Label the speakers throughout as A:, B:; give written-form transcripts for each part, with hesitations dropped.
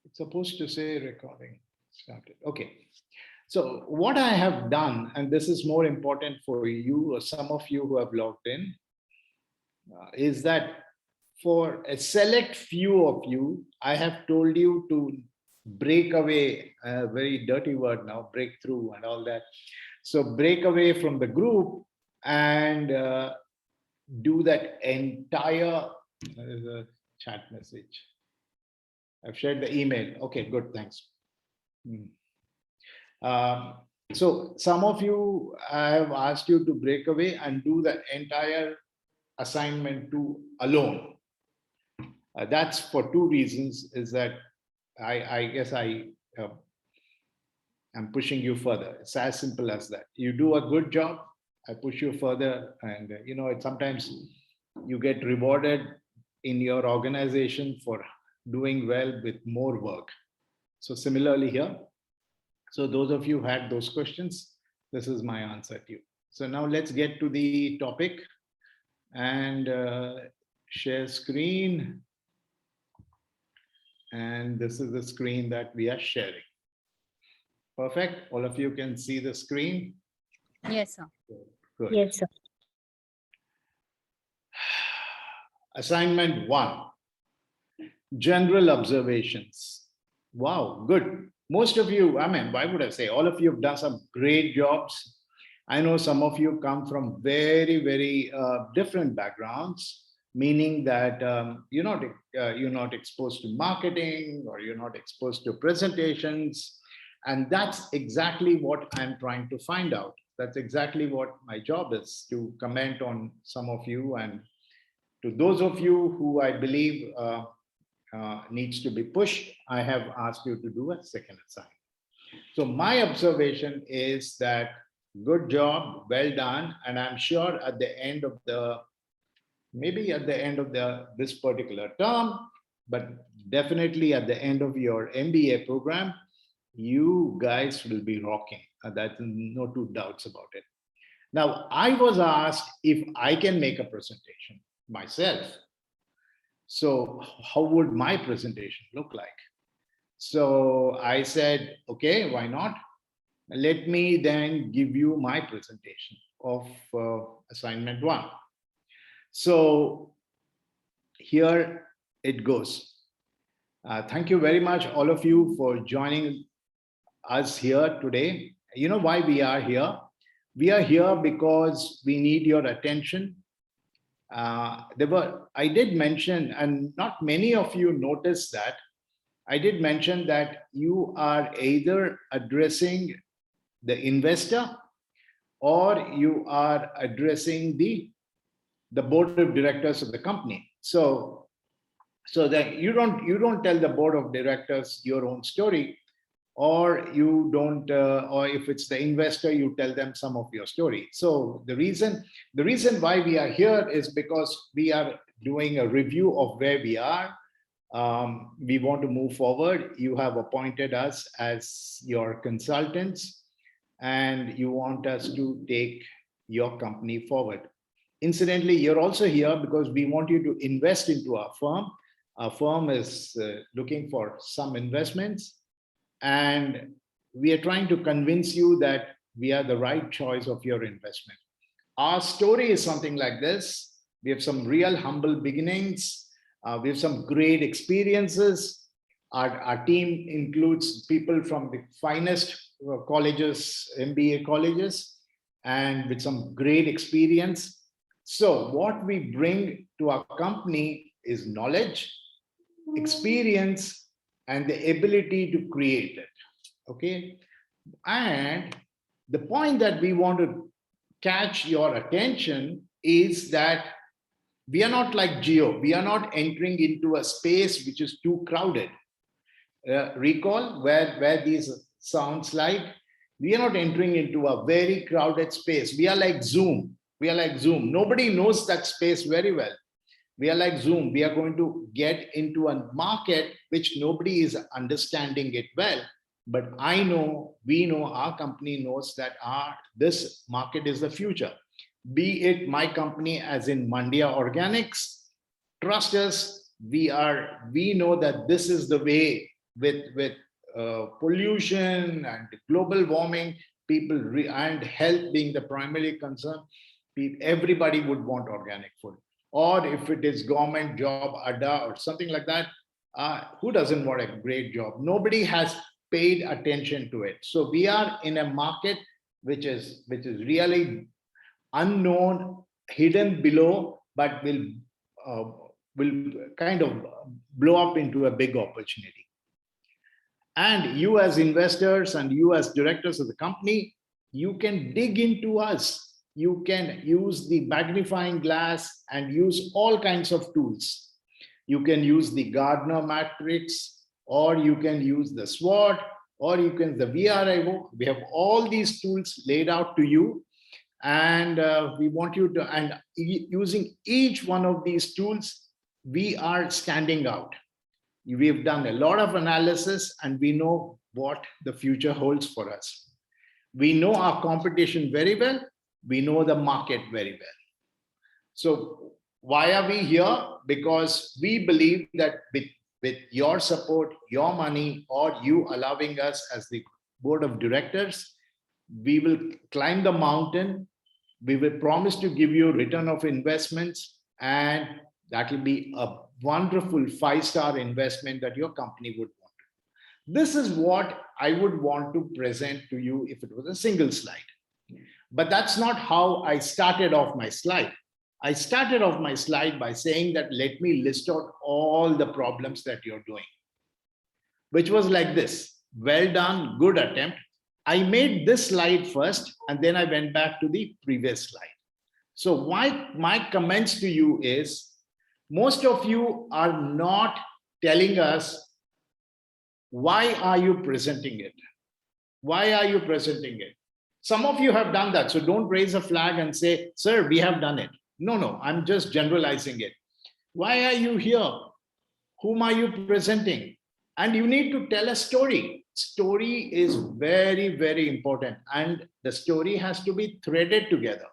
A: It's supposed to say recording started. Okay. So what I have done, and this is more important for you or some of you who have logged in, is that for a select few of you, I have told you to break away, a very dirty word now, breakthrough and all that. So break away from the group and do that entire, there's a chat message. I've shared the email. Okay, good, thanks. So some of you, I have asked you to break away and do the entire assignment 2 alone. That's for 2 reasons, is that I guess I'm pushing you further. It's as simple as that. You do a good job, I push you further, and sometimes you get rewarded in your organization for doing well with more work. So similarly here, so those of you who had those questions, this is my answer to you. So now let's get to the topic and share screen. And this is the screen that we are sharing. Perfect. All of you can see the screen?
B: Yes, sir.
A: Good.
C: Yes, sir.
A: Assignment 1, general observations. Wow, good. Most of you, I mean, why would I say, all of you have done some great jobs. I know some of you come from very, very different backgrounds, meaning that you're not exposed to marketing, or you're not exposed to presentations. And that's exactly what I'm trying to find out. That's exactly what my job is, to comment on some of you. And to those of you who I believe needs to be pushed, I have asked you to do a second assignment. So my observation is that good job, well done. And I'm sure at the end of this particular term, but definitely at the end of your MBA program, you guys will be rocking. That's no 2 doubts about it. Now, I was asked if I can make a presentation myself. So how would my presentation look like? So I said, okay, why not? Let me then give you my presentation of assignment 1. So here it goes. Thank you very much, all of you, for joining us here today. You know why we are here? We are here because we need your attention. I did mention, and not many of you noticed that, I did mention that you are either addressing the investor or you are addressing the board of directors of the company. So that you don't tell the board of directors your own story, or you don't, or if it's the investor, you tell them some of your story. So the reason why we are here is because we are doing a review of where we are. We want to move forward. You have appointed us as your consultants, and you want us to take your company forward. Incidentally, you're also here because we want you to invest into our firm. Our firm is looking for some investments, and we are trying to convince you that we are the right choice of your investment. Our story is something like this. We have some real humble beginnings. We have some great experiences. Our team includes people from the finest colleges, MBA colleges, and with some great experience. So what we bring to our company is knowledge, experience, and the ability to create it. Okay. And the point that we want to catch your attention is that we are not like Geo. We are not entering into a space which is too crowded. Recall where these sounds like, we are not entering into a very crowded space. We are like Zoom. We are like Zoom. Nobody knows that space very well. We are like Zoom. We are going to get into a market which nobody is understanding it well. But I know, we know, our company knows that this market is the future. Be it my company as in Mandia Organics, trust us, we know that this is the way pollution and global warming, and health being the primary concern, everybody would want organic food. Or if it is government job, ADA or something like that, who doesn't want a great job? Nobody has paid attention to it. So we are in a market which is really unknown, hidden below, but uh, will kind of blow up into a big opportunity. And you as investors and you as directors of the company, you can dig into us. You can use the magnifying glass and use all kinds of tools. You can use the Gardner matrix, or you can use the SWOT, or you can the VRIO. We have all these tools laid out to you, and we want you to, and using each one of these tools, we are standing out. We've done a lot of analysis and we know what the future holds for us. We know our competition very well. We know the market very well. So why are we here? Because we believe that with your support, your money, or you allowing us as the board of directors, we will climb the mountain. We will promise to give you return of investments, and that will be a wonderful 5-star investment that your company would want. This is what I would want to present to you if it was a single slide. But that's not how I started off my slide. I started off my slide by saying that let me list out all the problems that you're doing, which was like this. Well done, good attempt. I made this slide first, and then I went back to the previous slide. So my comments to you is, most of you are not telling us, why are you presenting it? Why are you presenting it? Some of you have done that. So don't raise a flag and say, sir, we have done it. No, I'm just generalizing it. Why are you here? Whom are you presenting? And you need to tell a story. Story is very, very important. And the story has to be threaded together.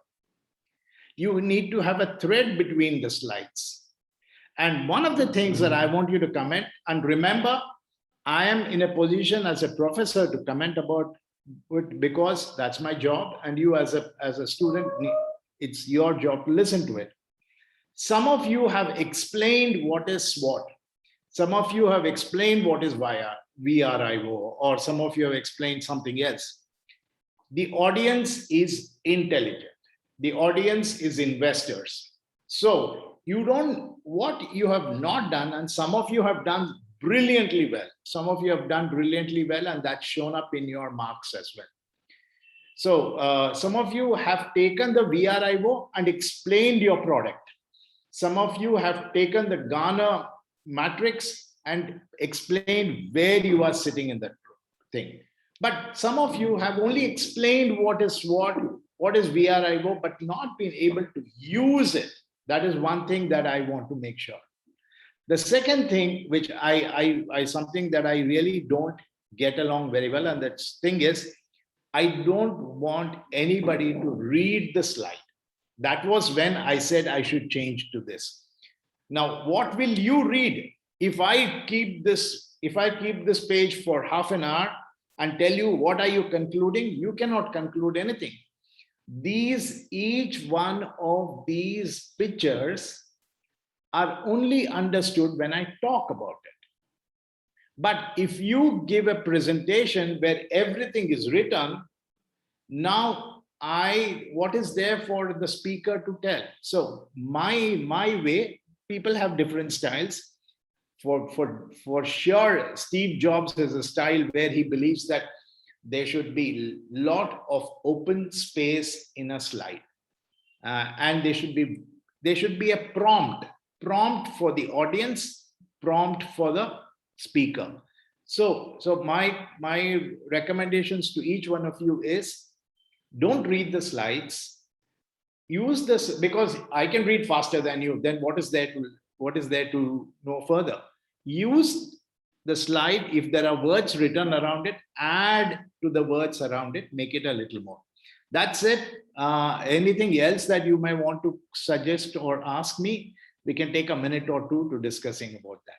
A: You need to have a thread between the slides. And one of the things that I want you to comment, and remember, I am in a position as a professor to comment about it because that's my job. And you as a student, it's your job to listen to it. Some of you have explained what is SWOT. Some of you have explained what is VRIO, or some of you have explained something else. The audience is intelligent. The audience is investors. So what you have not done, and some of you have done brilliantly well. Some of you have done brilliantly well, and that's shown up in your marks as well. So some of you have taken the VRIO and explained your product. Some of you have taken the Gartner matrix and explained where you are sitting in that thing. But some of you have only explained what is VRIO, but not been able to use it. That is one thing that I want to make sure. The second thing, which something that I really don't get along very well, and that thing is, I don't want anybody to read the slide. That was when I said I should change to this. Now, what will you read? If I keep this page for half an hour and tell you what are you concluding, you cannot conclude anything. Each one of these pictures are only understood when I talk about it. But if you give a presentation where everything is written, now what is there for the speaker to tell? So my way, people have different styles. For sure, Steve Jobs has a style where he believes that there should be a lot of open space in a slide, and there should be a prompt for the audience, prompt for the speaker. So my recommendations to each one of you is, don't read the slides. Use this, because I can read faster than you. Then what is there to know further? Use the slide. If there are words written around it, add to the words around it, make it a little more. That's it. Anything else that you might want to suggest or ask me, we can take a minute or two to discussing about that.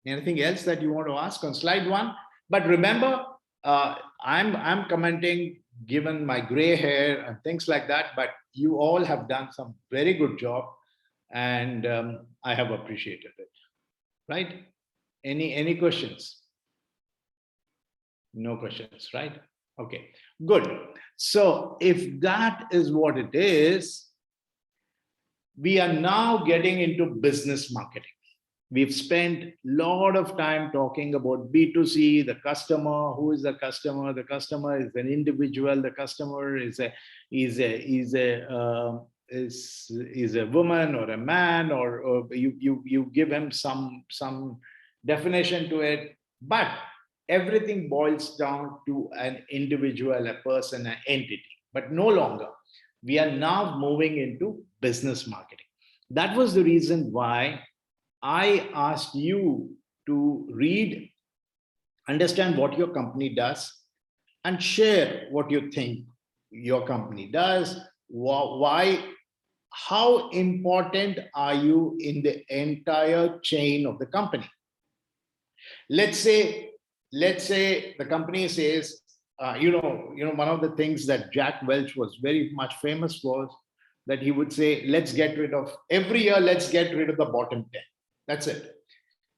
A: Anything else that you want to ask on slide 1? But remember, I'm commenting given my gray hair and things like that, but you all have done some very good job, and I have appreciated it. Right? Any questions? No questions, right? Okay, good. So if that is what it is, we are now getting into business marketing. We've spent a lot of time talking about B2C, the customer. Who is the customer? The customer is an individual. The customer is a woman or a man, or you give him some definition to it. But everything boils down to an individual, a person, an entity. But no longer. We are now moving into business marketing. That was the reason why I asked you to read, understand what your company does, and share what you think your company does. Why, how important are you in the entire chain of the company? Let's say the company says, one of the things that Jack Welch was very much famous for, that he would say, let's get rid of, every year, let's get rid of the bottom 10. That's it.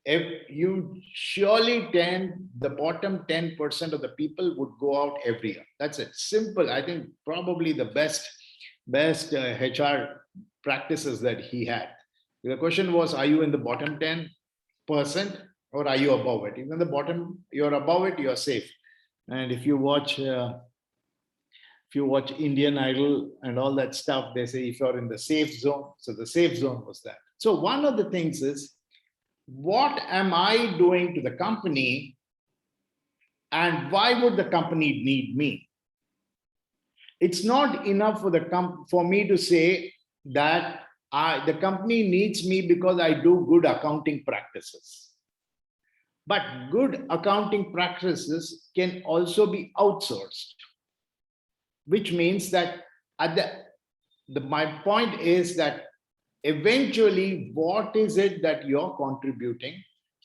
A: If you surely the bottom 10% of the people would go out every year. That's it. Simple. I think probably the best HR practices that he had. The question was, are you in the bottom 10% or are you above it? Even the bottom, you're above it, you're safe. And if you watch Indian Idol and all that stuff, they say if you're in the safe zone. So the safe zone was that. So one of the things is, what am I doing to the company, and why would the company need me? It's not enough for me to say that the company needs me because I do good accounting practices. But good accounting practices can also be outsourced, which means that my point is that eventually, what is it that you're contributing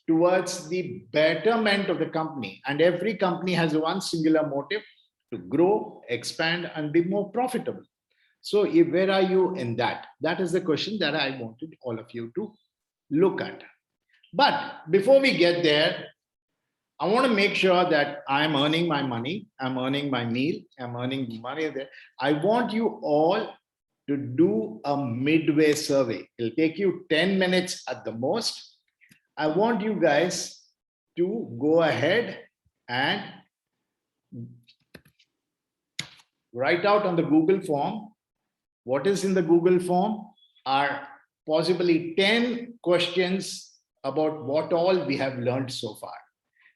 A: towards the betterment of the company? And every company has one singular motive: to grow, expand, and be more profitable. So where are you in that? That is the question that I wanted all of you to look at. But before we get there, I want to make sure that I'm earning my money, I'm earning my meal, I'm earning money there. I want you all to do a midway survey. It'll take you 10 minutes at the most. I want you guys to go ahead and write out on the Google form. What is in the Google form are possibly 10 questions about what all we have learned so far.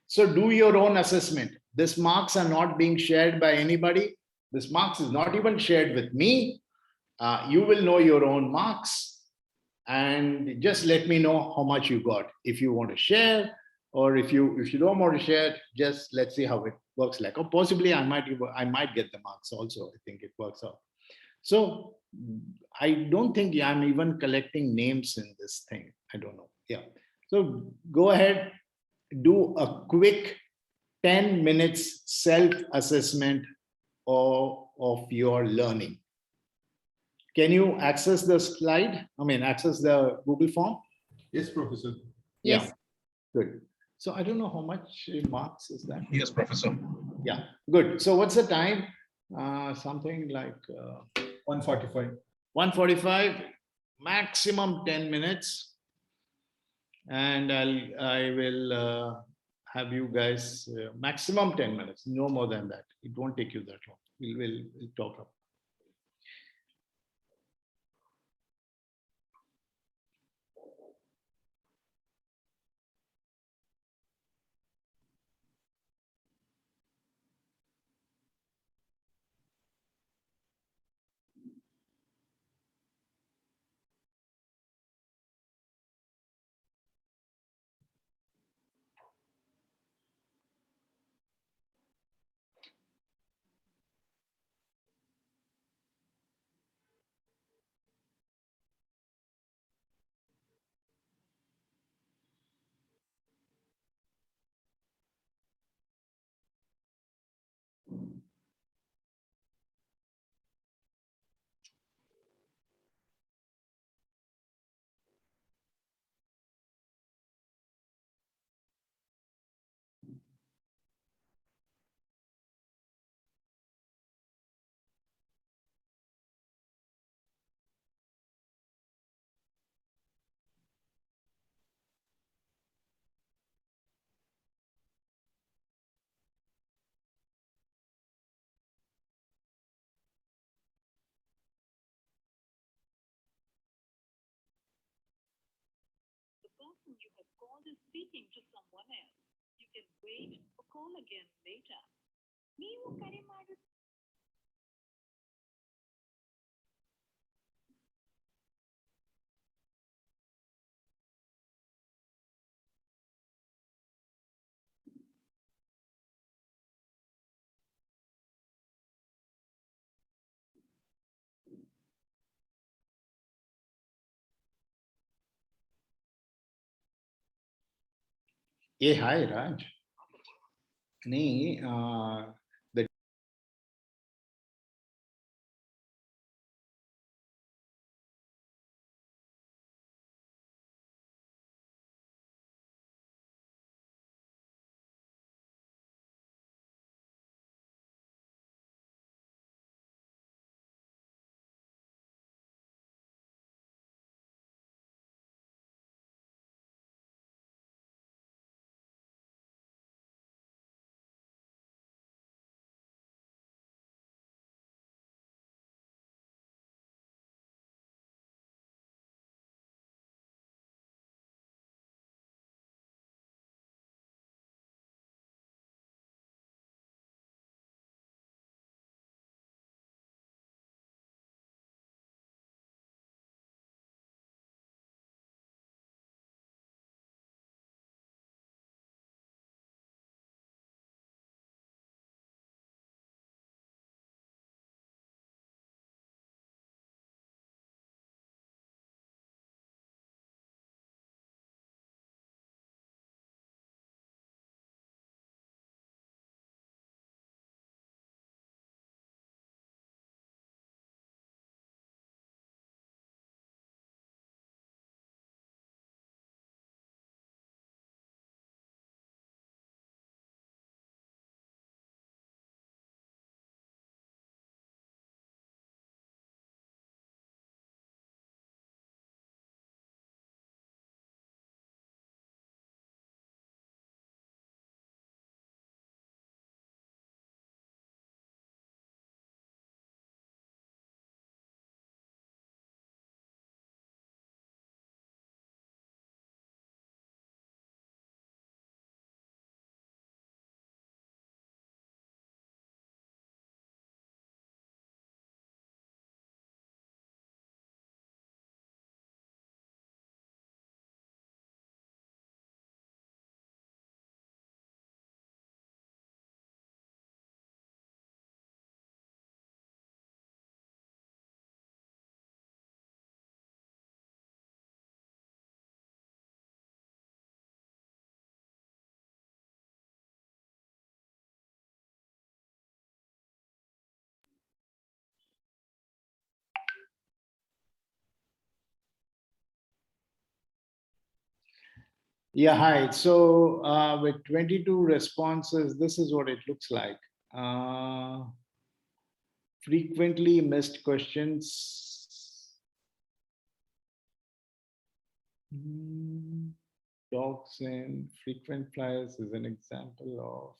A: So do your own assessment. These marks are not being shared by anybody. This marks is not even shared with me. You will know your own marks, and just let me know how much you got. If you want to share, or if you don't want to share, just let's see how it works like. Or possibly I might get the marks also. I think it works out. So I don't think I'm even collecting names in this thing. I don't know. Yeah. So go ahead, do a quick 10 minutes self-assessment of your learning. Can you access the slide? Access the Google form?
B: Yes, Professor.
A: Yes. Yeah. Good. So I don't know how much marks is that?
B: Yes, Professor.
A: Yeah, good. So what's the time? Something like
B: 1:45.
A: 1:45, maximum 10 minutes. And I will have you guys maximum 10 minutes, no more than that. It won't take you that long. We'll talk about.
C: person you have called is speaking to someone else. You can wait or call again later. ನೀವು ಕರೆ ಮಾಡಿ
A: Hey, hi, Raj. Nee, the yeah, hi. So with 22 responses, this is what it looks like. Frequently missed questions. Dogs and frequent flyers is an example of.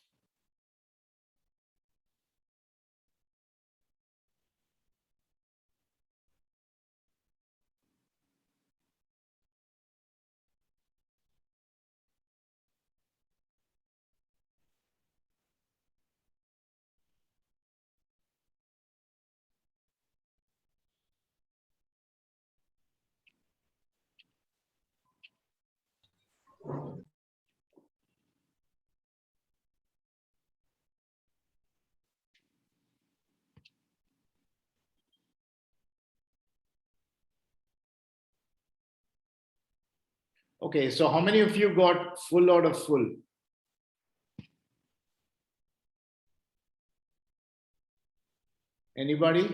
A: Okay, so how many of you got full out of full? Anybody?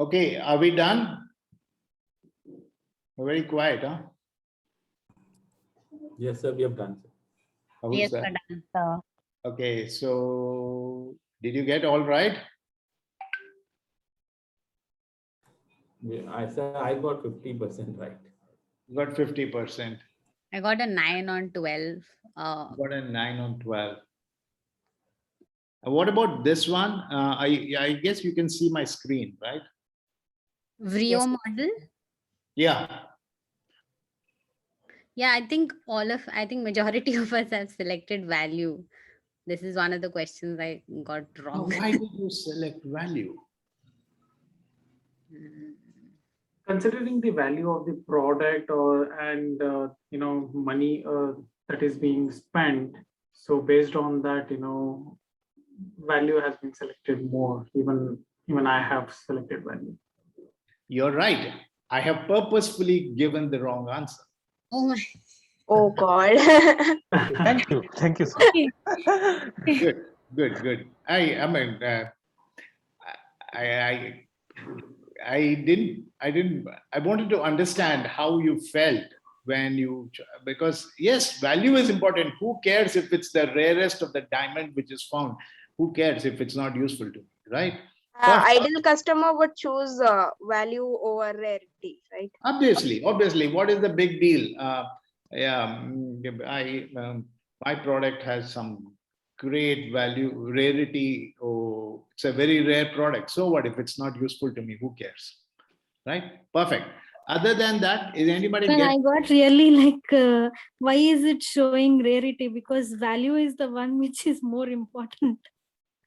A: Okay, are we done? We're very quiet, huh?
D: Yes, sir, we have done. Sir.
A: Who's
E: Yes,
A: that?
E: madam, sir.
A: Okay, so did you get all right?
D: I got 50% right.
A: You got 50%.
E: I got a 9 on 12.
A: Got a 9 on 12. What about this one? I guess you can see my screen, right?
E: Vrio model.
A: Yeah.
E: Yeah, I think majority of us have selected value. This is one of the questions I got
A: Now,
E: wrong.
A: why did you select value?
F: Considering the value of the product and money that is being spent, so based on that, value has been selected more. Even I have selected value.
A: You're right. I have purposefully given the wrong answer.
E: Oh my.
G: Oh God.
H: Thank you. Thank you, sir.
A: Good. I mean, I I wanted to understand how you felt when you, because yes, value is important. Who cares if it's the rarest of the diamond which is found? Who cares if it's not useful to me, right?
G: Ideal customer would choose value over rarity, right?
A: Obviously, what is the big deal? My product has some great value, rarity. Oh, it's a very rare product. So what if it's not useful to me? Who cares, right? Perfect. Other than that, is anybody
I: Then
A: get?
I: I got really like, why is it showing rarity? Because value is the one which is more important.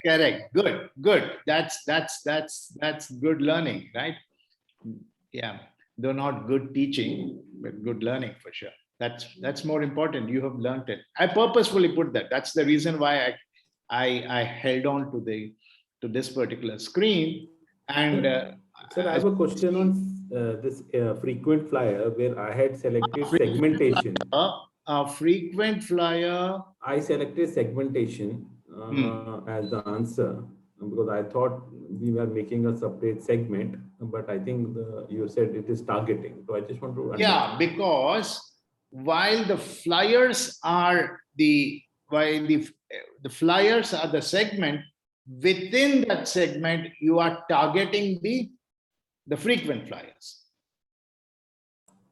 A: Correct. Good. That's good learning, right? Yeah. Though not good teaching, but good learning for sure. That's more important. You have learned it. I purposefully put that. That's the reason why I held on to this particular screen. And
D: Sir, I have a question on this frequent flyer where I had selected segmentation.
A: a frequent flyer.
D: I selected segmentation as the answer because I thought we were making a separate segment, but I think you said it is targeting. So I just want to understand.
A: Yeah, because while the flyers are the flyers are the segment, within that segment you are targeting the frequent flyers.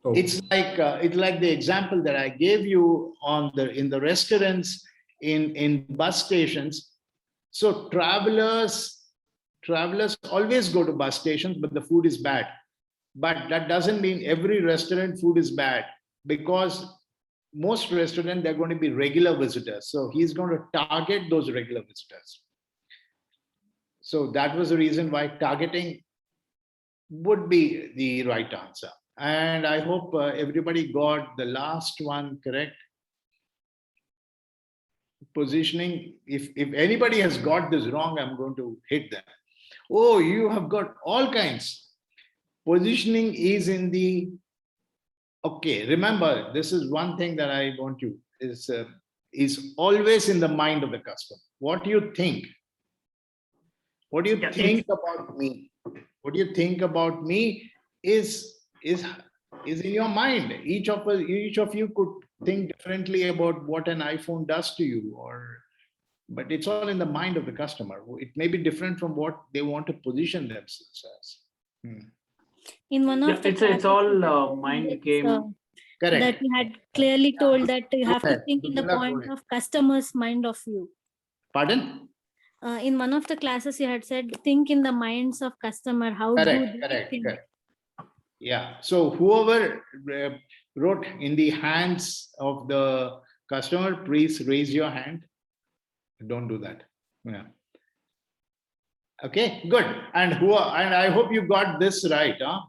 D: Okay.
A: It's like the example that I gave you in the restaurants, in bus stations. So travelers always go to bus stations, but the food is bad. But that doesn't mean every restaurant food is bad, because most restaurants, they're going to be regular visitors. So he's going to target those regular visitors. So that was the reason why targeting would be the right answer. And I hope everybody got the last one correct. Positioning, if anybody has got this wrong, I'm going to hit them. Oh, you have got all kinds. Positioning is in the, okay, remember, this is one thing that I want you, is always in the mind of the customer. What do you think? What do you think about me? What do you think about me is in your mind. Each of you could think differently about what an iPhone does to you, but it's all in the mind of the customer. It may be different from what they want to position themselves as.
I: In one of the
F: It's
I: classes,
F: all mind game.
A: Correct.
I: that you had clearly told that you have to
A: ahead.
I: think in the
A: Dubala, go
I: point
A: ahead.
I: of customer's mind of view.
A: Pardon?
I: In one of the classes, you had said, think in the minds of customer. How do they think?
A: Correct. Yeah. So whoever wrote in the hands of the customer, please raise your hand. Don't do that. Yeah. Okay, good. And I hope you got this right, huh?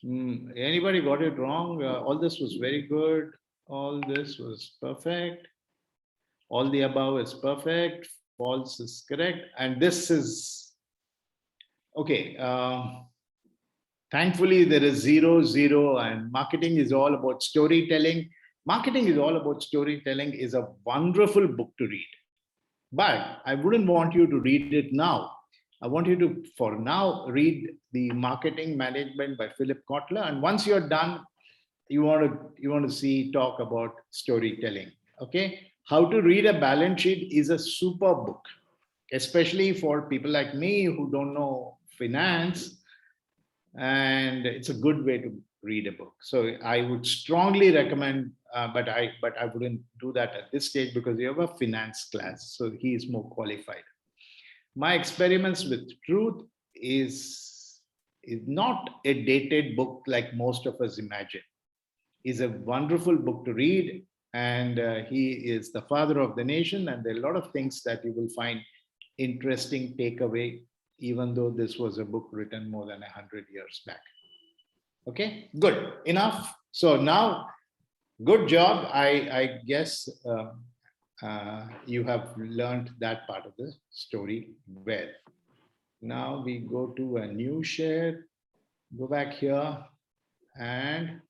A: Anybody got it wrong? All this was very good. All this was perfect. All the above is perfect. False is correct. And this is okay. Thankfully, there is 0, and marketing is all about storytelling. Marketing is all about storytelling is a wonderful book to read. But I wouldn't want you to read it now. I want you to, for now, read the Marketing Management by Philip Kotler. And once you're done, you want to see talk about storytelling. Okay, how to read a balance sheet is a super book, especially for people like me who don't know finance, and it's a good way to read a book. So I would strongly recommend, but I wouldn't do that at this stage because you have a finance class, so he is more qualified. My Experiments with Truth is not a dated book like most of us imagine. Is a wonderful book to read, and he is the father of the nation, and there are a lot of things that you will find interesting takeaway, even though this was a book written more than 100 years back. Okay, good, enough. So now, good job. I guess you have learned that part of the story well. Now we go to a new share, go back here, and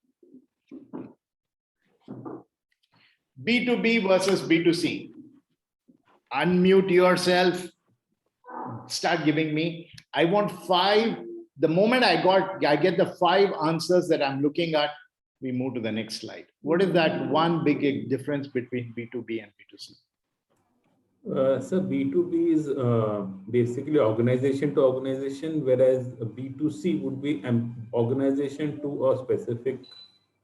A: B2B versus B2C. Unmute yourself, start giving me. I want 5. The moment I get the 5 answers that I'm looking at, we move to the next slide. What is that one big difference between B2B and B2C?
D: So B2B is basically organization to organization, whereas B2C would be an organization to a specific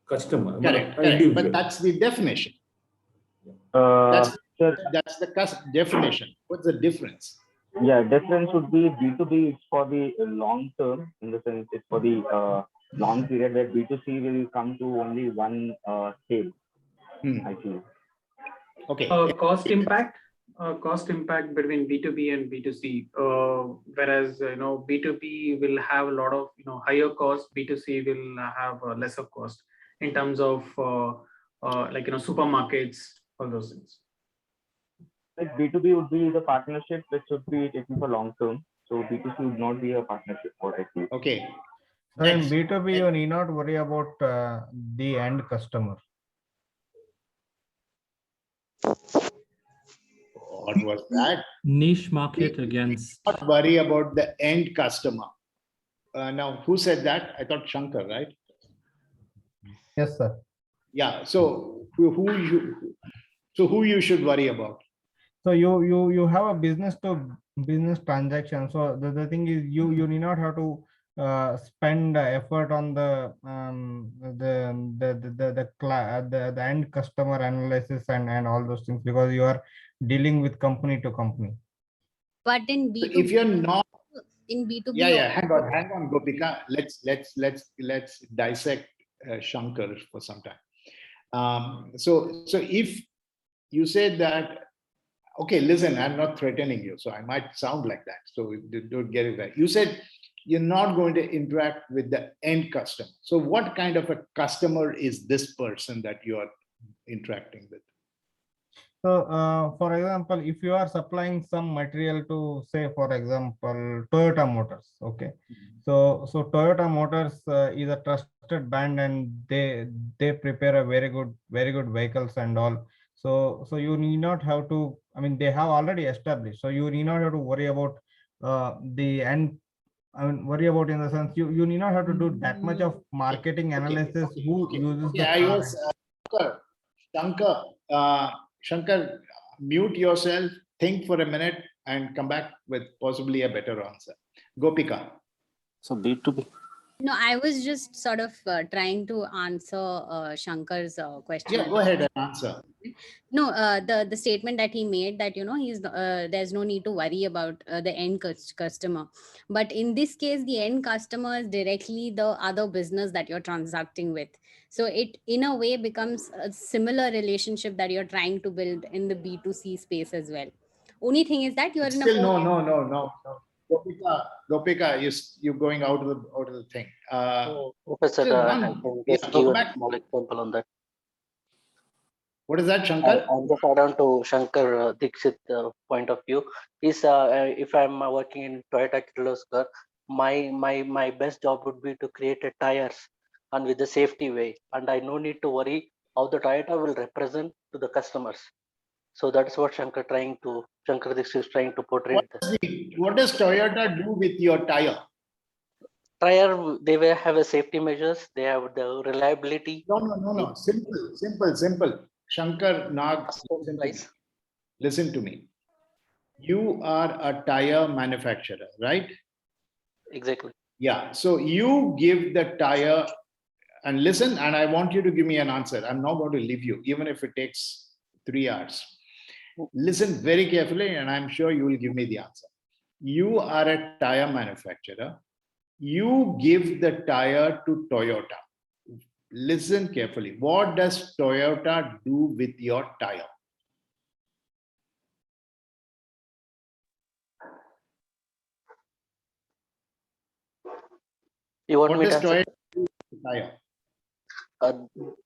D: customer.
A: Correct, but that's the definition.
J: Sir,
A: That's the definition. What's the difference?
J: yeah, difference would be B2B, it's for the long term, in the sense it's for the long period, where B2C will come to only one sale, I feel.
A: Okay.
F: Cost impact between B2B and B2C. Whereas B2B will have a lot of higher cost, B2C will have a lesser cost in terms of supermarkets, all those things.
J: Like B2B would be the partnership which should be taken for long term. So B2C would not be a partnership, what I feel.
A: Okay.
H: So in B2B, you need not worry about the end customer.
A: What was that?
K: Niche market against.
A: Not worry about the end customer. Now, who said that? I thought Shankar, right?
H: Yes, sir.
A: Yeah. So who you should worry about?
H: So you have a business to business transaction. So the thing is, you need not have to spend effort on the end customer analysis and all those things, because you are dealing with company to company.
E: But in B2B,
A: So if you're not
E: in B2B,
A: yeah, hang on, Gopika. Let's dissect Shankar for some time. So if you said that, okay, listen, I'm not threatening you, so I might sound like that, so don't get it right. You said you're not going to interact with the end customer. So what kind of a customer is this person that you are interacting with?
H: So, for example, if you are supplying some material to, say, for example, Toyota Motors, okay. So Toyota Motors is a trusted brand, and they prepare a very good vehicles and all. So you need not have to. I mean, they have already established. So you need not have to worry about the end. I mean, worry about in the sense you need not have to do that much of marketing analysis. Who uses the
A: I was Shankar, mute yourself, think for a minute, and come back with possibly a better answer. Gopika.
J: So B2B.
E: no, I was just sort of trying to answer Shankar's question.
A: Yeah, go ahead and answer.
E: No, the statement that he made that he's there's no need to worry about the end customer, but in this case the end customer is directly the other business that you're transacting with. So it in a way becomes a similar relationship that you're trying to build in the B2C space as well. Only thing is that you're
A: Still no. Gopika, you're going out of the thing.
J: Professor, I can just give a small example on that.
A: What is that, Shankar?
J: I'll just add on to Shankar Dixit point of view. Is if I'm working in Toyota Kirloskar, my best job would be to create a tires and with the safety way, and I no need to worry how the Toyota will represent to the customers. So that's what Shankar Dixit is trying to portray.
A: What does Toyota do with your tire?
J: Tire, they will have a safety measures. They have the reliability.
A: No. Simple. Shankar Nag, listen to me. You are a tire manufacturer, right?
J: Exactly.
A: Yeah. So you give the tire, and listen, and I want you to give me an answer. I'm not going to leave you, even if it takes 3 hours. Listen very carefully, and I'm sure you will give me the answer. You are a tire manufacturer. You give the tire to Toyota. Listen carefully. What does Toyota do with your tire?
J: You want
A: What
J: me
A: does
J: to answer?
A: Toyota do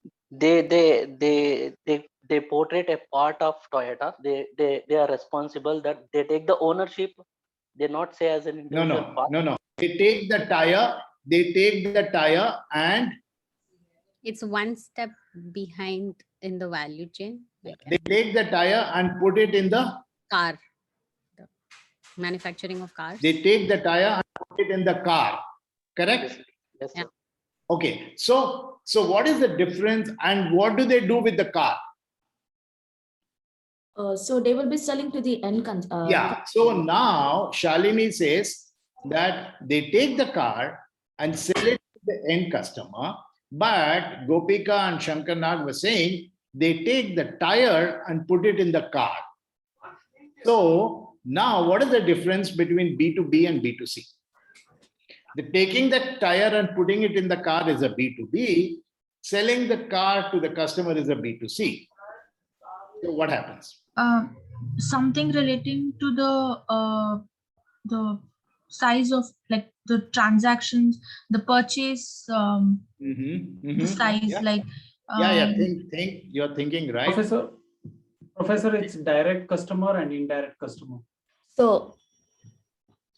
A: with the tire?
J: They portray a part of Toyota. They are responsible that they take the ownership. They not say as an individual part.
A: No. They take the tire and
E: It's one step behind in the value chain.
A: they take the tire and put it in the
E: Car, the manufacturing of cars.
A: They take the tire and put it in the car. Correct?
J: Yes, sir.
A: Okay. So what is the difference, and what do they do with the car?
L: So they will be selling to the end
A: Yeah. So now Shalini says that they take the car and sell it to the end customer, but Gopika and Shankar Nag were saying they take the tire and put it in the car. So now what is the difference between B2B and B2C? The taking the tire and putting it in the car is a B2B. Selling the car to the customer is a B2C. So what happens?
L: Something relating to the size of like the transactions, the purchase, the size,
A: Yeah.
L: like
A: Think. You're thinking right.
F: Professor, it's direct customer and indirect customer.
L: So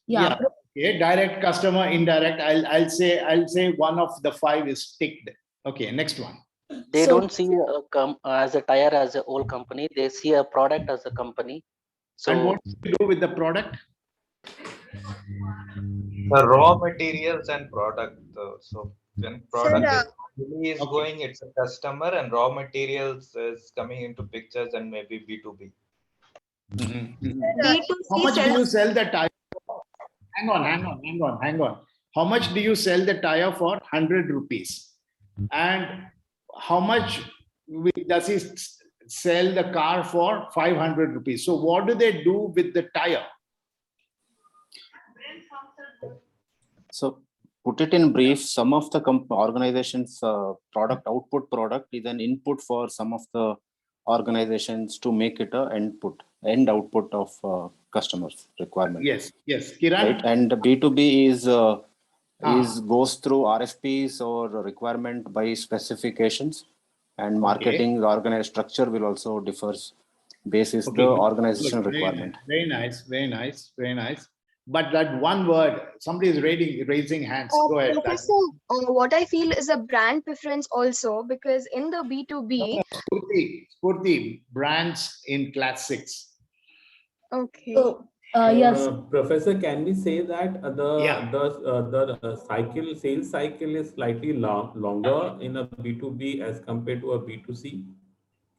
L: yeah.
A: Okay, direct customer, indirect. I'll say one of the 5 is ticked. Okay, next one.
J: They don't see as a tire as a whole company. They see a product as a company. So
A: and what do you do with the product?
M: The raw materials and product. So when product is going, it's a customer, and raw materials is coming into pictures and maybe B2B.
A: How much do you sell the tire for? Hang on. How much do you sell the tire for? 100 rupees. And how much does he sell the car for? 500 rupees. So what do they do with the tire?
N: So put it in brief, some of the organizations product is an input for some of the organizations to make it a end output of customers requirement.
A: Yes. Kiran?
N: Right? And B2B is goes through RFPs or requirement by specifications, and marketing organized structure will also differs basis the organizational requirement.
A: Very nice. But that one word, somebody is raising hands. Go ahead.
G: Professor, what I feel is a brand preference also, because in the B2B,
A: Spurti, brands in class 6.
G: Okay.
L: So, yes.
D: Professor, can we say that the sales cycle is slightly longer in a B2B as compared to a B2C?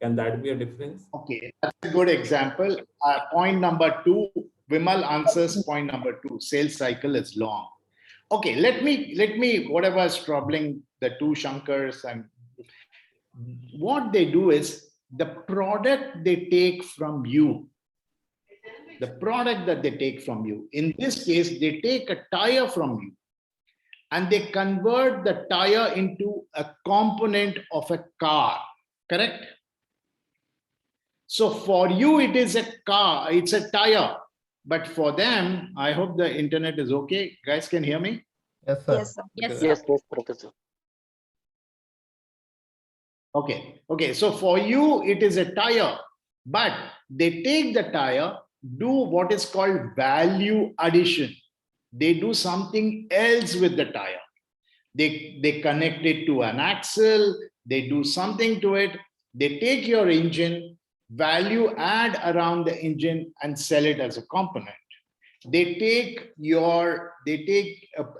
D: Can that be a difference?
A: Okay, that's a good example. Point number 2, Vimal answers point number 2. Sales cycle is long. Okay, let me whatever is troubling the 2 Shankars, and what they do is the product they take from you. The product that they take from you. In this case, they take a tire from you and they convert the tire into a component of a car. Correct? So for you, it is a car, it's a tire. But for them, I hope the internet is okay. Guys can hear me?
H: Yes, sir.
J: Yes, Professor.
A: Okay. So for you, it is a tire, but they take the tire, do what is called value addition. They do something else with the tire. They connect it to an axle. They do something to it. They take your engine. value add around the engine and sell it as a component. They take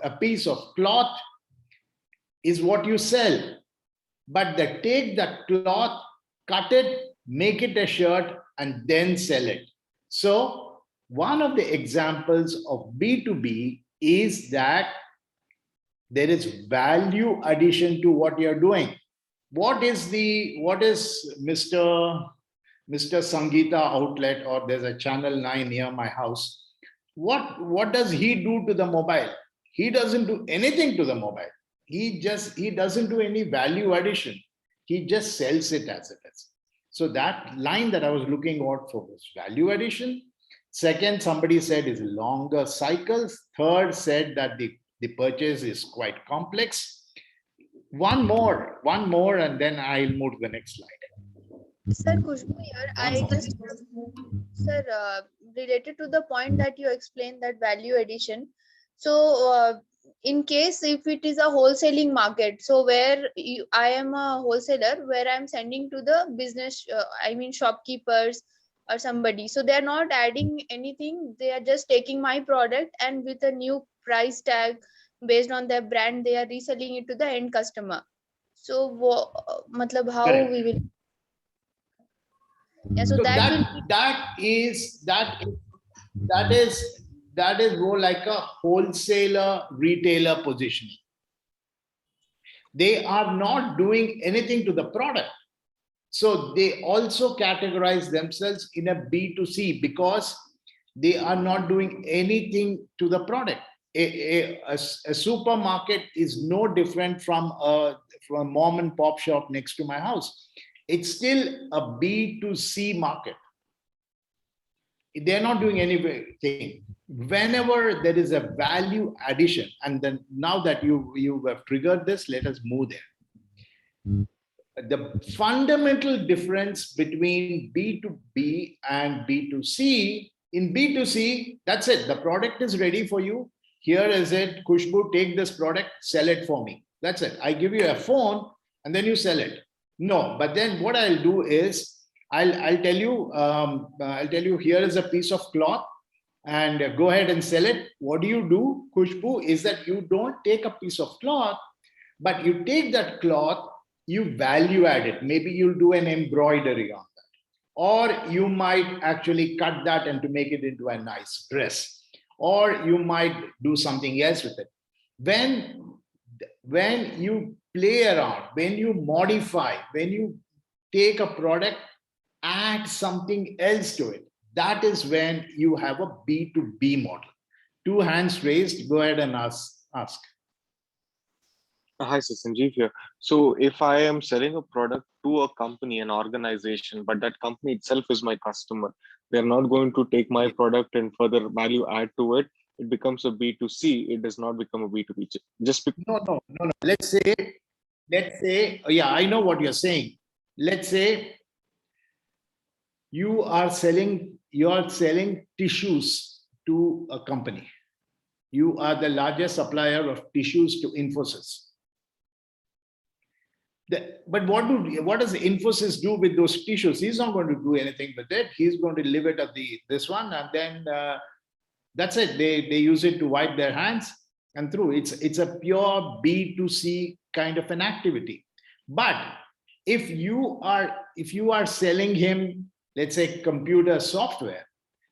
A: a piece of cloth is what you sell, but they take that cloth, cut it, make it a shirt, and then sell it. So one of the examples of B2B is that there is value addition to what you're doing. What is Mr. Sangeeta outlet, or there's a channel 9 near my house. What does he do to the mobile? He doesn't do anything to the mobile. He doesn't do any value addition. He just sells it as it is. So that line that I was looking out for was value addition. Second, somebody said is longer cycles. Third said that the purchase is quite complex. One more, and then I'll move to the next slide.
G: Sir, Khushbu here. Sir, related to the point that you explained, that value addition. So, in case if it is a wholesaling market, so where I am a wholesaler, where I'm sending to the business, shopkeepers or somebody. So they are not adding anything. They are just taking my product and with a new price tag based on their brand, they are reselling it to the end customer. So, how
A: Correct.
G: we will? Yeah, so
A: that is more like a wholesaler retailer positioning. They are not doing anything to the product. So they also categorize themselves in a B2C because they are not doing anything to the product. A supermarket is no different from a mom and pop shop next to my house. It's still a B2C market. They're not doing anything. Whenever there is a value addition, and then now that you have triggered this, let us move there. The fundamental difference between B2B and B2C, in B2C, that's it. The product is ready for you. Here is it. Khushbu, take this product, sell it for me. That's it. I give you a phone and then you sell it. No, but then what I'll do is I'll tell you here is a piece of cloth and go ahead and sell it. What do you do, Khushbu, is that you don't take a piece of cloth, but you take that cloth, you value add it. Maybe you'll do an embroidery on that, or you might actually cut that and to make it into a nice dress, or you might do something else with it. When you play around, when you modify, when you take a product, add something else to it, that is when you have a B2B model. Two hands raised, go ahead and ask.
O: Hi, sir, Sanjeev here. So if I am selling a product to a company, an organization, but that company itself is my customer, they're not going to take my product and further value add to it. It becomes a B2C. It does not become a B2B.
A: No. Let's say, yeah, I know what you're saying. Let's say you are selling tissues to a company. You are the largest supplier of tissues to Infosys. But what does Infosys do with those tissues? He's not going to do anything with it. He's going to leave it at this one, and then that's it. They use it to wipe their hands and through. It's a pure B2C kind of an activity. But if you are selling him, let's say, computer software,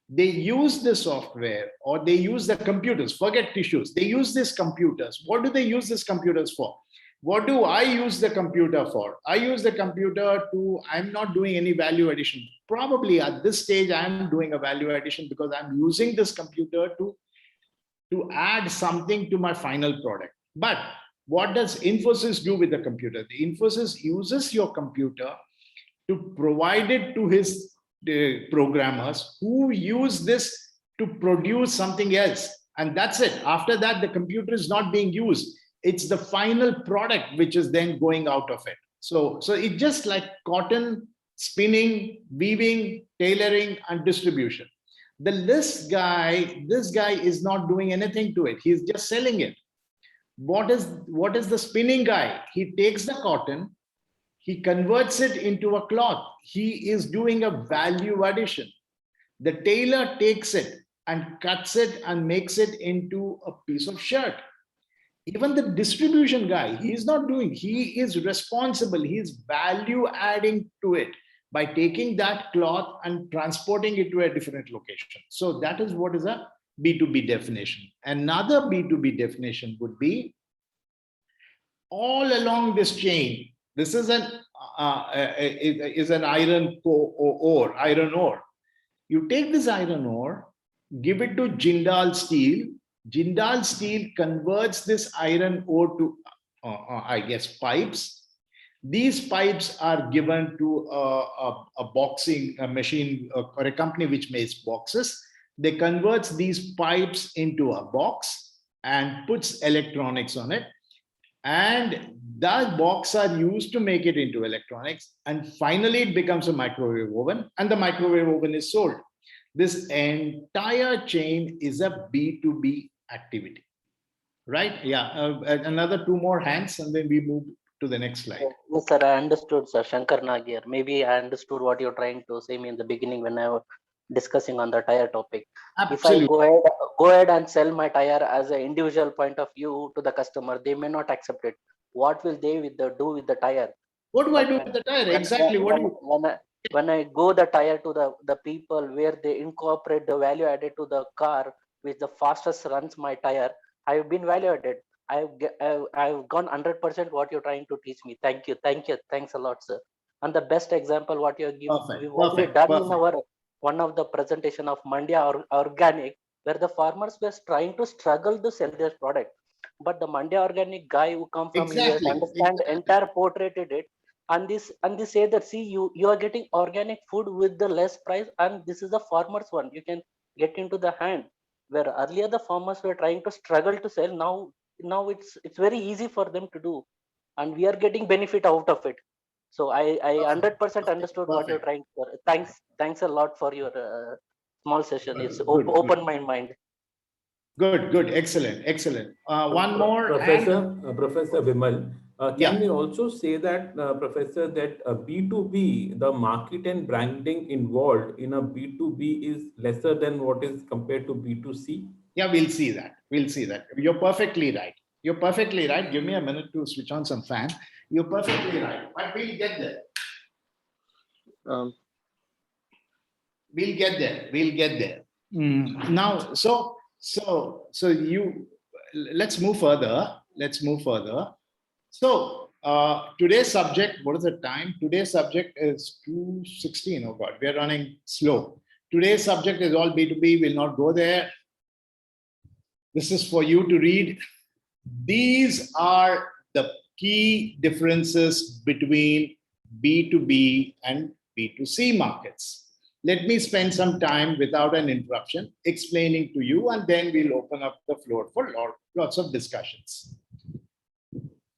A: they use the software or they use the computers. Forget tissues. They use these computers. What do they use these computers for? What do I use the computer for? I use the computer I'm not doing any value addition. Probably at this stage, I'm doing a value addition because I'm using this computer to add something to my final product. But what does Infosys do with the computer? The Infosys uses your computer to provide it to his programmers who use this to produce something else. And that's it. After that, the computer is not being used. It's the final product which is then going out of it. So it's just like cotton, spinning, weaving, tailoring, and distribution. This guy is not doing anything to it. He's just selling it. What is the spinning guy? He takes the cotton, He converts it into a cloth. He is doing a value addition. The tailor takes it and cuts it and makes it into a piece of shirt. Even the distribution guy, he is not doing, he is responsible. He is value adding to it by taking that cloth and transporting it to a different location. So that is what is a B2B definition. Another B2B definition would be all along this chain. This is an iron ore. You take this iron ore, give it to Jindal Steel. Jindal Steel converts this iron ore to, I guess, pipes. These pipes are given to a boxing machine or a company which makes boxes. They converts these pipes into a box and puts electronics on it. And that box are used to make it into electronics. And finally, it becomes a microwave oven, and the microwave oven is sold. This entire chain is a B2B activity, right? Yeah, another two more hands, and then we move to the next slide.
J: Yes, sir, I understood, sir. Shankar Nag here. Maybe I understood what you're trying to say me in the beginning when I was discussing on the tire topic.
A: Absolutely.
J: If I go ahead and sell my tire as an individual point of view to the customer, they may not accept it. What will they do with the tire?
A: What do I do with the tire? Exactly.
J: When I go the tire to the people where they incorporate the value added to the car, which the fastest runs my tire, I've been value added. I've gone 100% what you're trying to teach me. Thank you. Thanks a lot, sir. And the best example what you're giving, we've already done in our one of the presentation of Mandya or Organic, where the farmers were trying to struggle to sell their product. But the Mandya Organic guy who come from US understand entire portraited it. And they say that, see, you are getting organic food with the less price, and this is the farmer's one. You can get into the hand. Where earlier the farmers were trying to struggle to sell, now it's very easy for them to do, and we are getting benefit out of it. So I 100% understood what you're trying to. Thanks a lot for your small session. It's opened my mind.
A: Good, excellent. One more,
D: Professor Vimal. Can we also say that, Professor, that B2B, the market and branding involved in a B2B is lesser than what is compared to B2C?
A: Yeah, we'll see that. You're perfectly right. Give me a minute to switch on some fan. You're perfectly right. But we'll get there. We'll get there. Now, so you, let's move further. So today's subject, what is the time? Today's subject is 2:16. Oh God, we are running slow. Today's subject is all B2B. We'll not go there. This is for you to read. These are the key differences between B2B and B2C markets. Let me spend some time without an interruption explaining to you, and then we'll open up the floor for lots of discussions.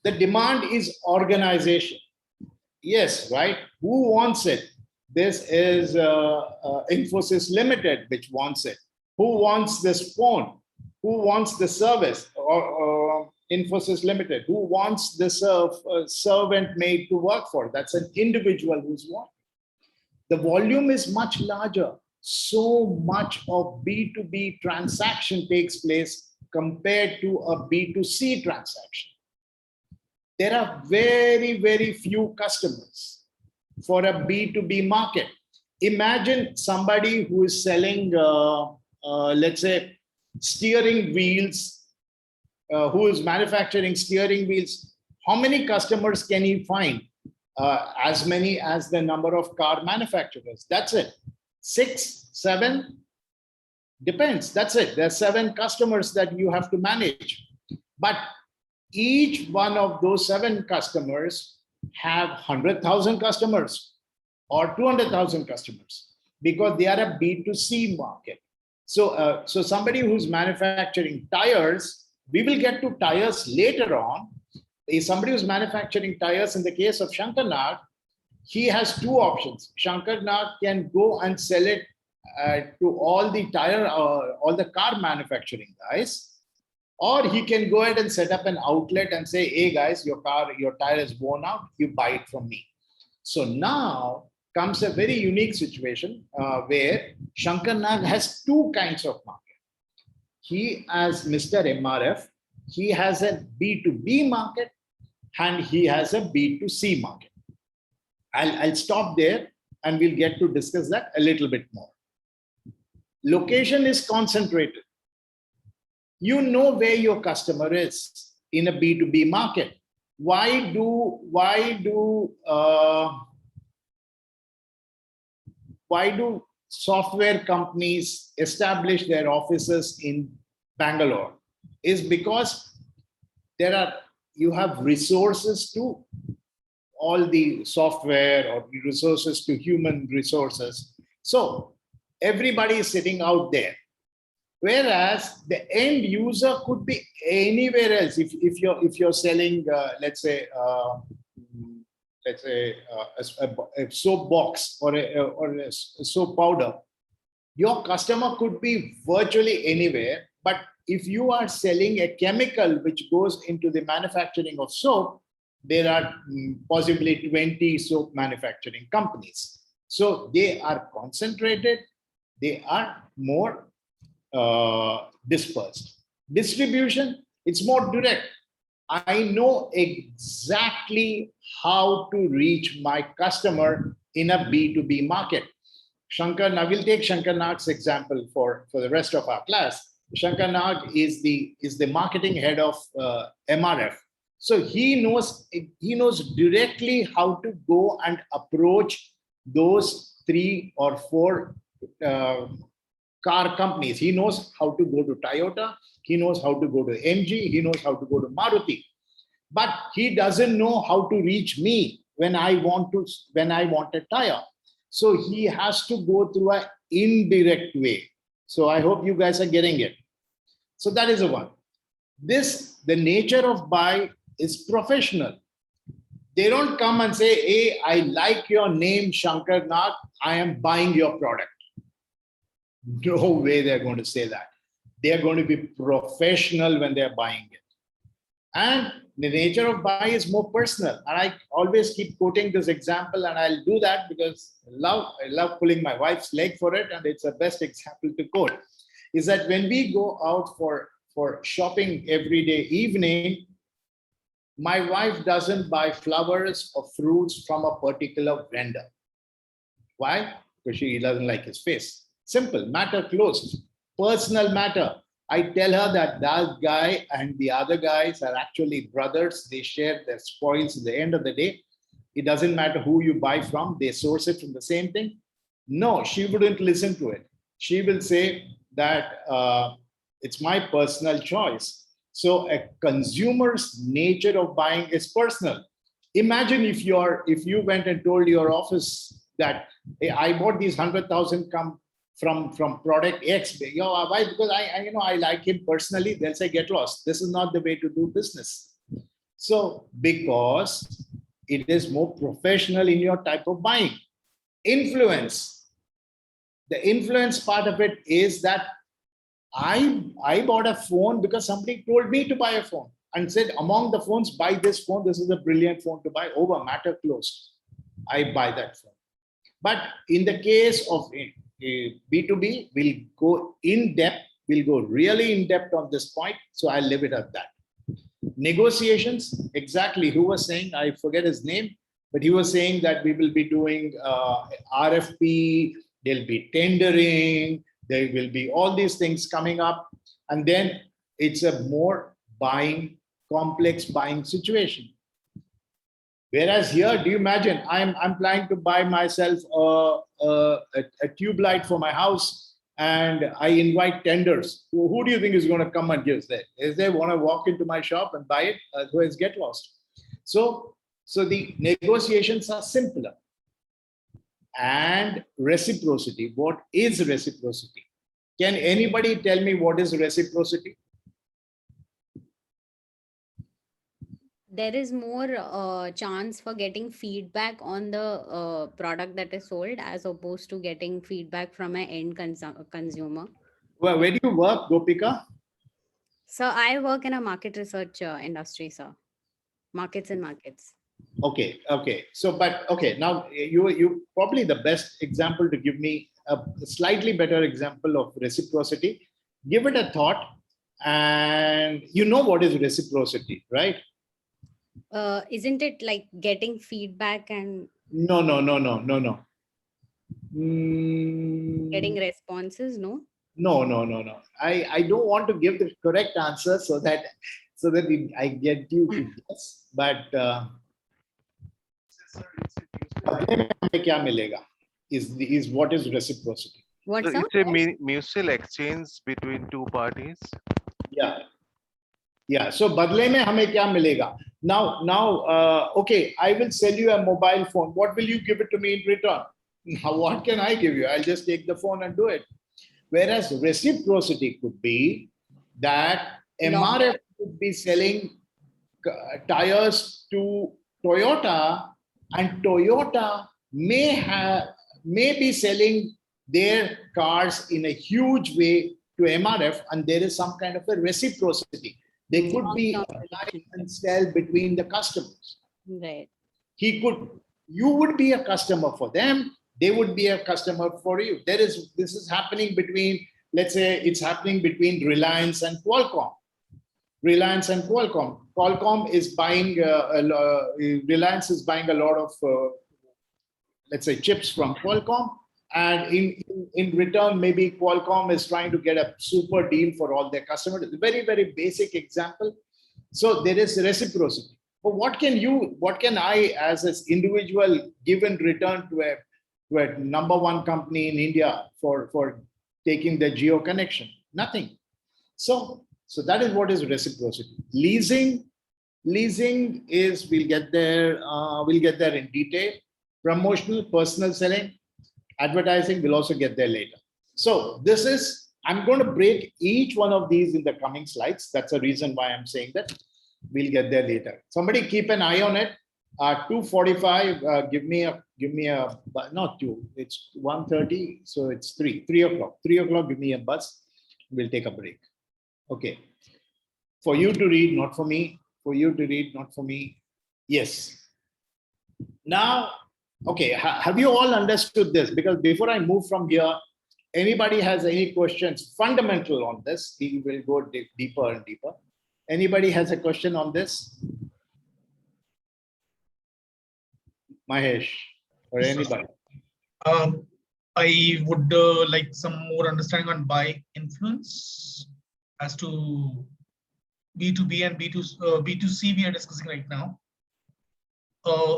A: The demand is organization. Yes, right? Who wants it? This is Infosys Limited, which wants it. Who wants this phone? Who wants the service? Or Infosys Limited. Who wants this servant made to work for? That's an individual who's wanting. The volume is much larger. So much of B2B transaction takes place compared to a B2C transaction. There are very, very few customers for a B2B market. Imagine somebody who is selling, let's say, steering wheels, who is manufacturing steering wheels. How many customers can he find? As many as the number of car manufacturers. That's it. 6, 7, depends. That's it. There are 7 customers that you have to manage. But each one of those 7 customers have 100,000 customers or 200,000 customers because they are a B2C market. So, so somebody who's manufacturing tires, we will get to tires later on. If somebody who's manufacturing tires, in the case of Shankar Nag, he has 2 options. Shankar Nag can go and sell it to all the all the car manufacturing guys, or he can go ahead and set up an outlet and say, hey guys, your tire is worn out, you buy it from me. So now comes a very unique situation where Shankar Nag has two kinds of market. He, as Mr. MRF, he has a B2B market and he has a B2C market. I'll stop there and we'll get to discuss that a little bit more. Location is concentrated. You know where your customer is in a B2B market. Why do software companies establish their offices in Bangalore? Is because you have resources to all the software or resources to human resources. So everybody is sitting out there. Whereas the end user could be anywhere else. If you're selling, let's say a soap box or a soap powder, your customer could be virtually anywhere. But if you are selling a chemical which goes into the manufacturing of soap, there are possibly 20 soap manufacturing companies. So they are concentrated. They are more dispersed. Distribution, it's more direct. I know exactly how to reach my customer in a B2B market. Shankar, now we'll take Shankar Nag's example for the rest of our class. Shankar Nag is the marketing head of MRF. So he knows directly how to go and approach those 3 or 4 car companies. He knows how to go to Toyota. He knows how to go to MG. He knows how to go to Maruti. But he doesn't know how to reach me when I want a tire. So he has to go through an indirect way. So I hope you guys are getting it. So that is the one. The nature of buy is professional. They don't come and say, hey, I like your name, Shankar Nag. I am buying your product. No way they're going to say that. They are going to be professional when they're buying it. And the nature of buy is more personal. And I always keep quoting this example, and I'll do that because I love pulling my wife's leg for it, and it's the best example to quote. Is that when we go out for shopping every day evening, my wife doesn't buy flowers or fruits from a particular vendor. Why? Because she doesn't like his face. Simple, matter closed, personal matter. I tell her that guy and the other guys are actually brothers. They share their spoils at the end of the day. It doesn't matter who you buy from. They source it from the same thing. No, she wouldn't listen to it. She will say that it's my personal choice. So a consumer's nature of buying is personal. Imagine if you went and told your office that, hey, I bought these 100,000 from product X. Why? Because I like him personally. They'll say, get lost. This is not the way to do business. So because it is more professional in your type of buying. Influence. The influence part of it is that I bought a phone because somebody told me to buy a phone and said, among the phones, buy this phone. This is a brilliant phone to buy. Over, matter closed. I buy that phone. But in the case of B2B, we'll go in depth. We'll go really in depth on this point. So I'll leave it at that. Negotiations, exactly. Who was saying? I forget his name, but he was saying that we will be doing RFP. There'll be tendering. There will be all these things coming up. And then it's a more complex buying situation. Whereas here, do you imagine, I'm planning to buy myself a tube light for my house, and I invite tenders. Who do you think is going to come and give that? Is they want to walk into my shop and buy it? Otherwise, get lost. So the negotiations are simpler. And reciprocity. What is reciprocity? Can anybody tell me what is reciprocity?
E: There is more chance for getting feedback on the product that is sold as opposed to getting feedback from an end consumer.
A: Well, where do you work, Gopika?
E: So I work in a market research industry, sir. Markets and markets.
A: Okay, okay. So, but okay, now you probably the best example to give me a slightly better example of reciprocity. Give it a thought, and you know what is reciprocity, right?
E: Isn't it like getting feedback and
A: No, no, no, no, no, no.
E: getting responses? No.
A: No, no, no, no. I don't want to give the correct answer so that I get you to guess. But बदले में हमें क्या मिलेगा? Is what is reciprocity?
E: What's
P: So it's a mutual exchange between two parties.
A: Yeah. Yeah. So बदले में हमें क्या मिलेगा? Now, okay, I will sell you a mobile phone. What will you give it to me in return? Now, what can I give you? I'll just take the phone and do it. Whereas reciprocity could be that MRF could be selling tires to Toyota, and Toyota may be selling their cars in a huge way to MRF, and there is some kind of a reciprocity. There could be a buy and sell between the customers.
E: Right.
A: You would be a customer for them, they would be a customer for you. This is happening between, let's say it's happening between Reliance and Qualcomm. Reliance and Qualcomm. Qualcomm is buying, Reliance is buying a lot of, let's say, chips from Qualcomm. And in return, maybe Qualcomm is trying to get a super deal for all their customers. It's a very, very basic example. So there is reciprocity. But what can I as an individual give in return to a number one company in India for taking the geo connection? Nothing. So that is what is reciprocity. Leasing is, we'll get there in detail. Promotional, personal selling, advertising, we'll also get there later. So I'm going to break each one of these in the coming slides. That's the reason why I'm saying that. We'll get there later. Somebody keep an eye on it. 2:45, give me a, not 2, it's 1:30, so it's 3 o'clock. 3 o'clock, give me a buzz. We'll take a break. Okay. For you to read, not for me. For you to read, not for me. Yes. Now, okay, have you all understood this? Because before I move from here, anybody has any questions fundamental on this, we will go deeper and deeper. Anybody has a question on this? Mahesh or anybody?
Q: I would like some more understanding on buy influence as to B2B and B2C we are discussing right now.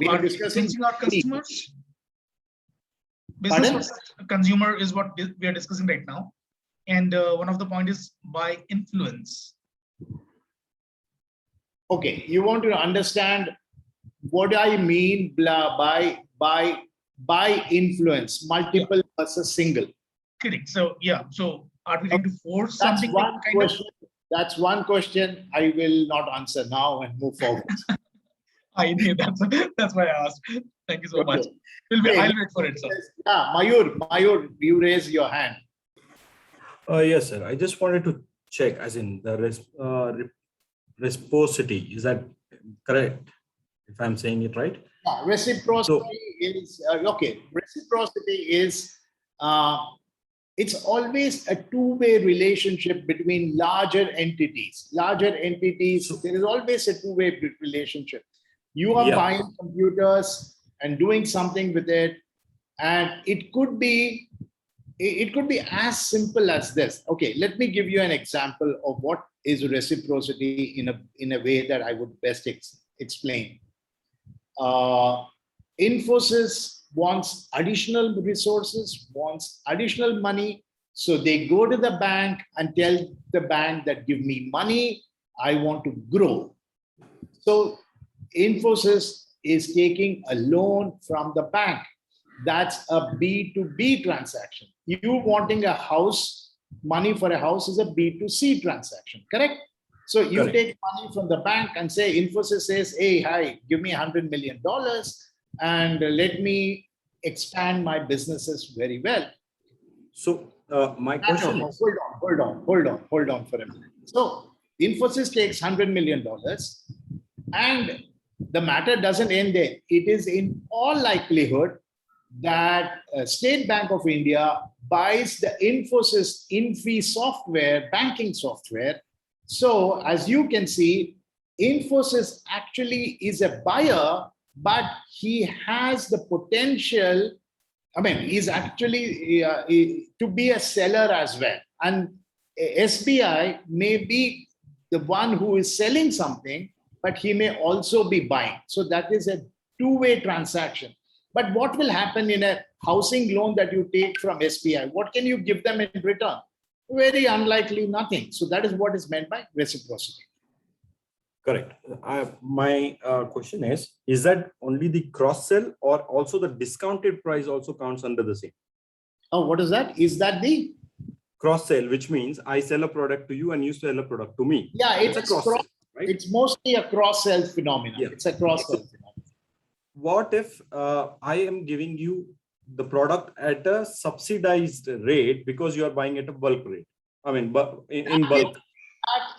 A: We are discussing
Q: our customers. Business versus consumer is what we are discussing right now. And one of the point is buy influence.
A: Okay, you want to understand what I mean by influence, multiple versus single.
Q: Correct. So yeah, so are we going to force something?
A: That's one question I will not answer now and move forward.
Q: I knew that's why I asked. Thank you so much. I'll wait for it, sir.
A: Yeah, Mayur, you raise your hand.
R: Yes, sir. I just wanted to check, as in the reciprocity. Is that correct? If I'm saying it right?
A: Yeah, reciprocity is okay. Reciprocity is it's always a two-way relationship between larger entities. There is always a two-way relationship. You are buying computers and doing something with it, and it could be as simple as this. Okay, let me give you an example of what is reciprocity in a way that I would best explain. Infosys wants additional resources, wants additional money. So they go to the bank and tell the bank that give me money, I want to grow. So Infosys is taking a loan from the bank. That's a B2B transaction. You wanting a house, money for a house is a B2C transaction, correct? So you take money from the bank and say, Infosys says, hey, hi, give me $100 million and let me expand my businesses very well.
R: So my question is...
A: Hold on for a minute. So Infosys takes $100 million and the matter doesn't end there. It is in all likelihood that State Bank of India buys the Infosys Infi software, banking software. So as you can see, Infosys actually is a buyer, but he has the potential. I mean, he's actually to be a seller as well. And SBI may be the one who is selling something, but he may also be buying. So that is a two-way transaction. But what will happen in a housing loan that you take from SBI? What can you give them in return? Very unlikely, nothing. So that is what is meant by reciprocity.
R: Correct. My question is that only the cross sell or also the discounted price also counts under the same?
A: Oh, what is that? Is that the
R: cross sell, which means I sell a product to you and you sell a product to me?
A: Yeah, it's
R: a cross sell, right?
A: It's mostly a cross sell phenomenon. Yeah. It's a cross sell phenomenon.
R: What if I am giving you the product at a subsidized rate because you are buying at a bulk rate? I mean, in bulk.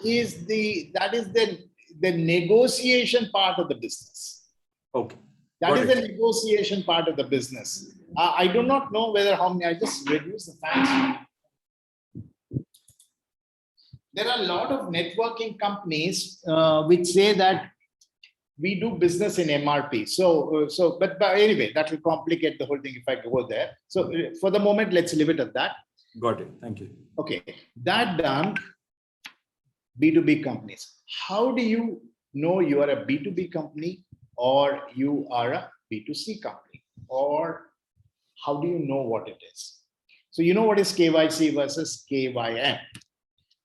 A: That is the negotiation part of the business.
R: Okay.
A: That is the negotiation part of the business. I do not know whether how many. I just reduce the fans. There are a lot of networking companies which say that we do business in MRP. But anyway, that will complicate the whole thing if I go there. So for the moment, let's leave it at that.
R: Got it. Thank you.
A: Okay, that done. B2B companies. How do you know you are a B2B company or you are a B2C company? Or how do you know what it is? So you know what is KYC versus KYM.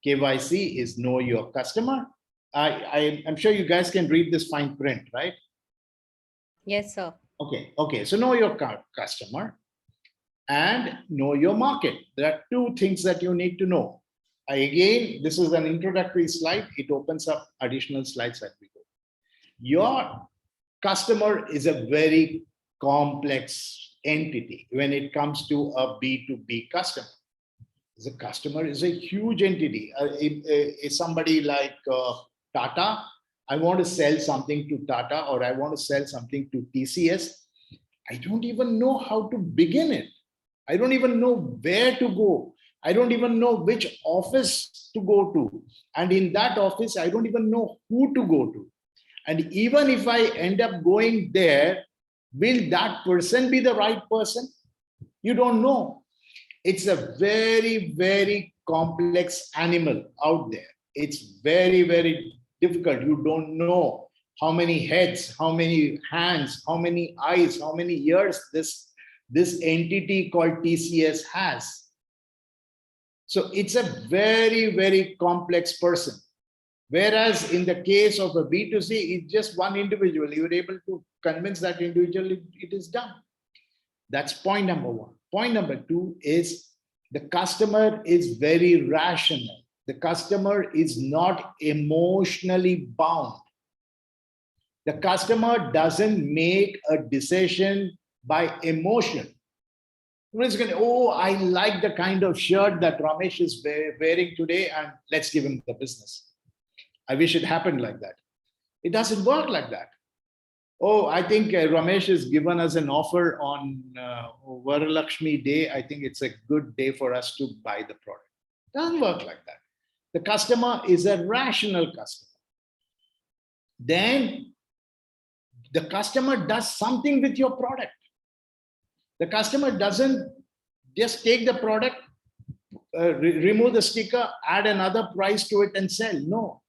A: KYC is know your customer. I'm sure you guys can read this fine print, right?
E: Yes, sir.
A: Okay. So know your customer and know your market. There are two things that you need to know. Again, this is an introductory slide. It opens up additional slides as we go. Your customer is a very complex entity when it comes to a B2B customer. The customer is a huge entity. If somebody like Tata, I want to sell something to Tata or I want to sell something to TCS. I don't even know how to begin it. I don't even know where to go. I don't even know which office to go to. And in that office, I don't even know who to go to. And even if I end up going there, will that person be the right person? You don't know. It's a very, very complex animal out there. It's very, very difficult. You don't know how many heads, how many hands, how many eyes, how many ears this entity called TCS has. So it's a very, very complex person. Whereas in the case of a B2C, it's just one individual. You're able to convince that individual it is done. That's point number one. Point number two is the customer is very rational. The customer is not emotionally bound. The customer doesn't make a decision by emotion. Oh, I like the kind of shirt that Ramesh is wearing today, and let's give him the business. I wish it happened like that. It doesn't work like that. Oh, I think Ramesh has given us an offer on Varalakshmi Day. I think it's a good day for us to buy the product. It doesn't work like that. The customer is a rational customer. Then the customer does something with your product. The customer doesn't just take the product, remove the sticker, add another price to it and sell. No,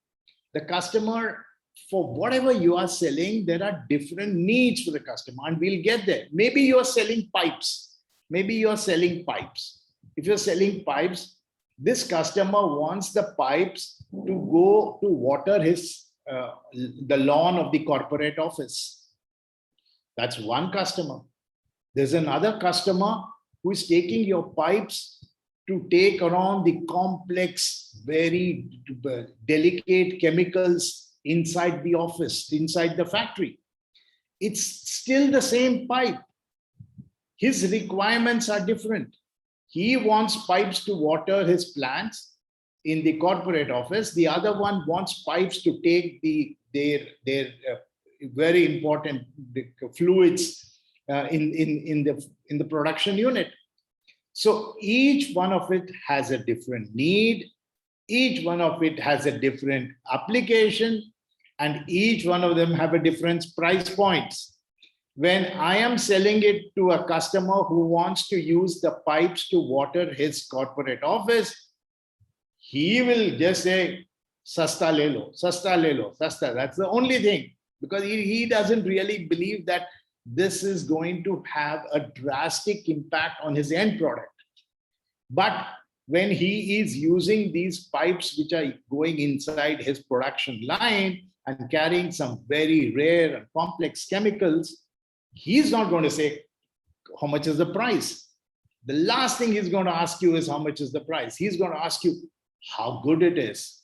A: the customer, for whatever you are selling, there are different needs for the customer, and we'll get there. Maybe you're selling pipes. Maybe you're selling pipes. If you're selling pipes, this customer wants the pipes to go to water the lawn of the corporate office. That's one customer. There's another customer who is taking your pipes to take around the complex, very delicate chemicals inside the office, inside the factory. It's still the same pipe. His requirements are different. He wants pipes to water his plants in the corporate office. The other one wants pipes to take their very important fluids in the production unit. So each one of it has a different need, each one of it has a different application, and each one of them have a different price points. When I am selling it to a customer who wants to use the pipes to water his corporate office, he will just say, Sasta le lo, sasta le lo, sasta. That's the only thing, because he doesn't really believe that this is going to have a drastic impact on his end product. But when he is using these pipes which are going inside his production line and carrying some very rare and complex chemicals, he's not going to say, how much is the price? The last thing he's going to ask you is, how much is the price? He's going to ask you how good it is.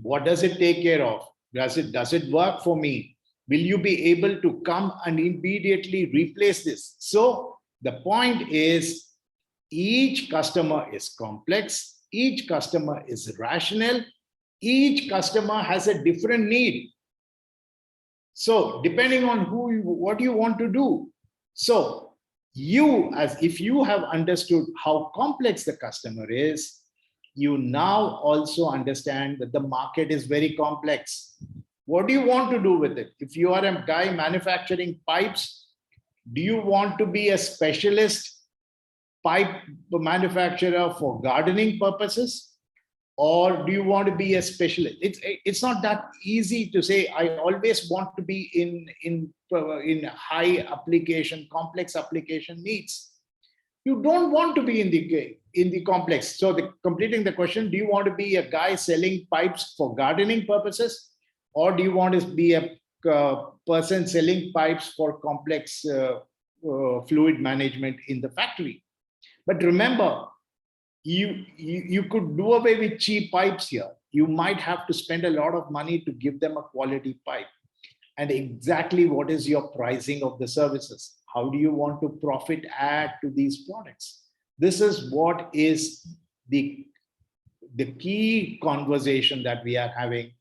A: What does it take care of? Does it work for me? Will you be able to come and immediately replace this? So the point is, each customer is complex, each customer is rational, each customer has a different need. So depending on what you want to do. So if you have understood how complex the customer is, you now also understand that the market is very complex. What do you want to do with it? If you are a guy manufacturing pipes, do you want to be a specialist pipe manufacturer for gardening purposes? Or do you want to be a specialist? It's not that easy to say, I always want to be in high application, complex application needs. You don't want to be in the complex. So completing the question, do you want to be a guy selling pipes for gardening purposes? Or do you want to be a person selling pipes for complex fluid management in the factory? But remember, you could do away with cheap pipes here. You might have to spend a lot of money to give them a quality pipe. And exactly what is your pricing of the services? How do you want to profit add to these products? This is what is the key conversation that we are having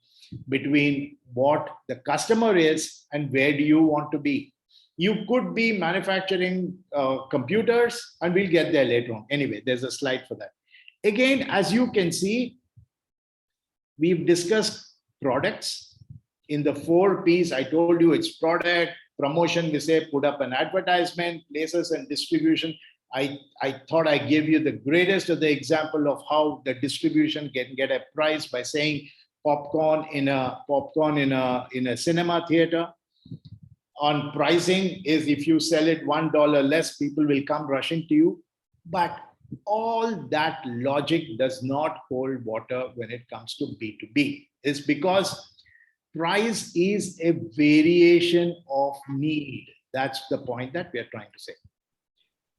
A: between what the customer is and where do you want to be. You could be manufacturing computers, and we'll get there later on. Anyway, there's a slide for that. Again, as you can see, we've discussed products. In the 4 P's, I told you it's product, promotion, we say put up an advertisement, places and distribution. I thought I gave you the greatest of the example of how the distribution can get a price by saying popcorn in a cinema theater. On pricing is, if you sell it $1 less, people will come rushing to you. But all that logic does not hold water when it comes to B2B. It's because price is a variation of need. That's the point that we are trying to say.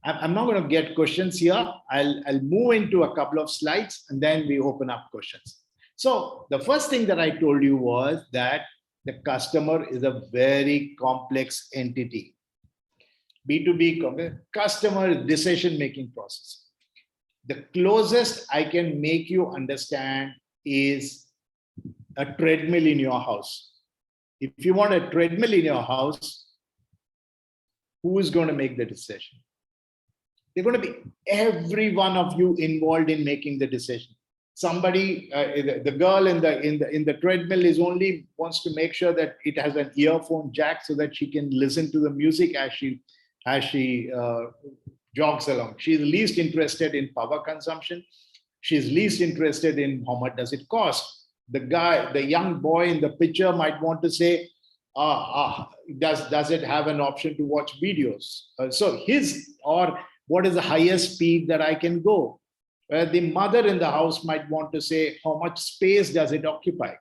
A: I'm not going to get questions here. I'll move into a couple of slides and then we open up questions. So the first thing that I told you was that the customer is a very complex entity. B2B customer decision-making process. The closest I can make you understand is a treadmill in your house. If you want a treadmill in your house, who is going to make the decision? They're going to be every one of you involved in making the decision. Somebody, the girl in the treadmill is only wants to make sure that it has an earphone jack so that she can listen to the music as she jogs along. She's least interested in power consumption. She's least interested in how much does it cost. The young boy in the picture might want to say, does it have an option to watch videos? So what is the highest speed that I can go? The mother in the house might want to say, how much space does it occupy?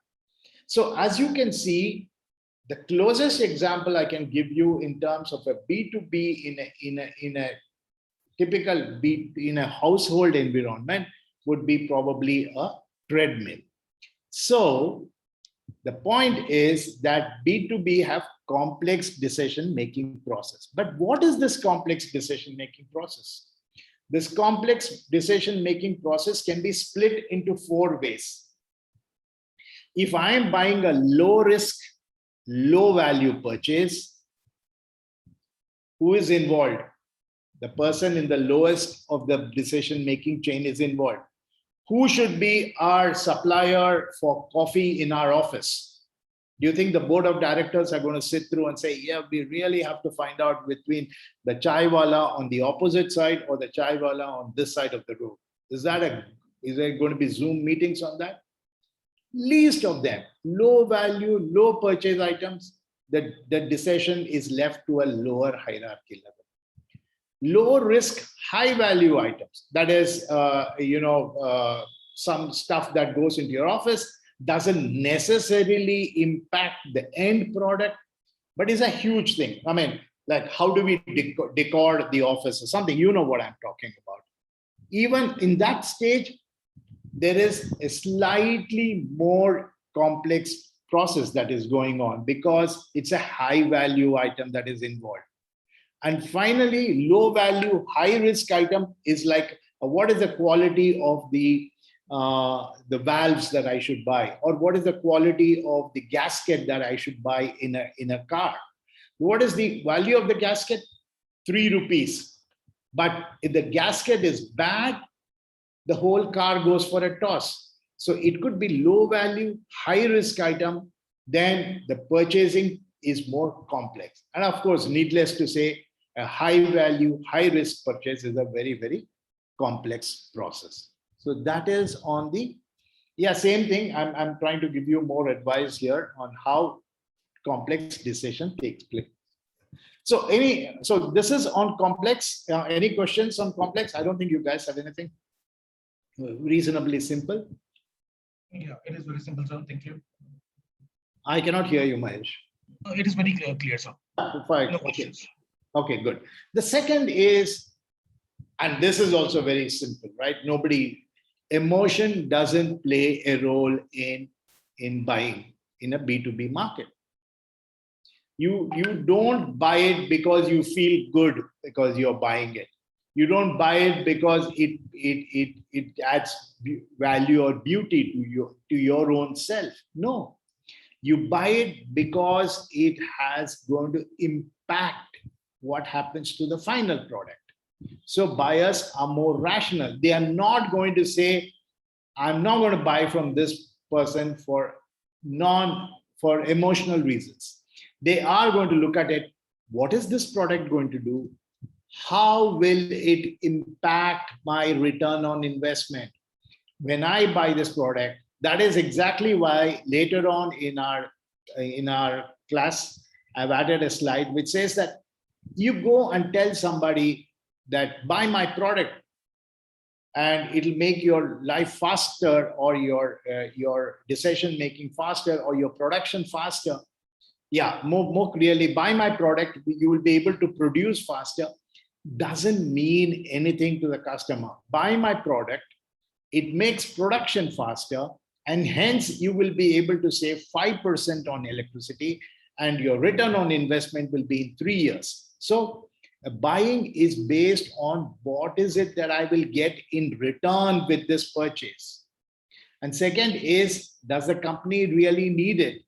A: So as you can see, the closest example I can give you in terms of a B2B in a typical in a household environment would be probably a treadmill. So the point is that B2B have complex decision-making process. But what is this complex decision-making process? This complex decision-making process can be split into 4 ways. If I am buying a low-risk low value purchase, who is involved? The person in the lowest of the decision-making chain is involved. Who should be our supplier for coffee in our office? Do you think the board of directors are going to sit through and say, yeah, we really have to find out between the chai wala on the opposite side or the chai wala on this side of the road? Is there going to be Zoom meetings on that? Least of them, low value, low purchase items, the decision is left to a lower hierarchy level. Low risk, high value items, that is, some stuff that goes into your office, doesn't necessarily impact the end product, but is a huge thing. I mean, like how do we decor the office or something? You know what I'm talking about. Even in that stage, there is a slightly more complex process that is going on because it's a high value item that is involved. And finally, low value, high risk item is like, what is the quality of the valves that I should buy? Or what is the quality of the gasket that I should buy in a car? What is the value of the gasket? 3 rupees. But if the gasket is bad, the whole car goes for a toss. So it could be low value, high risk item, then the purchasing is more complex. And of course, needless to say, a high value, high risk purchase is a very, very complex process. So that is on the, same thing. I'm trying to give you more advice here on how complex decision takes place. So this is on complex. Any questions on complex? I don't think you guys have anything. Reasonably simple.
Q: Yeah, it is very simple, sir. Thank you.
A: I cannot hear you, Mahesh.
Q: It is very clear, sir.
A: Fine.
Q: No questions.
A: Okay, good. The second is, and this is also very simple, right? Emotion doesn't play a role in buying in a B2B market. You don't buy it because you feel good because you're buying it. You don't buy it because it adds value or beauty to your own self. No, you buy it because it has going to impact what happens to the final product. So buyers are more rational. They are not going to say, I'm not going to buy from this person for emotional reasons. They are going to look at it. What is this product going to do? How will it impact my return on investment when I buy this product? That is exactly why later on in our class, I've added a slide which says that you go and tell somebody that buy my product and it'll make your life faster or your decision making faster or your production faster. Yeah, more clearly, buy my product, you will be able to produce faster. Doesn't mean anything to the customer. Buy my product, it makes production faster, and hence you will be able to save 5% on electricity and your return on investment will be in 3 years. So buying is based on what is it that I will get in return with this purchase. And second is, does the company really need it?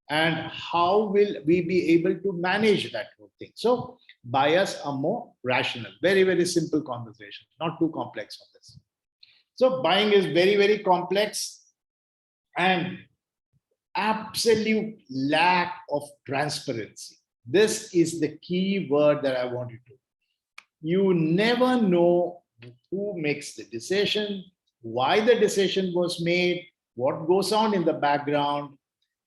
A: And how will we be able to manage that whole thing? So buyers are more rational. Very, very simple conversation, not too complex on this. So buying is very, very complex and absolute lack of transparency. This is the key word that I wanted to. You never know who makes the decision, why the decision was made, what goes on in the background,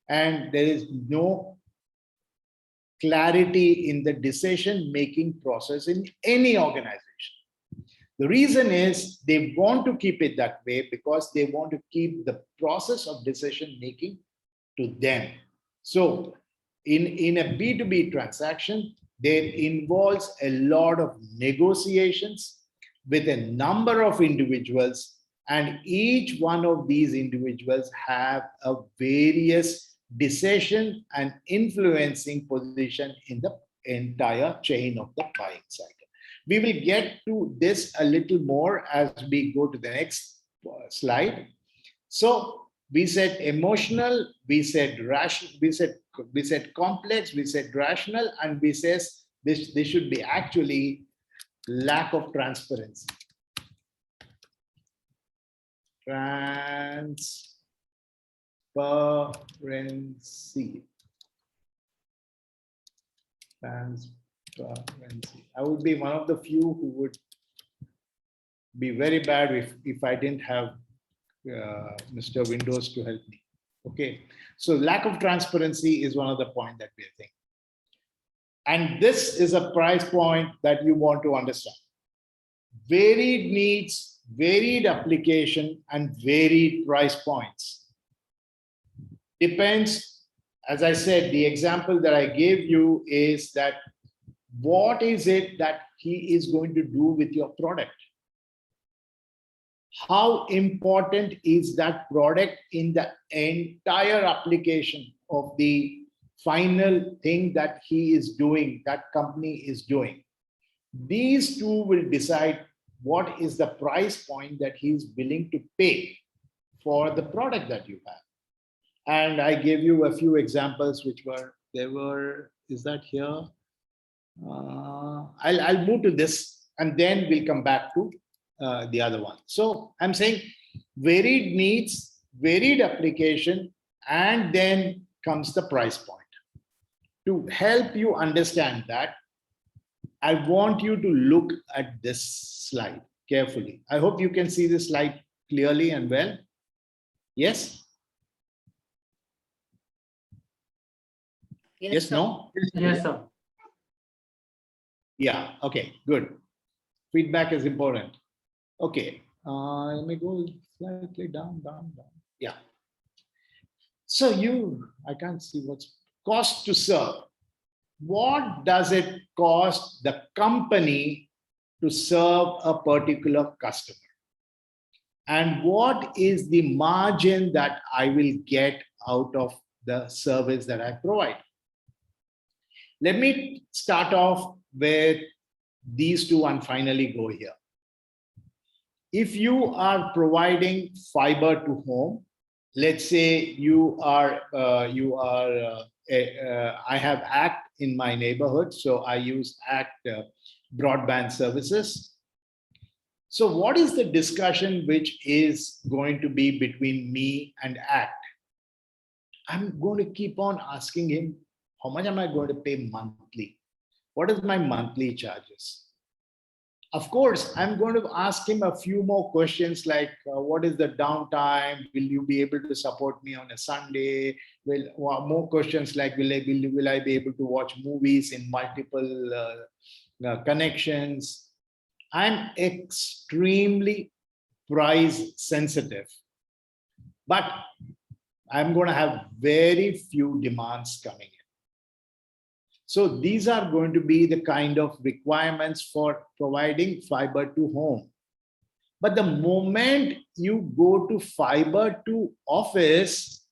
A: and there is no clarity in the decision-making process in any organization. The reason is they want to keep it that way because they want to keep the process of decision-making to them. So in a B2B transaction, there involves a lot of negotiations with a number of individuals, and each one of these individuals have a various decision and influencing position in the entire chain of the buying cycle. We will get to this a little more as we go to the next slide. So We said emotional, we said rational, we said complex, we said rational, and we says this should be actually lack of transparency. Transparency. I would be one of the few who would be very bad if I didn't have Mr. Windows to help me. Okay, so lack of transparency is one of the points that we are thinking. And this is a price point that you want to understand. Varied needs, varied application, and varied price points. Depends, as I said, the example that I gave you is that what is it that he is going to do with your product? How important is that product in the entire application of the final thing that he is doing, that company is doing? These two will decide what is the price point that he is willing to pay for the product that you have. And I gave you a few examples which were, is that here? I'll move to this and then we'll come back to the other one. So I'm saying varied needs, varied application, and then comes the price point. To help you understand that, I want you to look at this slide carefully. I hope you can see this slide clearly and well. Yes? Yes, no?
F: Yes, sir.
A: Yeah, okay, good. Feedback is important. Okay, let me go slightly down. Yeah. So I can't see what's cost to serve. What does it cost the company to serve a particular customer? And what is the margin that I will get out of the service that I provide? Let me start off with these two and finally go here. If you are providing fiber to home, let's say I have ACT in my neighborhood, so I use ACT broadband services. So what is the discussion which is going to be between me and ACT? I'm going to keep on asking him, how much am I going to pay monthly? What is my monthly charges? Of course, I'm going to ask him a few more questions like, what is the downtime? Will you be able to support me on a Sunday? More questions like, will I be able to watch movies in multiple connections? I'm extremely price sensitive, but I'm going to have very few demands coming in. So these are going to be the kind of requirements for providing fiber to home. But the moment you go to fiber to office,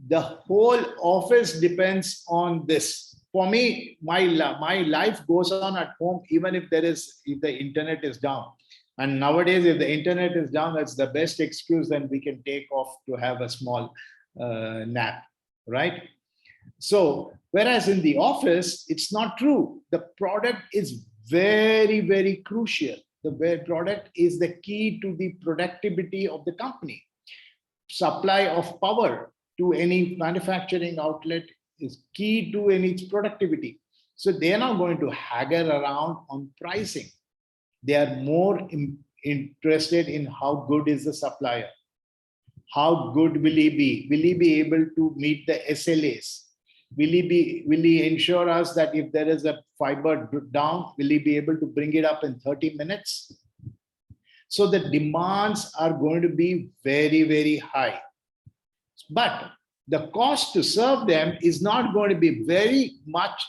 A: the whole office depends on this. For me, my life goes on at home, even if the internet is down. And nowadays, if the internet is down, that's the best excuse then we can take off to have a small nap, right? So, whereas in the office, it's not true. The product is very, very crucial. The product is the key to the productivity of the company. Supply of power to any manufacturing outlet is key to its productivity. So they are not going to haggle around on pricing. They are more interested in how good is the supplier. How good will he be? Will he be able to meet the SLAs? Will he ensure us that if there is a fiber down, will he be able to bring it up in 30 minutes? So the demands are going to be very, very high. But the cost to serve them is not going to be very much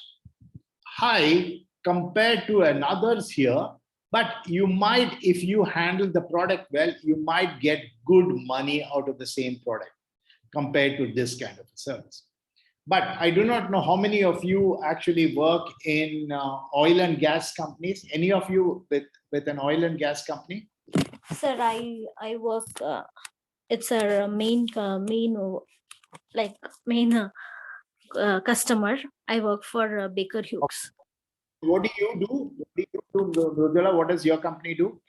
A: high compared to others here. But you might, if you handle the product well, you might get good money out of the same product compared to this kind of a service. But I do not know how many of you actually work in oil and gas companies. Any of you with an oil and gas company?
I: Sir, I work it's our main customer. I work for Baker Hughes.
A: What do you do? What do you do, Mrudula? What does your company do?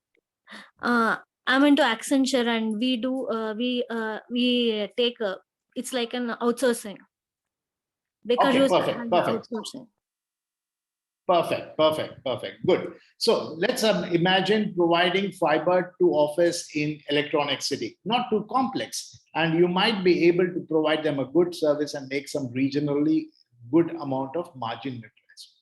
I: I'm into Accenture, and we do we take it's like an outsourcing. Baker
A: Okay,
I: Hughes
A: perfect,
I: has
A: perfect.
I: outsourcing.
A: Perfect. Good. So let's imagine providing fiber to office in Electronic City, not too complex. And you might be able to provide them a good service and make some regionally good amount of margin difference.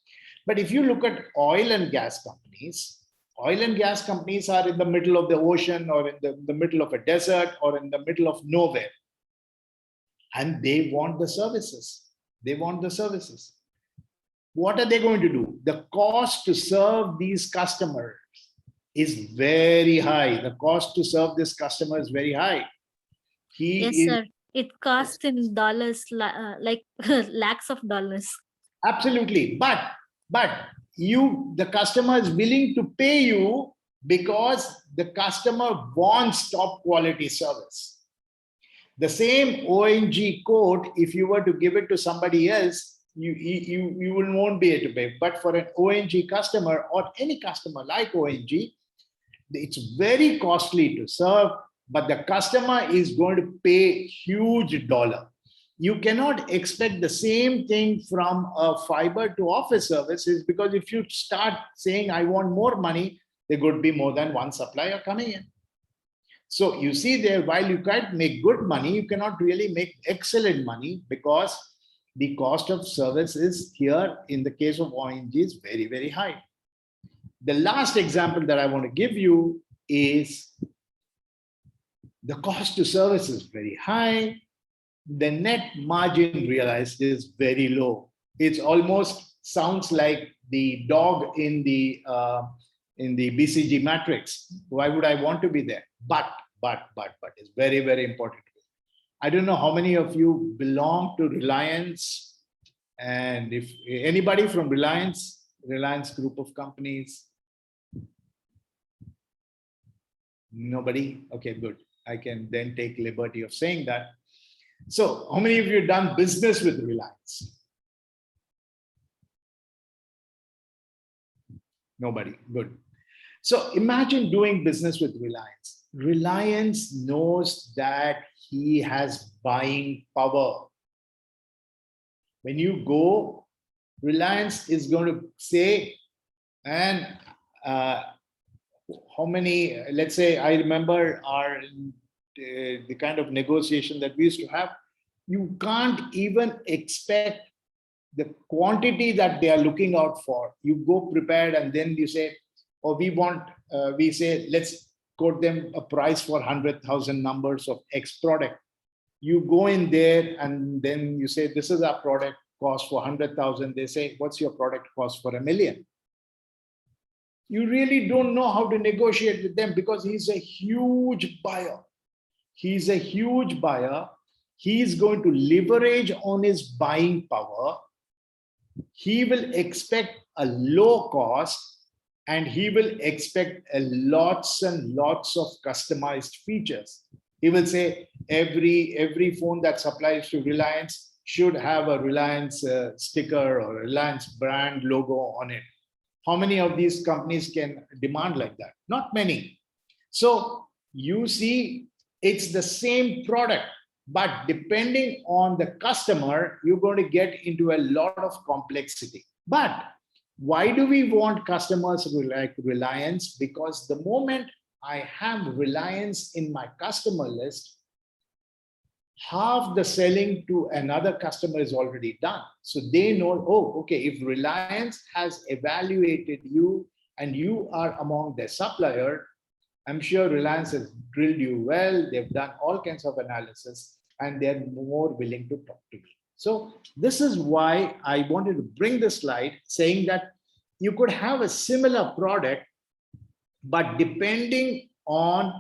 A: But if you look at oil and gas companies are in the middle of the ocean or in the middle of a desert or in the middle of nowhere. And they want the services. What are they going to do? The cost to serve these customers is very high. The cost to serve this customer is very high.
I: Yes, sir. It costs in dollars, like lakhs of dollars.
A: Absolutely. But the customer is willing to pay you because the customer wants top quality service. The same ONG code, if you were to give it to somebody else, you won't be able to pay. But for an ONG customer or any customer like ONG, it's very costly to serve, but the customer is going to pay huge dollar. You cannot expect the same thing from a fiber to office services, because if you start saying, I want more money, there could be more than one supplier coming in. So you see there, while you can't make good money, you cannot really make excellent money because the cost of service is here in the case of ONG is very, very high. The last example that I want to give you is the cost to service is very high. The net margin realized is very low. It's almost sounds like the dog in the BCG matrix. Why would I want to be there? But it's very, very important. I don't know how many of you belong to Reliance, and if anybody from Reliance group of companies. Nobody? Okay, good. I can then take liberty of saying that. So how many of you have done business with Reliance? Nobody. Good. So imagine doing business with Reliance. Reliance knows that he has buying power. When you go, Reliance is going to say, and how many, let's say, I remember the kind of negotiation that we used to have, you can't even expect the quantity that they are looking out for. You go prepared and then you say, oh, we say, let's quote them a price for 100,000 numbers of X product. You go in there and then you say, this is our product cost for 100,000. They say, what's your product cost for $1 million? You really don't know how to negotiate with them because he's a huge buyer. He's a huge buyer. He's going to leverage on his buying power. He will expect a low cost and he will expect lots and lots of customized features. He will say every phone that supplies to Reliance should have a Reliance sticker or a Reliance brand logo on it. How many of these companies can demand like that? Not many. So you see, it's the same product, but depending on the customer, you're going to get into a lot of complexity. But why do we want customers like Reliance? Because the moment I have Reliance in my customer list, half the selling to another customer is already done. So they know, oh, okay, if Reliance has evaluated you and you are among their supplier, I'm sure Reliance has drilled you well. They've done all kinds of analysis and they're more willing to talk to me. So this is why I wanted to bring this slide saying that you could have a similar product, but depending on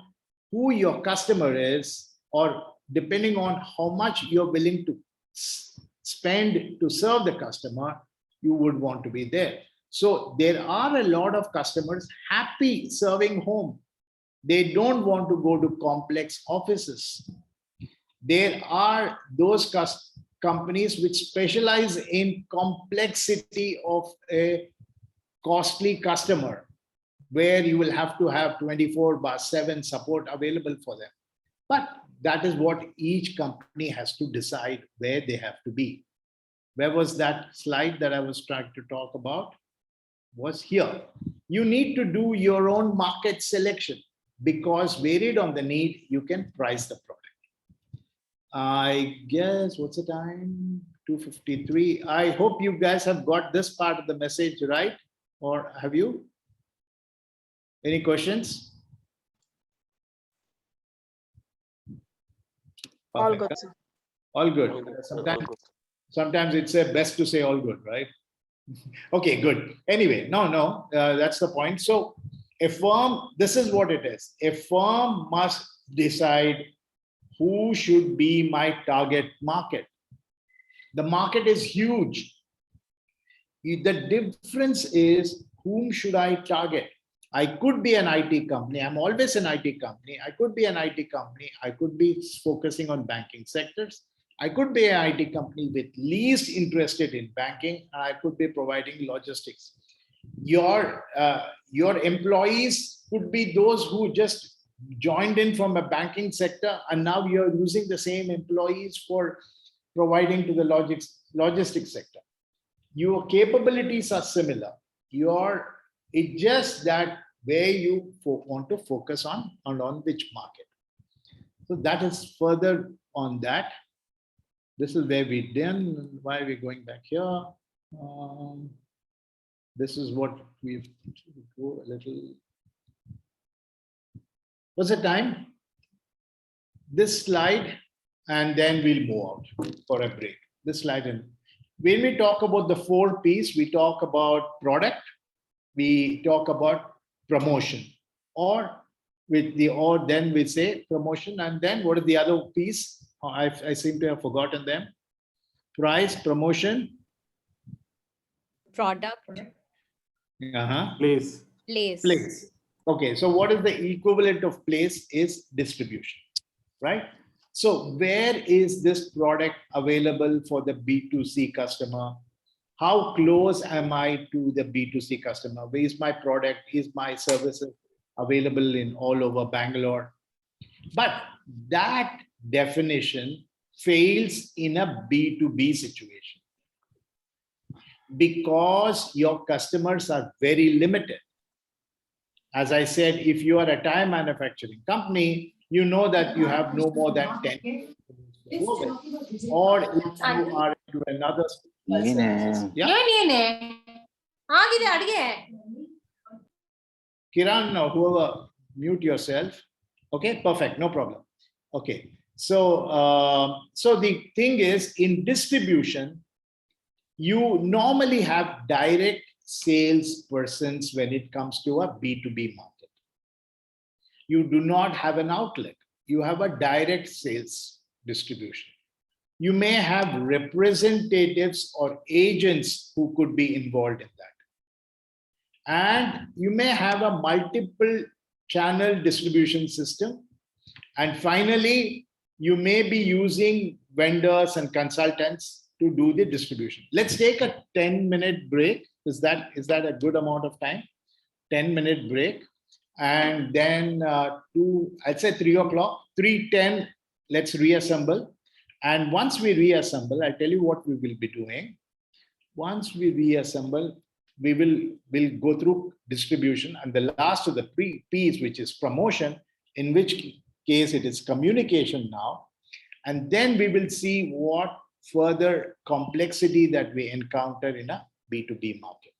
A: who your customer is or depending on how much you're willing to spend to serve the customer, you would want to be there. So there are a lot of customers happy serving home. They don't want to go to complex offices. There are those companies which specialize in complexity of a costly customer, where you will have to have 24/7 support available for them. But that is what each company has to decide where they have to be. Where was that slide that I was trying to talk about? Was here. You need to do your own market selection, because varied on the need, you can price the product. I guess, what's the time? 2:53. I hope you guys have got this part of the message right, or have you? Any questions?
S: All good, sir.
A: All good. Sometimes it's best to say all good, right? Okay, good. Anyway, no, that's the point. So a firm, this is what it is. A firm must decide who should be my target market. The market is huge. The difference is, whom should I target? I could be an IT company. I'm always an IT company. I could be an IT company. I could be focusing on banking sectors. I could be an IT company with least interested in banking. And I could be providing logistics. Your employees could be those who just joined in from a banking sector, and now you're using the same employees for providing to the logistics sector. Your capabilities are similar. It's just that where you want to focus on and on which market. So that is further on that. This is where we're done. Why are we going back here? This is what we've go a little. What's the time? This slide, and then we'll move out for a break. This slide. And when we talk about the 4 P's, we talk about product, we talk about promotion, then we say promotion, and then what is the other piece? I seem to have forgotten them. Price, promotion,
E: Product,
A: place. Okay, so what is the equivalent of place is distribution, right? So where is this product available for the B2C customer? How close am I to the B2C customer? Where is my product? Is my services available in all over Bangalore? But that definition fails in a B2B situation, because your customers are very limited. As I said, if you are a tire manufacturing company, you know that you have no more than 10. Or if you are into another. Yeah. Kiran, whoever, mute yourself. Okay, perfect, no problem. Okay, so the thing is, in distribution, you normally have direct sales persons when it comes to a B2B market. You do not have an outlet. You have a direct sales distribution. You may have representatives or agents who could be involved in that. And you may have a multiple channel distribution system. And finally, you may be using vendors and consultants to do the distribution. Let's take a 10-minute break. Is that a good amount of time? 10-minute break. And then I'd say 3 o'clock, 3:10, let's reassemble. And once we reassemble, I'll tell you what we will be doing. Once we reassemble, we'll go through distribution, and the last of the P's, which is promotion, in which case it is communication now. And then we will see what further complexity that we encounter in a B2B market.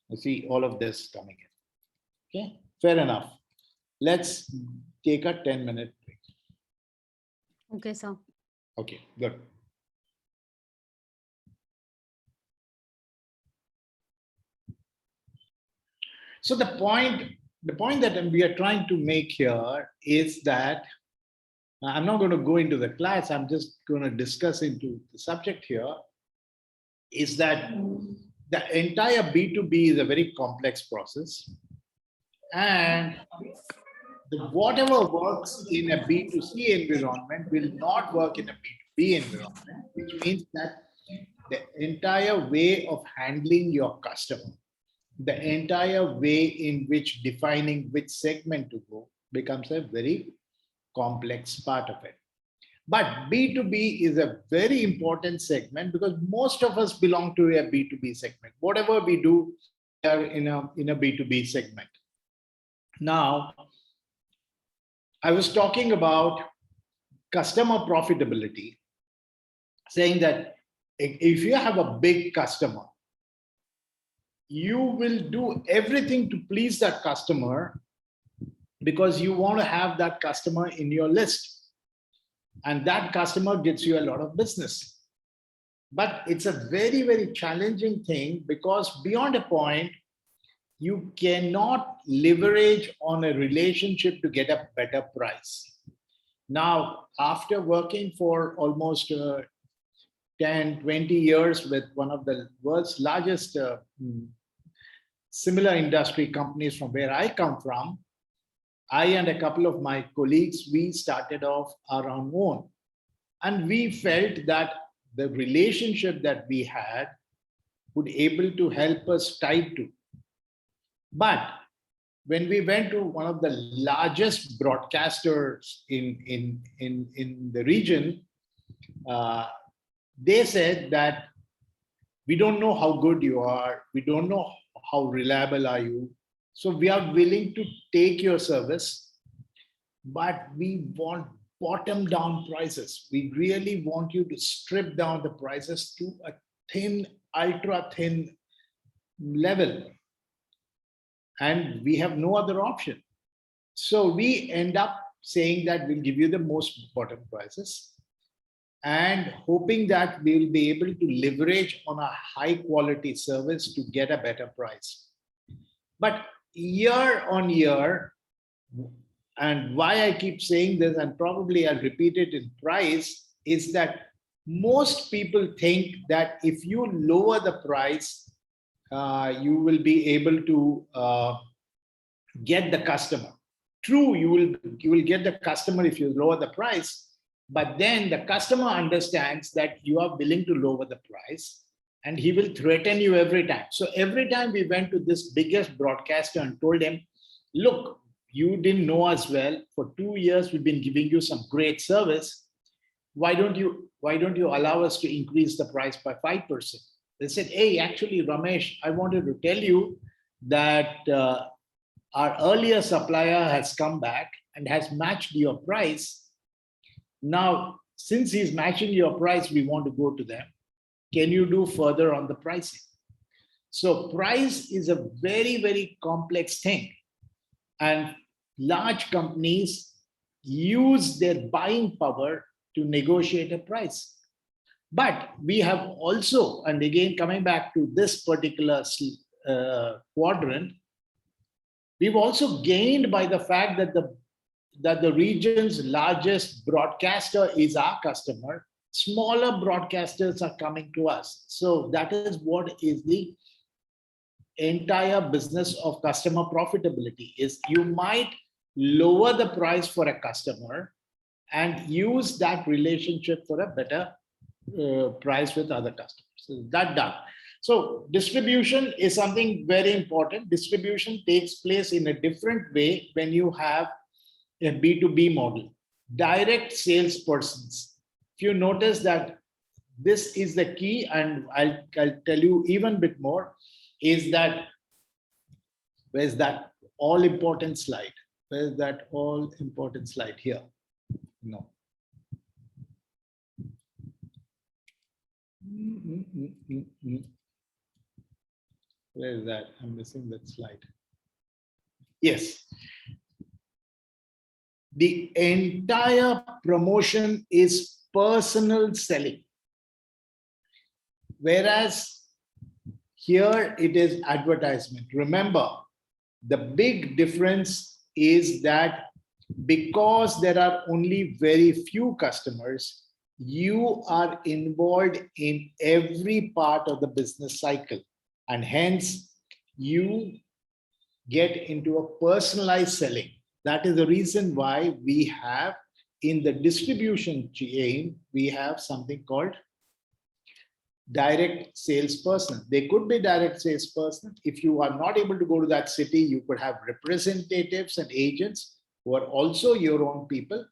A: You see all of this coming in. Okay, fair enough. Let's take a 10-minute break.
E: Okay, sir.
A: Okay, good. So the point that we are trying to make here is that I'm not going to go into the class. I'm just going to discuss into the subject here. Is that the entire B2B is a very complex process, and whatever works in a B2C environment will not work in a B2B environment, which means that the entire way of handling your customer, the entire way in which defining which segment to go becomes a very complex part of it. But B2B is a very important segment because most of us belong to a B2B segment. Whatever we do, we are in a B2B segment. Now, I was talking about customer profitability, saying that if you have a big customer, you will do everything to please that customer because you want to have that customer in your list. And that customer gets you a lot of business. But it's a very, very challenging thing because beyond a point, you cannot leverage on a relationship to get a better price. Now, after working for almost 10, 20 years with one of the world's largest similar industry companies from where I come from, I and a couple of my colleagues, we started off our own. And we felt that the relationship that we had would be able to help us tied to. But when we went to one of the largest broadcasters in the region, they said that we don't know how good you are. We don't know how reliable are you. So we are willing to take your service, but we want bottom down prices. We really want you to strip down the prices to a thin, ultra thin level. And we have no other option. So we end up saying that we'll give you the most bottom prices and hoping that we'll be able to leverage on a high quality service to get a better price. But year on year, and why I keep saying this, and probably I'll repeat it in price, is that most people think that if you lower the price, you will be able to get the customer. True, you will get the customer if you lower the price, but then the customer understands that you are willing to lower the price and he will threaten you every time. So every time we went to this biggest broadcaster and told him, look, you didn't know us well. For 2 years, we've been giving you some great service. Why don't you allow us to increase the price by 5%? They said, hey, actually, Ramesh, I wanted to tell you that our earlier supplier has come back and has matched your price. Now, since he's matching your price, we want to go to them. Can you do further on the pricing? So price is a very, very complex thing. And large companies use their buying power to negotiate a price. But we have also, and again, coming back to this particular quadrant, we've also gained by the fact that the region's largest broadcaster is our customer. Smaller broadcasters are coming to us. So that is what is the entire business of customer profitability is. You might lower the price for a customer and use that relationship for a better price with other customers. So that done. So distribution is something very important. Distribution takes place in a different way when you have a B2B model. Direct salespersons. If you notice that this is the key, and I'll tell you even a bit more, is that, where's that all important slide? Where's that all important slide here? No. Where is that? I'm missing that slide. Yes. The entire promotion is personal selling. Whereas here it is advertisement. Remember, the big difference is that because there are only very few customers, you are involved in every part of the business cycle. And hence, you get into a personalized selling. That is the reason why we have in the distribution chain, we have something called direct salesperson. They could be direct salesperson. If you are not able to go to that city, you could have representatives and agents who are also your own people,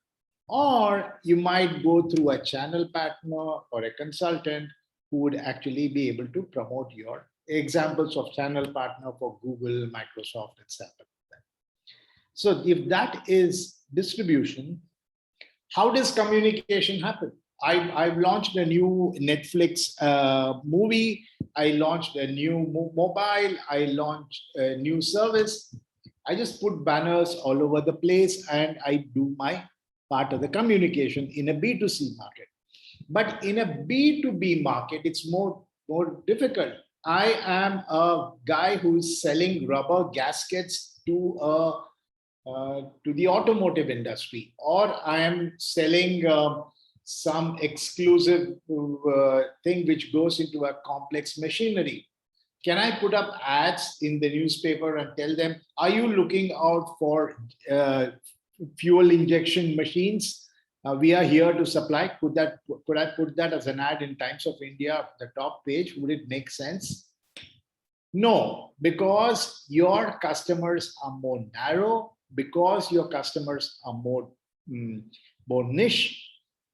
A: or you might go through a channel partner or a consultant who would actually be able to promote your examples of channel partner for Google, Microsoft, etc. So if that is distribution, how does communication happen? I've launched a new Netflix movie. I launched a new mobile. I launched a new service. I just put banners all over the place and I do my part of the communication in a B2C market. But in a B2B market, it's more difficult. I am a guy who's selling rubber gaskets to the automotive industry, or I am selling some exclusive thing which goes into a complex machinery. Can I put up ads in the newspaper and tell them, are you looking out for fuel injection machines? We are here to supply. Could I put that as an ad in Times of India, the top page? Would it make sense? No, because your customers are more narrow, because your customers are more niche.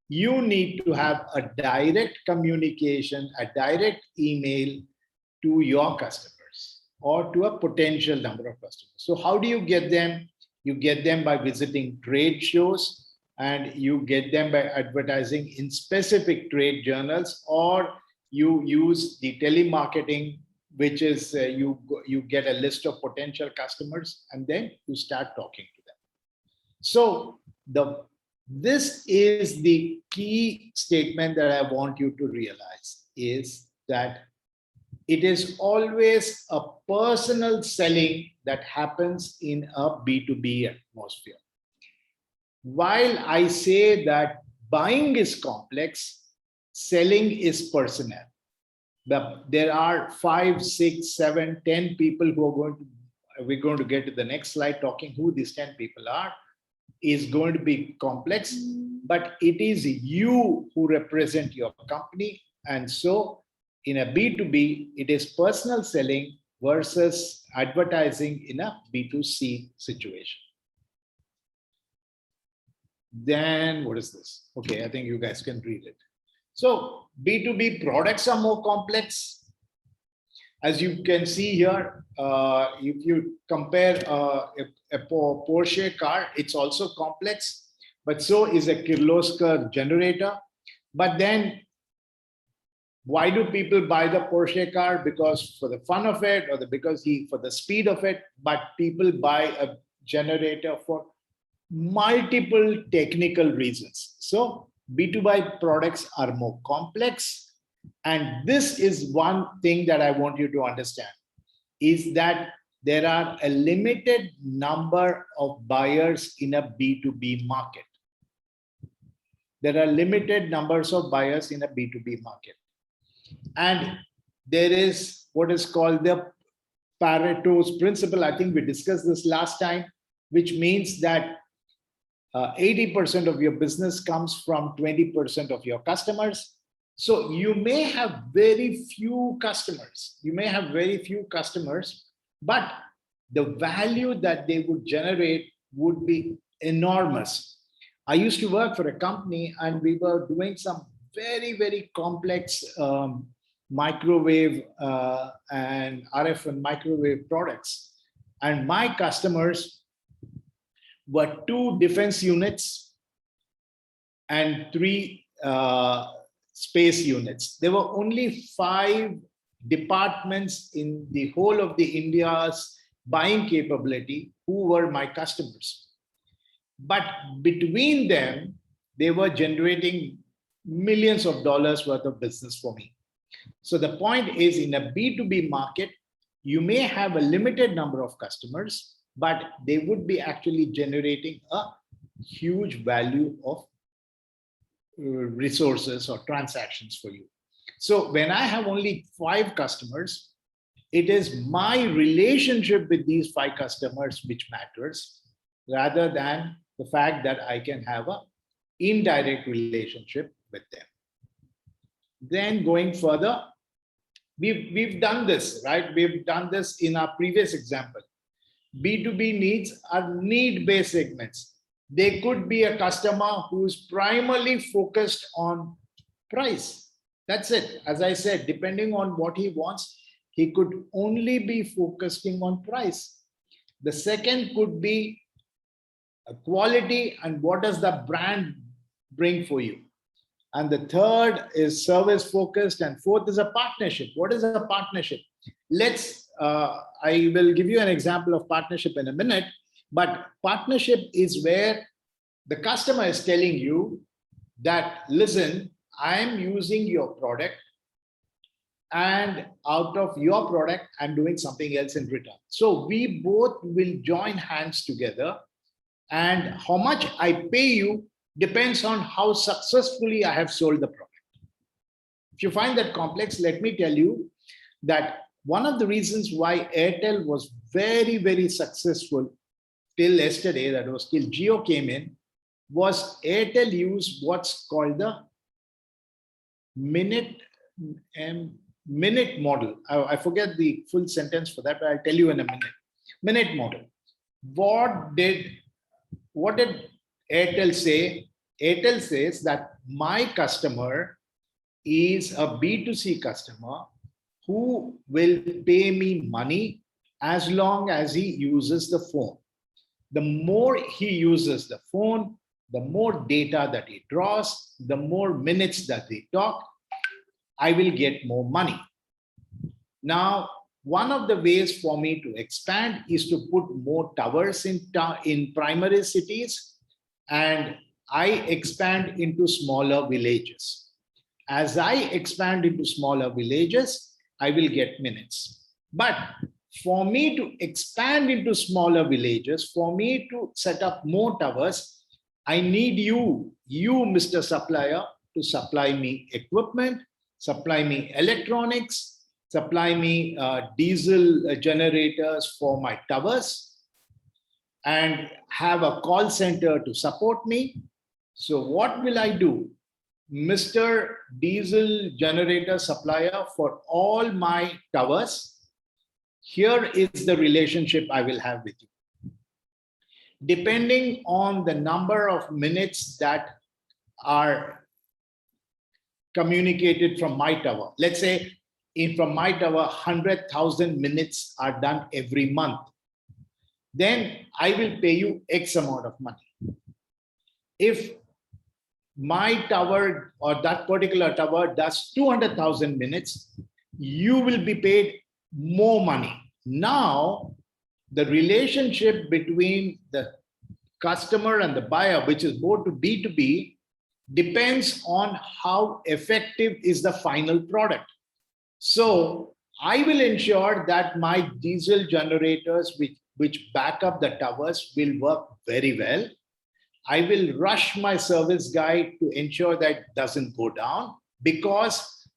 A: You need to have a direct communication, a direct email to your customers or to a potential number of customers. So how do you get them? You get them by visiting trade shows, and you get them by advertising in specific trade journals, or you use the telemarketing, which is you get a list of potential customers and then you start talking to them. So this is the key statement that I want you to realize, is that it is always a personal selling that happens in a B2B atmosphere. While I say that buying is complex, selling is personal. There are 5, 6, 7, 10 people who are we're going to get to the next slide talking who these 10 people are, is going to be complex, but it is you who represent your company. And so in a B2B, it is personal selling versus advertising in a B2C situation. Then what is this? Okay, I think you guys can read it. So B2B products are more complex. As you can see here, if you compare a Porsche car, it's also complex, but so is a Kirloskar generator. But then why do people buy the Porsche car? Because for the fun of it, or for the speed of it, but people buy a generator for multiple technical reasons. So B2B products are more complex. And this is one thing that I want you to understand, is that there are a limited number of buyers in a B2B market. There are limited numbers of buyers in a B2B market. And there is what is called the Pareto's principle. I think we discussed this last time, which means that 80% of your business comes from 20% of your customers. So you may have very few customers. But the value that they would generate would be enormous. I used to work for a company and we were doing some very, very complex microwave and RF and microwave products. And my customers were 2 defense units and 3 space units. There were only 5 departments in the whole of the India's buying capability who were my customers. But between them, they were generating millions of dollars worth of business for me. So the point is, in a B2B market, you may have a limited number of customers, but they would be actually generating a huge value of resources or transactions for you. So when I have only 5 customers, it is my relationship with these 5 customers which matters. rather than the fact that I can have a indirect relationship with them. Then going further, we've done this, right? We've done this in our previous example. B2B needs are need-based segments. They could be a customer who's primarily focused on price. That's it. As I said, depending on what he wants, he could only be focusing on price. The second could be a quality and what does the brand bring for you. And the third is service focused, and fourth is a partnership. What is a partnership? I will give you an example of partnership in a minute, but partnership is where the customer is telling you that, listen, I'm using your product, and out of your product, I'm doing something else in return. So we both will join hands together, and how much I pay you depends on how successfully I have sold the product. If you find that complex, let me tell you that one of the reasons why Airtel was very, very successful till yesterday, that was till Jio came in, was Airtel used what's called the minute model. I forget the full sentence for that, but I'll tell you in a minute. Minute model. What did Airtel say? Airtel says that my customer is a B2C customer who will pay me money as long as he uses the phone. The more he uses the phone, the more data that he draws, the more minutes that they talk, I will get more money. Now, one of the ways for me to expand is to put more towers in primary cities, and I expand into smaller villages. As I expand into smaller villages, I will get minutes. But for me to expand into smaller villages, for me to set up more towers, I need you, Mr. Supplier, to supply me equipment, supply me electronics, supply me diesel generators for my towers, and have a call center to support me. So what will I do? Mr. Diesel generator supplier for all my towers, here is the relationship I will have with you. Depending on the number of minutes that are communicated from my tower, let's say from my tower, 100,000 minutes are done every month, then I will pay you X amount of money. If my tower or that particular tower does 200,000 minutes, you will be paid more money. Now, the relationship between the customer and the buyer, which is both to B2B, depends on how effective is the final product. So I will ensure that my diesel generators, which back up the towers, will work very well. I will rush my service guy to ensure that it doesn't go down, because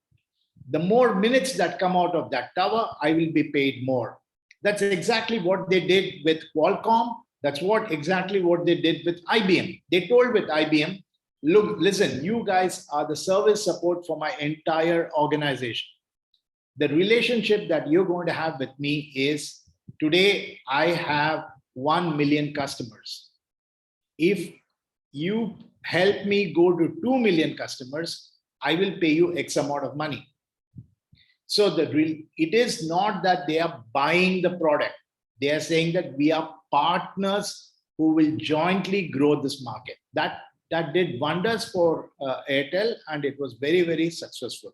A: the more minutes that come out of that tower, I will be paid more. That's exactly what they did with Qualcomm. That's exactly what they did with IBM. They told with IBM, look, listen, you guys are the service support for my entire organization. The relationship that you're going to have with me is, today I have 1 million customers. If you help me go to 2 million customers, I will pay you X amount of money. So it is not that they are buying the product. They are saying that we are partners who will jointly grow this market. That did wonders for Airtel, and it was very, very successful.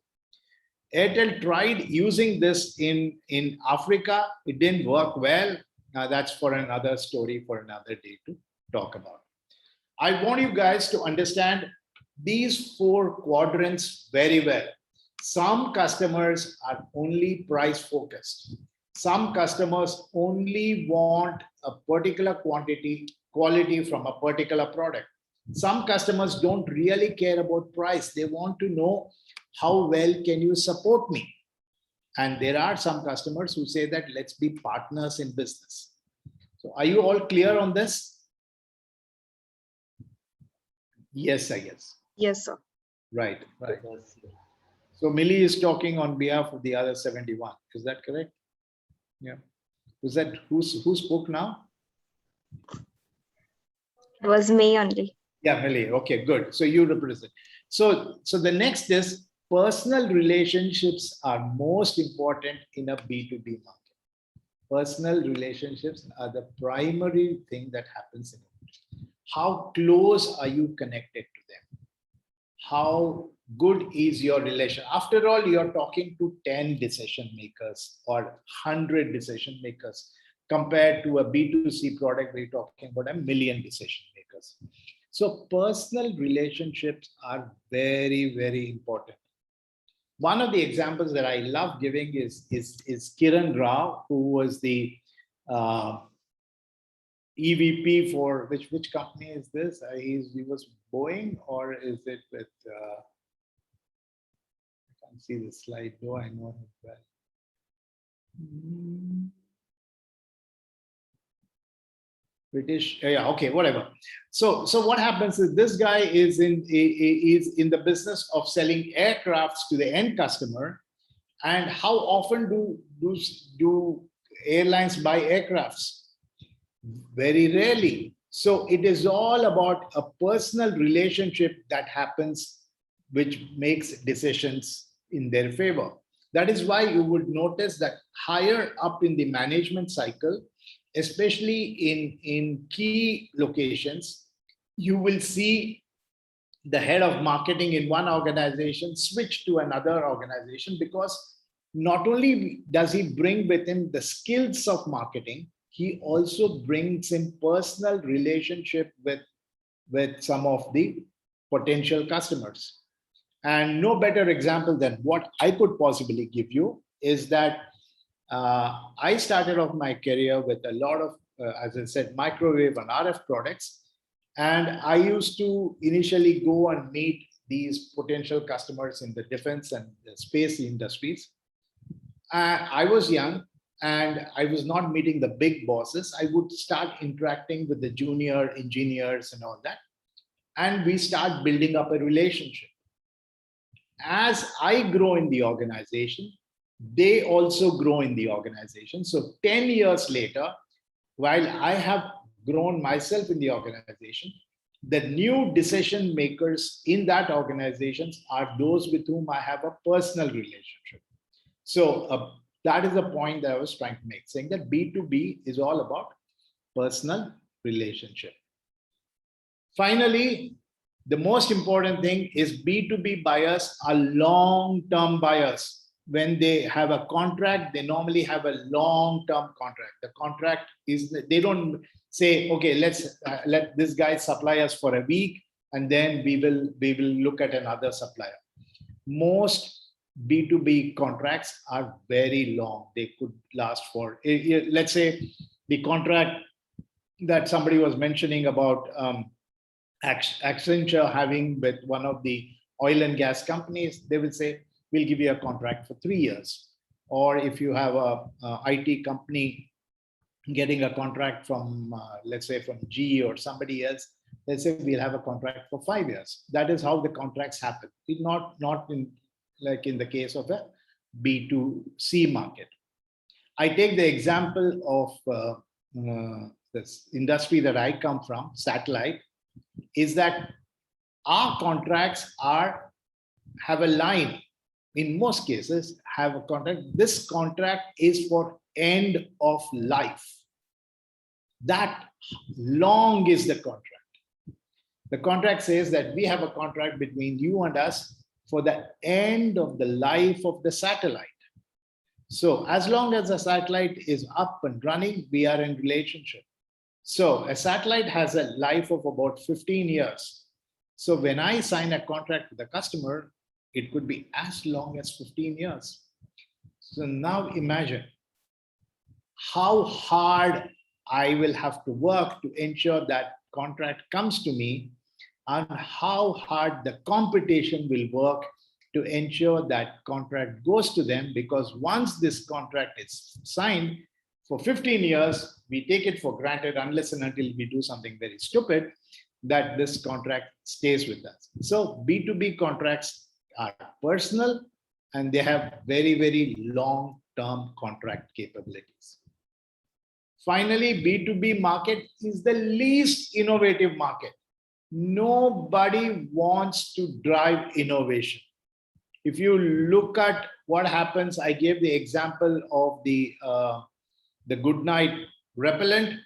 A: Airtel tried using this in Africa. It didn't work well. That's for another story for another day to talk about. I want you guys to understand these 4 quadrants very well. Some customers are only price focused. Some customers only want a particular quality from a particular product. Some customers don't really care about price. They want to know, how well can you support me? And there are some customers who say that let's be partners in business. So are you all clear on this? Yes, I guess.
S: Yes, sir.
A: Right, right. So Millie is talking on behalf of the other 71. Is that correct? Yeah. Was that who spoke now?
S: It was me only.
A: Yeah, Millie. Okay, good. So you represent. So the next is personal relationships are most important in a B2B market. Personal relationships are the primary thing that happens in it. How close are you connected to them? How good is your relation? After all, you're talking to 10 decision makers or 100 decision makers compared to a B2C product where you're talking about 1 million decision makers. So personal relationships are very, very important. One of the examples that I love giving is Kiran Rao, who was the EVP for which company is this? He was Boeing, or is it with? I can't see the slide though. I know him well. British, yeah, okay, whatever. So what happens is this guy is in the business of selling aircrafts to the end customer. And how often do airlines buy aircrafts? Very rarely. So it is all about a personal relationship that happens, which makes decisions in their favor. That is why you would notice that higher up in the management cycle, especially in key locations, you will see the head of marketing in one organization switch to another organization, because not only does he bring with him the skills of marketing, he also brings in personal relationship with some of the potential customers. And no better example than what I could possibly give you is that I started off my career with a lot of, as I said, microwave and RF products. And I used to initially go and meet these potential customers in the defense and the space industries. I was young and I was not meeting the big bosses. I would start interacting with the junior engineers and all that. And we start building up a relationship. As I grow in the organization, they also grow in the organization. So 10 years later, while I have grown myself in the organization, the new decision makers in that organization are those with whom I have a personal relationship. So that is the point that I was trying to make, saying that B2B is all about personal relationship. Finally, the most important thing is B2B buyers are long-term buyers. When they have a contract, they normally have a long-term contract. The contract is, they don't say, okay, let's let this guy supply us for a week and then we will look at another supplier. Most B2B contracts are very long. They could last for, let's say the contract that somebody was mentioning about Accenture having with one of the oil and gas companies, they will say, we'll give you a contract for 3 years. Or if you have a IT company getting a contract from, let's say from GE or somebody else, they say we'll have a contract for 5 years. That is how the contracts happen. It's not in like in the case of a B2C market. I take the example of this industry that I come from, satellite, is that our contracts have a line. In most cases, have a contract. This contract is for end of life. That long is the contract. The contract says that we have a contract between you and us for the end of the life of the satellite. So as long as the satellite is up and running, we are in relationship. So a satellite has a life of about 15 years. So when I sign a contract with a customer, it could be as long as 15 years. So now imagine how hard I will have to work to ensure that contract comes to me, and how hard the competition will work to ensure that contract goes to them, because once this contract is signed for 15 years, we take it for granted unless and until we do something very stupid. that this contract stays with us. So B2B contracts are personal and they have very, very long-term contract capabilities. Finally, B2B market is the least innovative market. Nobody wants to drive innovation. If you look at what happens, I gave the example of the goodnight repellent.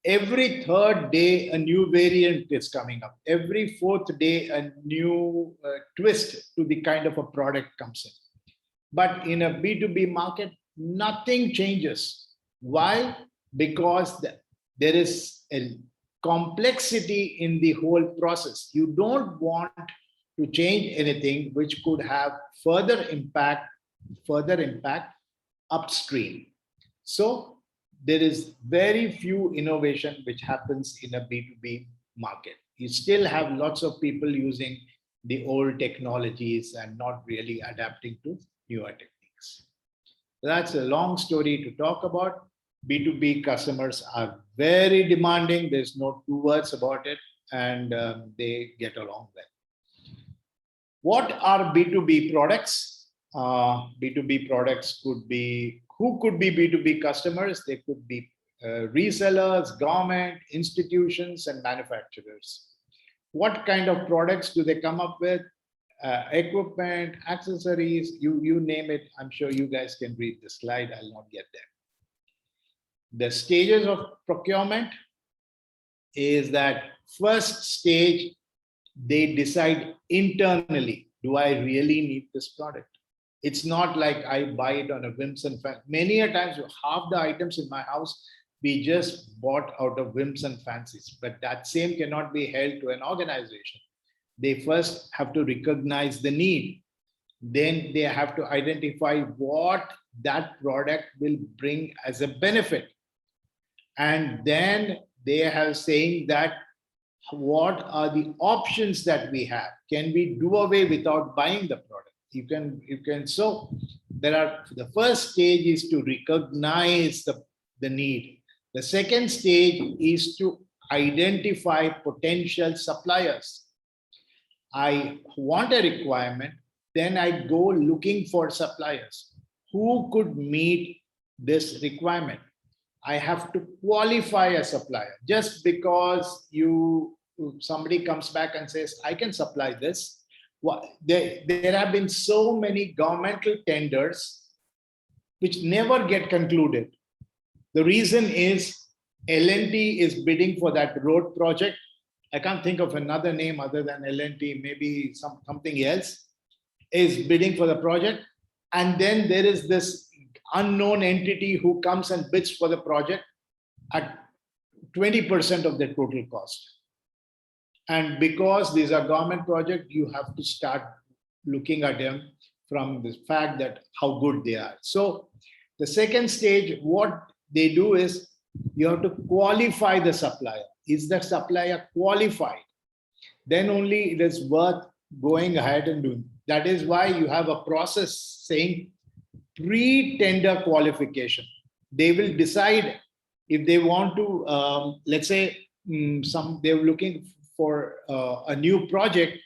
A: Every third day, a new variant is coming up. Every fourth day, a new twist to the kind of a product comes in. But in a B2B market, nothing changes. Why? Because there is a complexity in the whole process. You don't want to change anything which could have further impact upstream. So there is very few innovation which happens in a B2B market. You still have lots of people using the old technologies and not really adapting to newer techniques. That's a long story to talk about. B2B customers are very demanding. There's no two words about it, and they get along well. What are B2B products? B2B products could be, who could be B2B customers? They could be resellers, government, institutions, and manufacturers. What kind of products do they come up with? Equipment, accessories, you name it. I'm sure you guys can read the slide. I'll not get there. The stages of procurement is that first stage, they decide internally, do I really need this product? It's not like I buy it on a whims and fancies. Many a times, half the items in my house, we just bought out of whims and fancies, but that same cannot be held to an organization. They first have to recognize the need. Then they have to identify what that product will bring as a benefit. And then they have saying that what are the options that we have? Can we do away without buying the product? You can. So there are, the first stage is to recognize the need. The second stage is to identify potential suppliers. I want a requirement, then I go looking for suppliers. Who could meet this requirement? I have to qualify a supplier. Just because somebody comes back and says, I can supply this. There have been so many governmental tenders which never get concluded. The reason is L&T is bidding for that road project. I can't think of another name other than L&T, maybe something else is bidding for the project. And then there is this unknown entity who comes and bids for the project at 20% of the total cost. And because these are government projects, you have to start looking at them from the fact that how good they are. So the second stage, what they do is you have to qualify the supplier. Is the supplier qualified? Then only it is worth going ahead and doing. That is why you have a process saying pre-tender qualification. They will decide if they want to, let's say they're looking for a new project,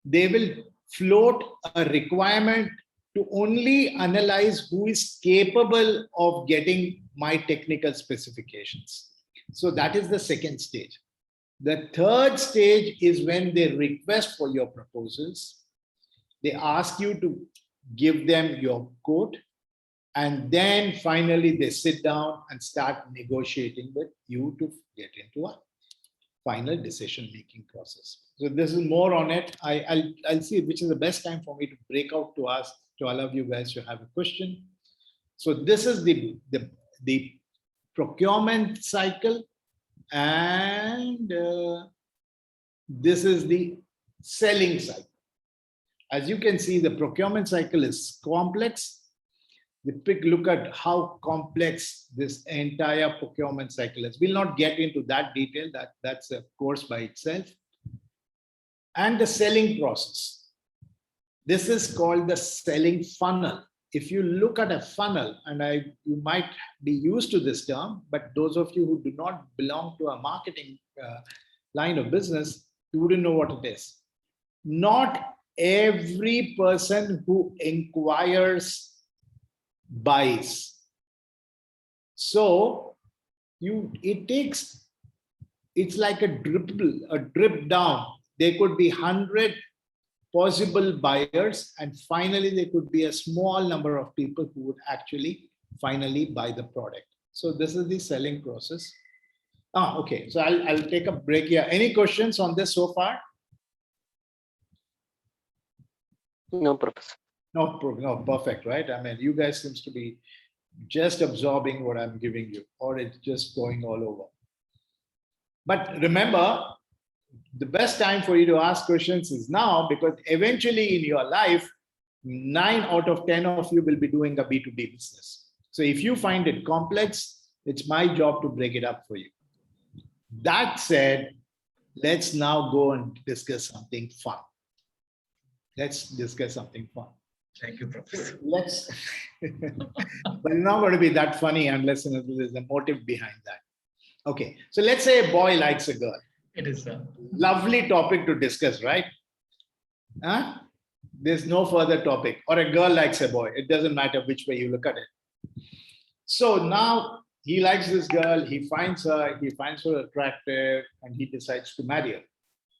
A: they will float a requirement to only analyze who is capable of getting my technical specifications. So that is the second stage. The third stage is when they request for your proposals. They ask you to give them your quote, and then finally they sit down and start negotiating with you to get into a final decision-making process. So this is more on it. I'll see which is the best time for me to break out to ask to all of you guys to have a question. So this is the procurement cycle, and this is the selling cycle. As you can see, the procurement cycle is complex. The quick look at how complex this entire procurement cycle is. We'll not get into that detail. That's a course by itself. And the selling process. This is called the selling funnel. If you look at a funnel, and you might be used to this term, but those of you who do not belong to a marketing line of business, you wouldn't know what it is. Not every person who inquires buys. So it's like a drip down. There could be 100 possible buyers, and finally there could be a small number of people who would actually finally buy the product. So this is the selling process. Okay, so I'll take a break here. Any questions on this so far?
J: No, Professor.
A: No, perfect, right? I mean, you guys seems to be just absorbing what I'm giving you, or it's just going all over. But remember, the best time for you to ask questions is now, because eventually in your life, 9 out of 10 of you will be doing a B2B business. So if you find it complex, it's my job to break it up for you. That said, let's now go and discuss something fun. Let's discuss something fun.
Q: Thank you, Professor.
A: Let's, but it's not going to be that funny unless there's a motive behind that. Okay, so let's say a boy likes a girl.
Q: It is a
A: lovely topic to discuss, right? Huh? There's no further topic. Or a girl likes a boy. It doesn't matter which way you look at it. So now he likes this girl, he finds her attractive, and he decides to marry her.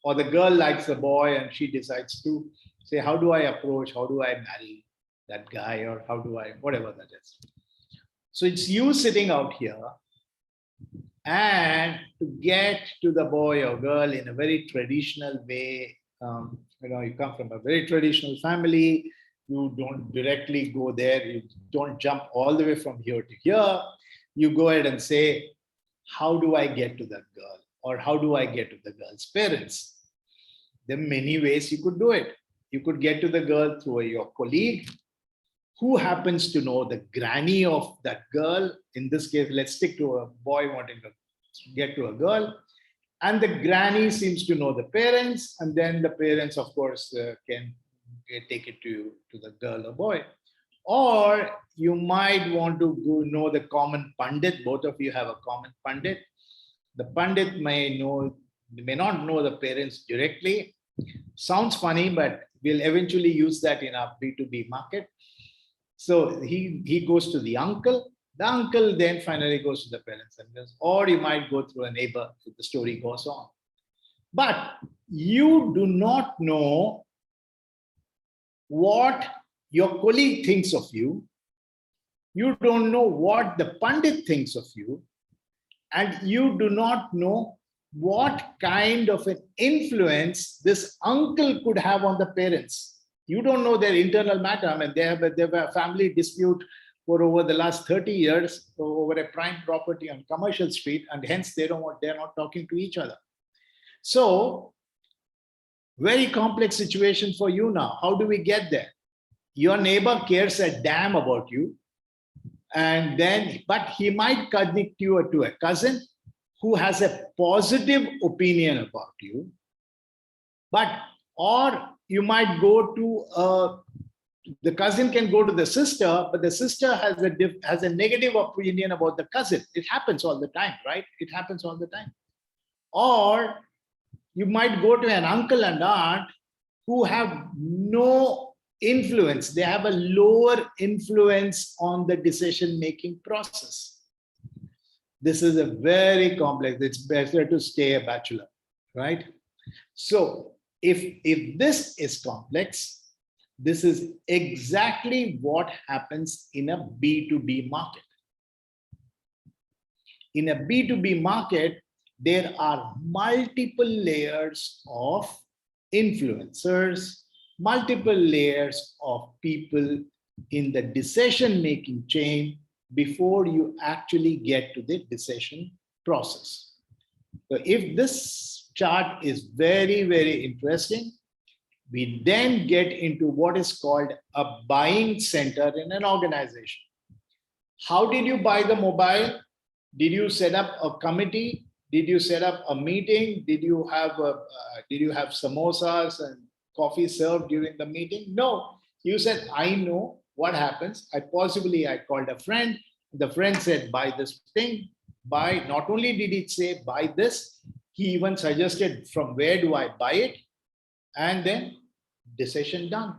A: Or the girl likes the boy and she decides to say, how do I approach, how do I marry that guy, or how do I, whatever that is. So it's you sitting out here, and to get to the boy or girl in a very traditional way, you come from a very traditional family, you don't directly go there, you don't jump all the way from here to here. You go ahead and say, how do I get to that girl? Or how do I get to the girl's parents? There are many ways you could do it. You could get to the girl through your colleague who happens to know the granny of that girl. In this case, let's stick to a boy wanting to get to a girl. And the granny seems to know the parents. And then the parents, of course, can take it to the girl or boy. Or you might want to go know the common pandit. Both of you have a common pandit. The pandit may not know the parents directly. Sounds funny, but we'll eventually use that in our B2B market. So he goes to the uncle. The uncle then finally goes to the parents. Or you might go through a neighbor if the story goes on. But you do not know what your colleague thinks of you. You don't know what the pandit thinks of you. And you do not know what kind of an influence this uncle could have on the parents. You don't know their internal matter. I mean, they have a family dispute for over the last 30 years over a prime property on Commercial Street, and hence they're not talking to each other. So, very complex situation for you now. How do we get there? Your neighbor cares a damn about you, but he might connect you to a cousin who has a positive opinion about you, or you might go to the cousin can go to the sister, but the sister has a negative opinion about the cousin. It happens all the time, right? It happens all the time. Or you might go to an uncle and aunt who have no influence. They have a lower influence on the decision-making process. This is a very complex. It's better to stay a bachelor, right? So if this is complex, this is exactly what happens in a B2B market. In a B2B market, there are multiple layers of influencers, multiple layers of people in the decision-making chain before you actually get to the decision process. So if this chart is very, very interesting, we then get into what is called a buying center in an organization. How did you buy the mobile? Did you set up a committee? Did you set up a meeting? Did you have samosas and coffee served during the meeting? No. You said, I know what happens. I called a friend. The friend said, buy this thing. Not only did it say buy this, He even suggested from where do I buy it, and then decision done.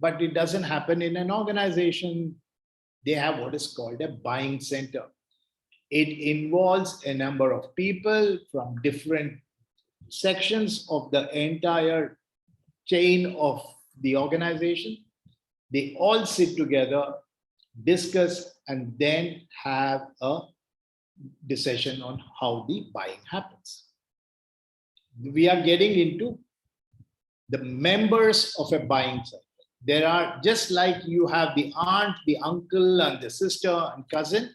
A: But it doesn't happen in an organization. They have what is called a buying center. It involves a number of people from different sections of the entire chain of the organization. They all sit together, discuss, and then have a decision on how the buying happens. We are getting into the members of a buying cycle. There are, just like you have the aunt, the uncle, and the sister and cousin,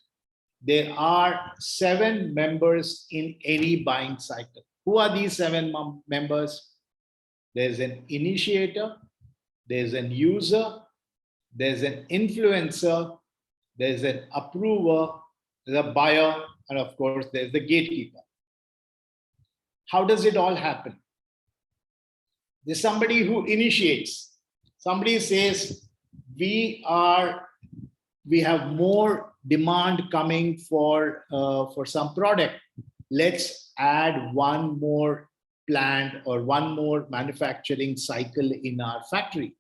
A: there are 7 members in any buying cycle. Who are these 7 members? There's an initiator, there's an user, there's an influencer, there's an approver, there's a buyer, and of course, there's the gatekeeper. How does it all happen? There's somebody who initiates. Somebody says, we have more demand coming for some product. Let's add one more plant or one more manufacturing cycle in our factory.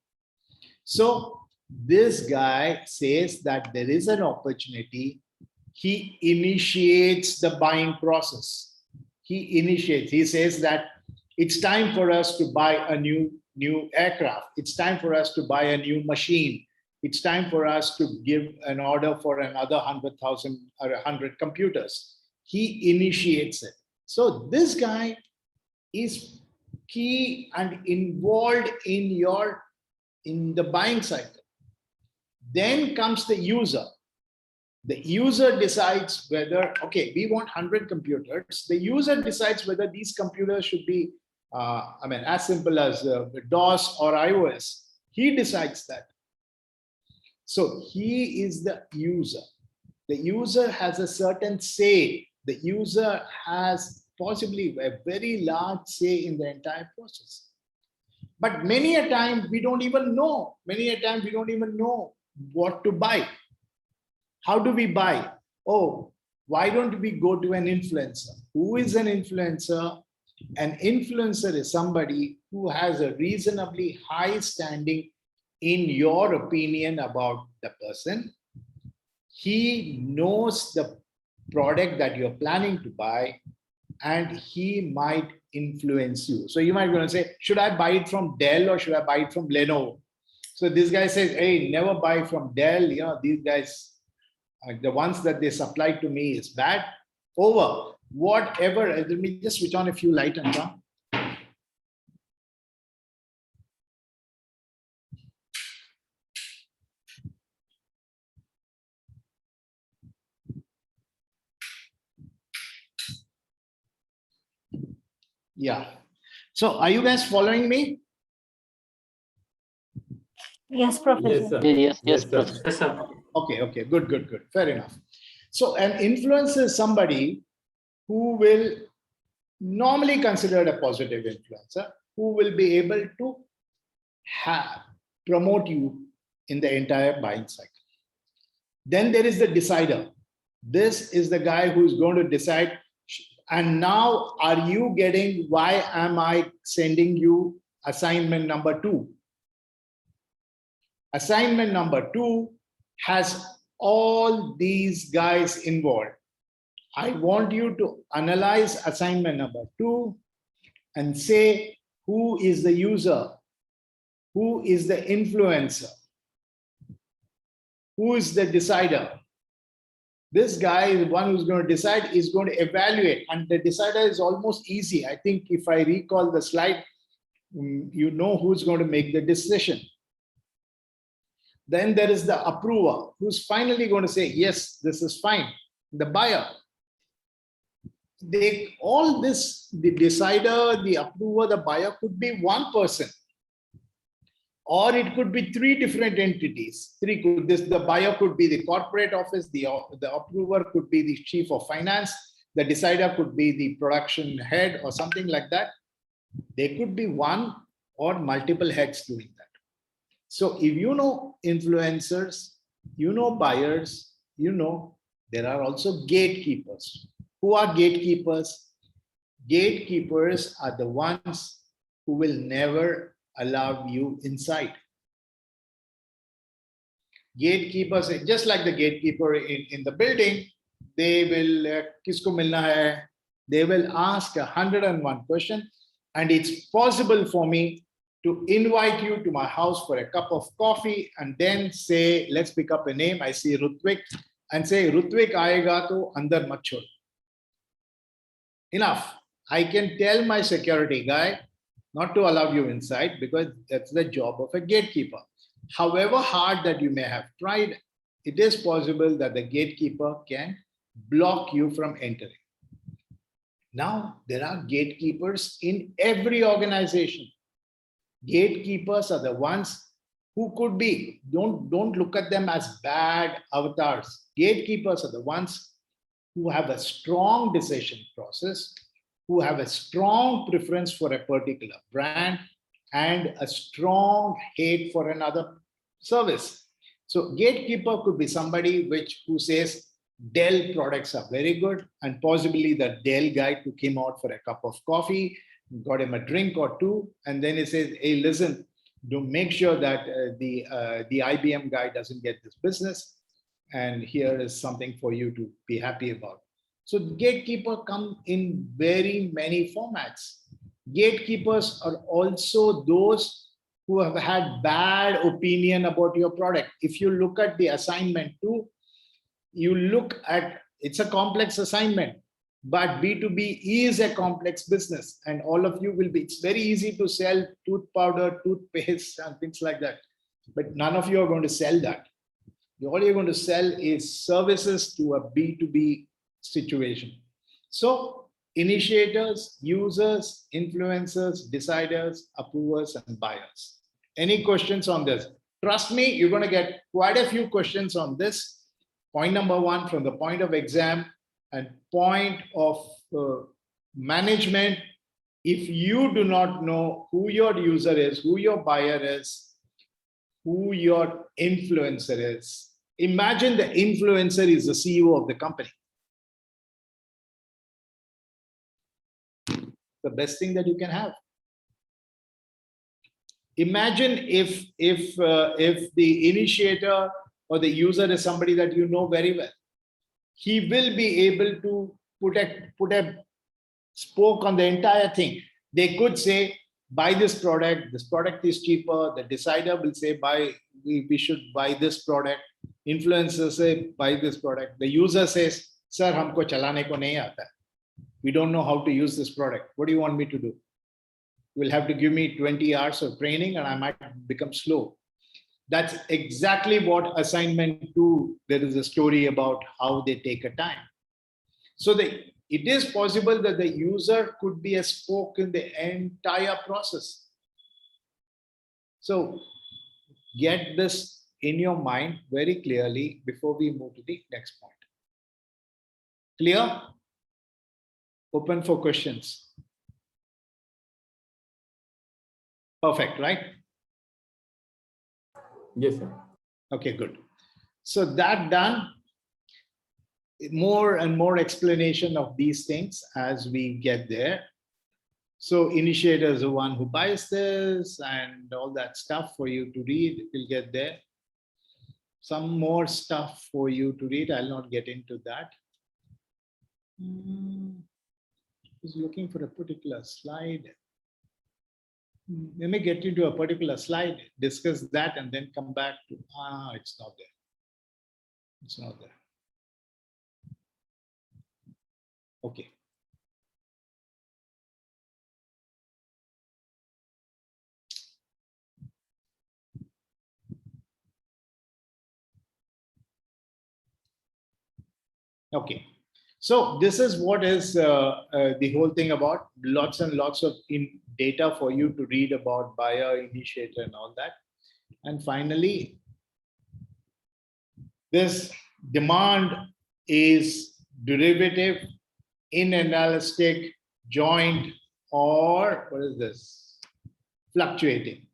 A: So this guy says that there is an opportunity. He initiates the buying process. He initiates. He says that it's time for us to buy a new aircraft. It's time for us to buy a new machine. It's time for us to give an order for another 100,000 or 100 computers. He initiates it. So this guy is key and involved in the buying cycle. Then comes the user. The user decides whether, okay, we want 100 computers. The user decides whether these computers should be, as simple as DOS or iOS. He decides that. So he is the user. The user has a certain say. The user has possibly a very large say in the entire process. But many a time we don't even know. Many a time we don't even know what to buy. How do we buy? Oh, why don't we go to an influencer? Who is an influencer? An influencer is somebody who has a reasonably high standing in your opinion about the person. He knows the product that you're planning to buy, and he might influence you. So you might be going to say, should I buy it from Dell or should I buy it from Lenovo? So this guy says, hey, never buy from Dell. You know, these guys, the ones that they supply to me is bad. Over. Whatever. Let me just switch on a few light and come. Yeah. So are you guys following me?
I: Yes, Professor.
D: Yes, sir.
J: Yes, Professor.
K: Yes, sir.
A: Okay, good. Fair enough. So an influencer is somebody who will normally considered a positive influencer, who will be able to promote you in the entire buying cycle. Then there is the decider. This is the guy who's going to decide. And now, are you getting, why am I sending you assignment number 2? Assignment number 2 has all these guys involved. I want you to analyze assignment number 2 and say, who is the user? Who is the influencer? Who is the decider? This guy, the one who's going to decide, is going to evaluate. And the decider is almost easy. I think if I recall the slide, you know who's going to make the decision. Then there is the approver, who's finally going to say, yes, this is fine. The buyer. All this, the decider, the approver, the buyer could be one person. Or it could be 3 different entities. The buyer could be the corporate office, the approver could be the chief of finance, the decider could be the production head or something like that. There could be one or multiple heads doing that. So if you know influencers, you know buyers, you know there are also gatekeepers. Who are gatekeepers? Gatekeepers are the ones who will never allow you inside. Gatekeepers, just like the gatekeeper in the building, they will, kisko milna hai? They will ask 101 question, and it's possible for me to invite you to my house for a cup of coffee and then say, let's pick up a name. I see Rutvik and say, Rutvik aayega to andar mat chhod. Enough. I can tell my security guy not to allow you inside because that's the job of a gatekeeper. However hard that you may have tried, it is possible that the gatekeeper can block you from entering. Now, there are gatekeepers in every organization. Gatekeepers are the ones who could be, don't look at them as bad avatars. Gatekeepers are the ones who have a strong decision process, who have a strong preference for a particular brand, and a strong hate for another service. So gatekeeper could be somebody who says Dell products are very good, and possibly the Dell guy took him out for a cup of coffee, got him a drink or two, and then he says, hey, listen, do make sure that the IBM guy doesn't get this business, and here is something for you to be happy about. So gatekeeper come in very many formats. Gatekeepers are also those who have had bad opinion about your product. If you look at the assignment 2, you look at, it's a complex assignment, but B2B is a complex business, and all of you will be, it's very easy to sell tooth powder, toothpaste, and things like that. But none of you are going to sell that. All you're going to sell is services to a B2B situation. So initiators, users, influencers, deciders, approvers, and buyers. Any questions on this? Trust me, you're going to get quite a few questions on this. Point number 1 from the point of exam and point of management. If you do not know who your user is, who your buyer is, who your influencer is, imagine the influencer is the CEO of the company. The best thing that you can have. Imagine if the initiator or the user is somebody that you know very well. He will be able to put a spoke on the entire thing. They could say, buy this product is cheaper. The decider will say, we should buy this product. Influencer say, buy this product. The user says, sir, humko chalane ko nahi aata. We don't know how to use this product. What do you want me to do? You will have to give me 20 hours of training and I might become slow. That's exactly what assignment 2, there is a story about how they take a time. So it is possible that the user could be a spoke in the entire process. So get this in your mind very clearly before we move to the next point. Clear? Open for questions. Perfect, right?
D: Yes, sir.
A: Okay, good. So that done, more and more explanation of these things as we get there. So initiator is the one who buys this and all that stuff for you to read. We'll get there. Some more stuff for you to read. I'll not get into that. He's looking for a particular slide. Let me get into a particular slide, discuss that, and then come back to, it's not there. It's not there. Okay. Okay. So this is what is the whole thing about. Lots and lots of data for you to read about buyer, initiator, and all that. And finally, this demand is derivative, inelastic, joint, or what is this? Fluctuating.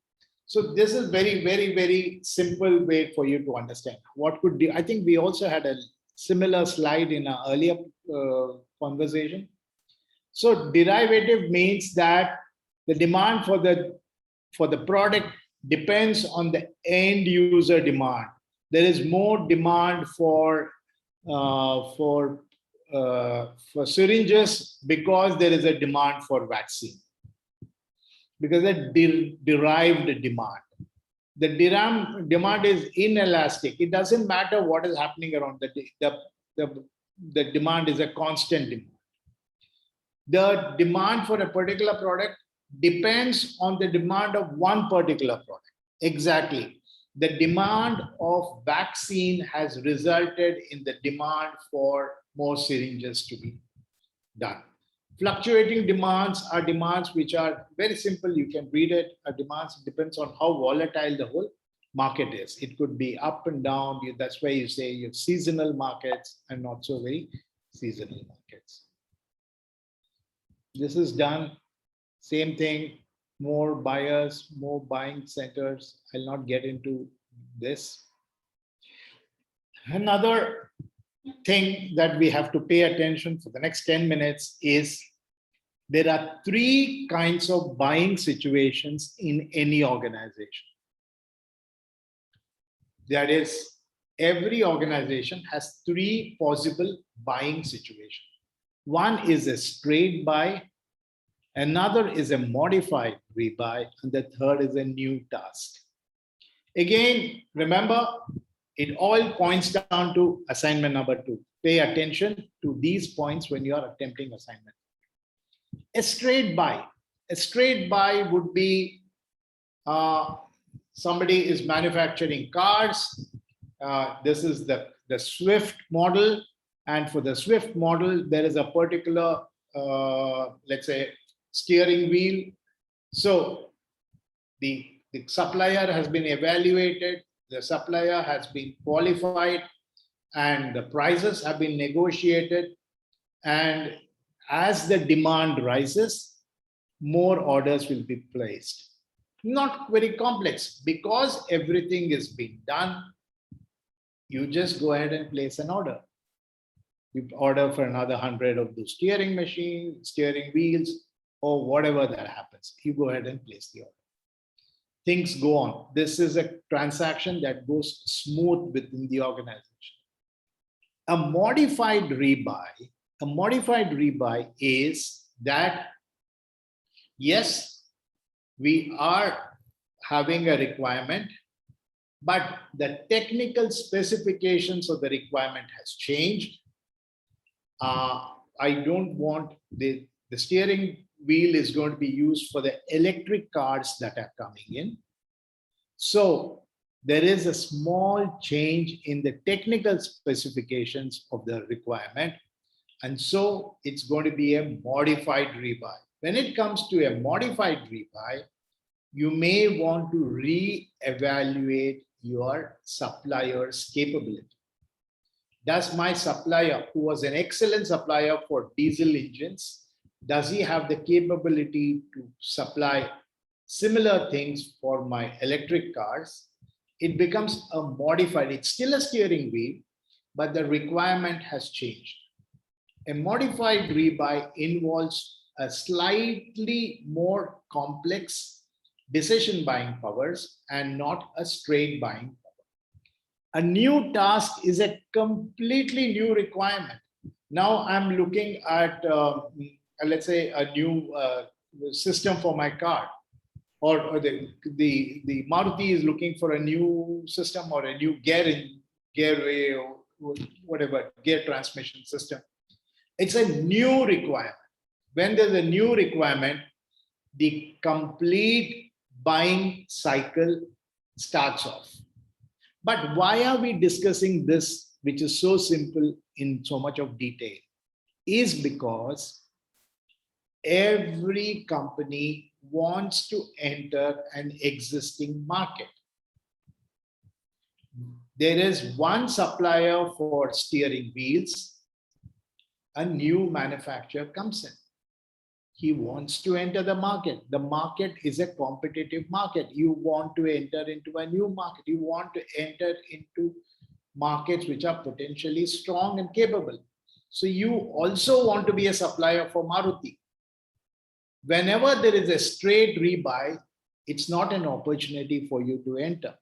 A: So this is very, very, very simple way for you to understand. What could be, I think we also had a similar slide in our earlier conversation. So derivative means that the demand for the product depends on the end user demand. There is more demand for syringes because there is a demand for vaccine, because a derived demand. The demand is inelastic. It doesn't matter what is happening around the demand is a constant demand. The demand for a particular product depends on the demand of one particular product. Exactly. The demand of vaccine has resulted in the demand for more syringes to be done. Fluctuating demands are demands which are very simple. You can read it. Demands depends on how volatile the whole market is. It could be up and down. That's why you say you have seasonal markets and not so very seasonal markets. This is done. Same thing. More buyers, more buying centers. I'll not get into this. Another thing that we have to pay attention for the next 10 minutes is there are 3 kinds of buying situations in any organization. That is, every organization has 3 possible buying situations. One is a straight buy, another is a modified rebuy, and the third is a new task. Again, remember, it all points down to assignment number 2. Pay attention to these points when you are attempting assignment. A straight buy. A straight buy would be somebody is manufacturing cars. This is the Swift model. And for the Swift model, there is a particular, let's say, steering wheel. So the supplier has been evaluated, the supplier has been qualified, and the prices have been negotiated. And as the demand rises, more orders will be placed. Not very complex, because everything is being done. You just go ahead and place an order. You order for another 100 of the steering machines, steering wheels, or whatever that happens. You go ahead and place the order. Things go on. This is a transaction that goes smooth within the organization. A modified rebuy is that, yes, we are having a requirement, but the technical specifications of the requirement has changed. I don't want the steering wheel is going to be used for the electric cars that are coming in. So there is a small change in the technical specifications of the requirement. And so it's going to be a modified rebuy. When it comes to a modified rebuy, you may want to re-evaluate your supplier's capability. Does my supplier, who was an excellent supplier for diesel engines, does he have the capability to supply similar things for my electric cars? It becomes a modified, it's still a steering wheel, but the requirement has changed. A modified rebuy involves a slightly more complex decision buying powers and not a straight buying power. A new task is a completely new requirement. Now I'm looking at, let's say, a new system for my car, or the Maruti is looking for a new system or a new gearway or whatever, gear transmission system. It's a new requirement. When there's a new requirement, the complete buying cycle starts off. But why are we discussing this, which is so simple, in so much of detail? Is because every company wants to enter an existing market. There is one supplier for steering wheels, a new manufacturer comes in. He wants to enter the market. The market is a competitive market. You want to enter into a new market. You want to enter into markets which are potentially strong and capable. So you also want to be a supplier for Maruti. Whenever there is a straight rebuy, it's not an opportunity for you to enter.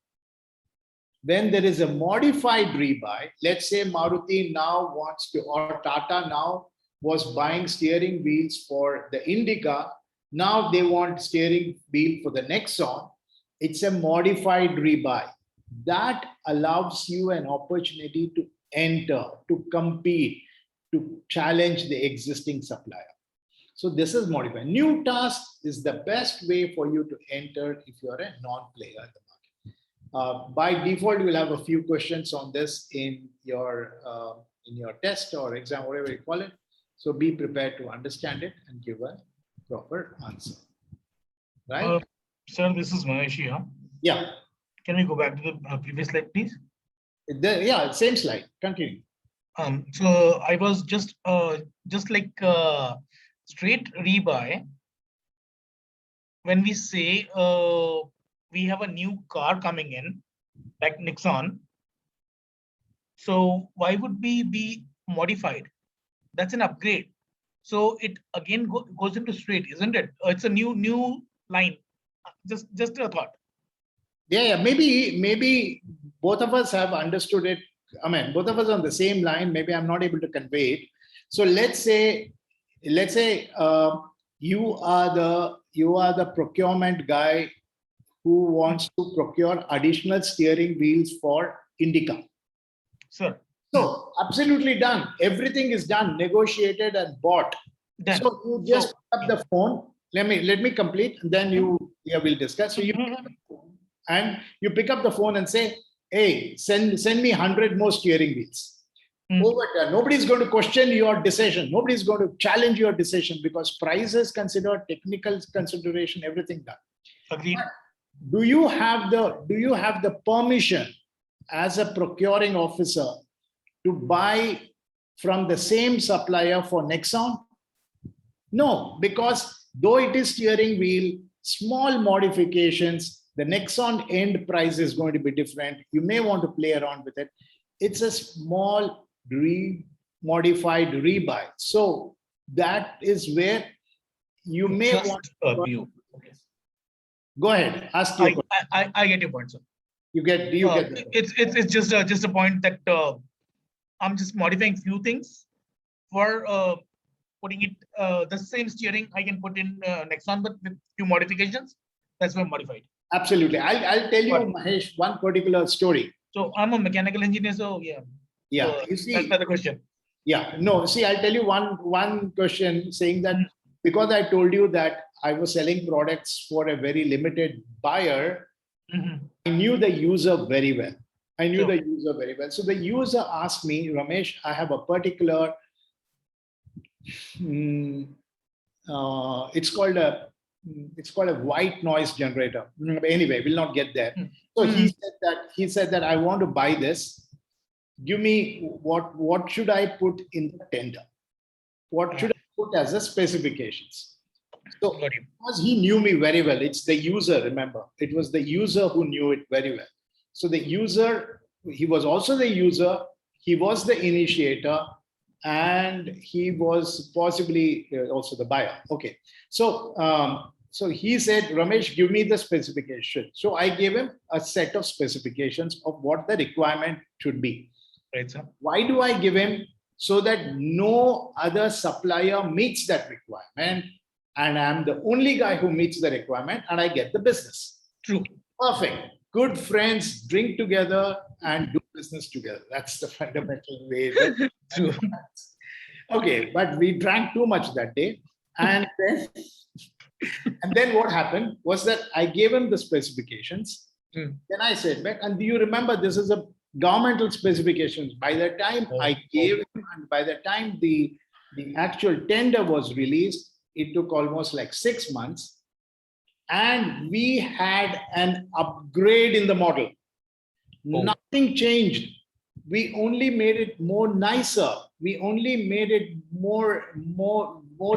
A: When there is a modified rebuy, let's say Maruti now wants to, or Tata now was buying steering wheels for the Indica. Now they want steering wheel for the Nexon. It's a modified rebuy. That allows you an opportunity to enter, to compete, to challenge the existing supplier. So this is modified. New task is the best way for you to enter if you're a non-player at the market. By default, you will have a few questions on this in your test or exam, whatever you call it. So be prepared to understand it and give a proper answer. Right?
Q: Sir, this is Mahesh here.
A: Yeah.
Q: Can we go back to the previous slide, please?
A: Yeah, same slide. Continue.
Q: So I was just like straight rebuy. When we say we have a new car coming in, like Nexon, so why would we be modified? That's an upgrade. So it again goes into straight, isn't it? It's a new line. Just a thought.
A: Yeah, maybe both of us have understood it. I mean, both of us on the same line. Maybe I'm not able to convey it. So let's say you are the procurement guy who wants to procure additional steering wheels for Indica.
Q: Sir.
A: So absolutely done. Everything is done, negotiated and bought.
Q: Done.
A: So you just pick up the phone. Let me complete. And then we'll discuss. So you pick up the phone and say, "Hey, send me 100 more steering wheels." Over there. Nobody's going to question your decision. Nobody's going to challenge your decision because price is considered, technical consideration, everything done.
Q: Agreed.
A: Do you have the permission as a procuring officer to buy from the same supplier for Nexon? No, because though it is steering wheel, small modifications, the Nexon end price is going to be different. You may want to play around with it. It's a small modified rebuy. So that is where you may want to
Q: view. Okay.
A: Go ahead. Ask your question.
Q: I get your point, sir.
A: You get that?
Q: It's just a point that I'm just modifying few things for putting it the same steering I can put in Nexon, but with few modifications. That's why I'm modified.
A: Absolutely. I'll tell you, Mahesh, one particular story.
Q: So I'm a mechanical engineer, so yeah.
A: Yeah,
Q: So
A: you see,
Q: that's not the question.
A: Yeah, no, see, I'll tell you one question saying that because I told you that I was selling products for a very limited buyer, I knew the user very well. So the user asked me, Ramesh, I have a particular, it's called a white noise generator. Anyway, we'll not get there. So he said that I want to buy this. Give me what should I put in the tender? What should I put as the specifications? So because he knew me very well, it's the user, remember, it was the user who knew it very well. So the user, he was also the user, he was the initiator, and he was possibly also the buyer. Okay. So so he said, Ramesh, give me the specification. So I gave him a set of specifications of what the requirement should be.
Q: Right, sir.
A: Why do I give him? So that no other supplier meets that requirement, and I'm the only guy who meets the requirement, and I get the business.
Q: True.
A: Perfect. Good friends drink together and do business together. That's the fundamental way.
Q: True.
A: Okay, but we drank too much that day, and then what happened was that I gave him the specifications. Then I said back, and do you remember this is a governmental specifications? By the time I gave him, and by the time the actual tender was released, it took almost like 6 months, and we had an upgrade in the model. Nothing changed. We only made it more nicer. We only made it more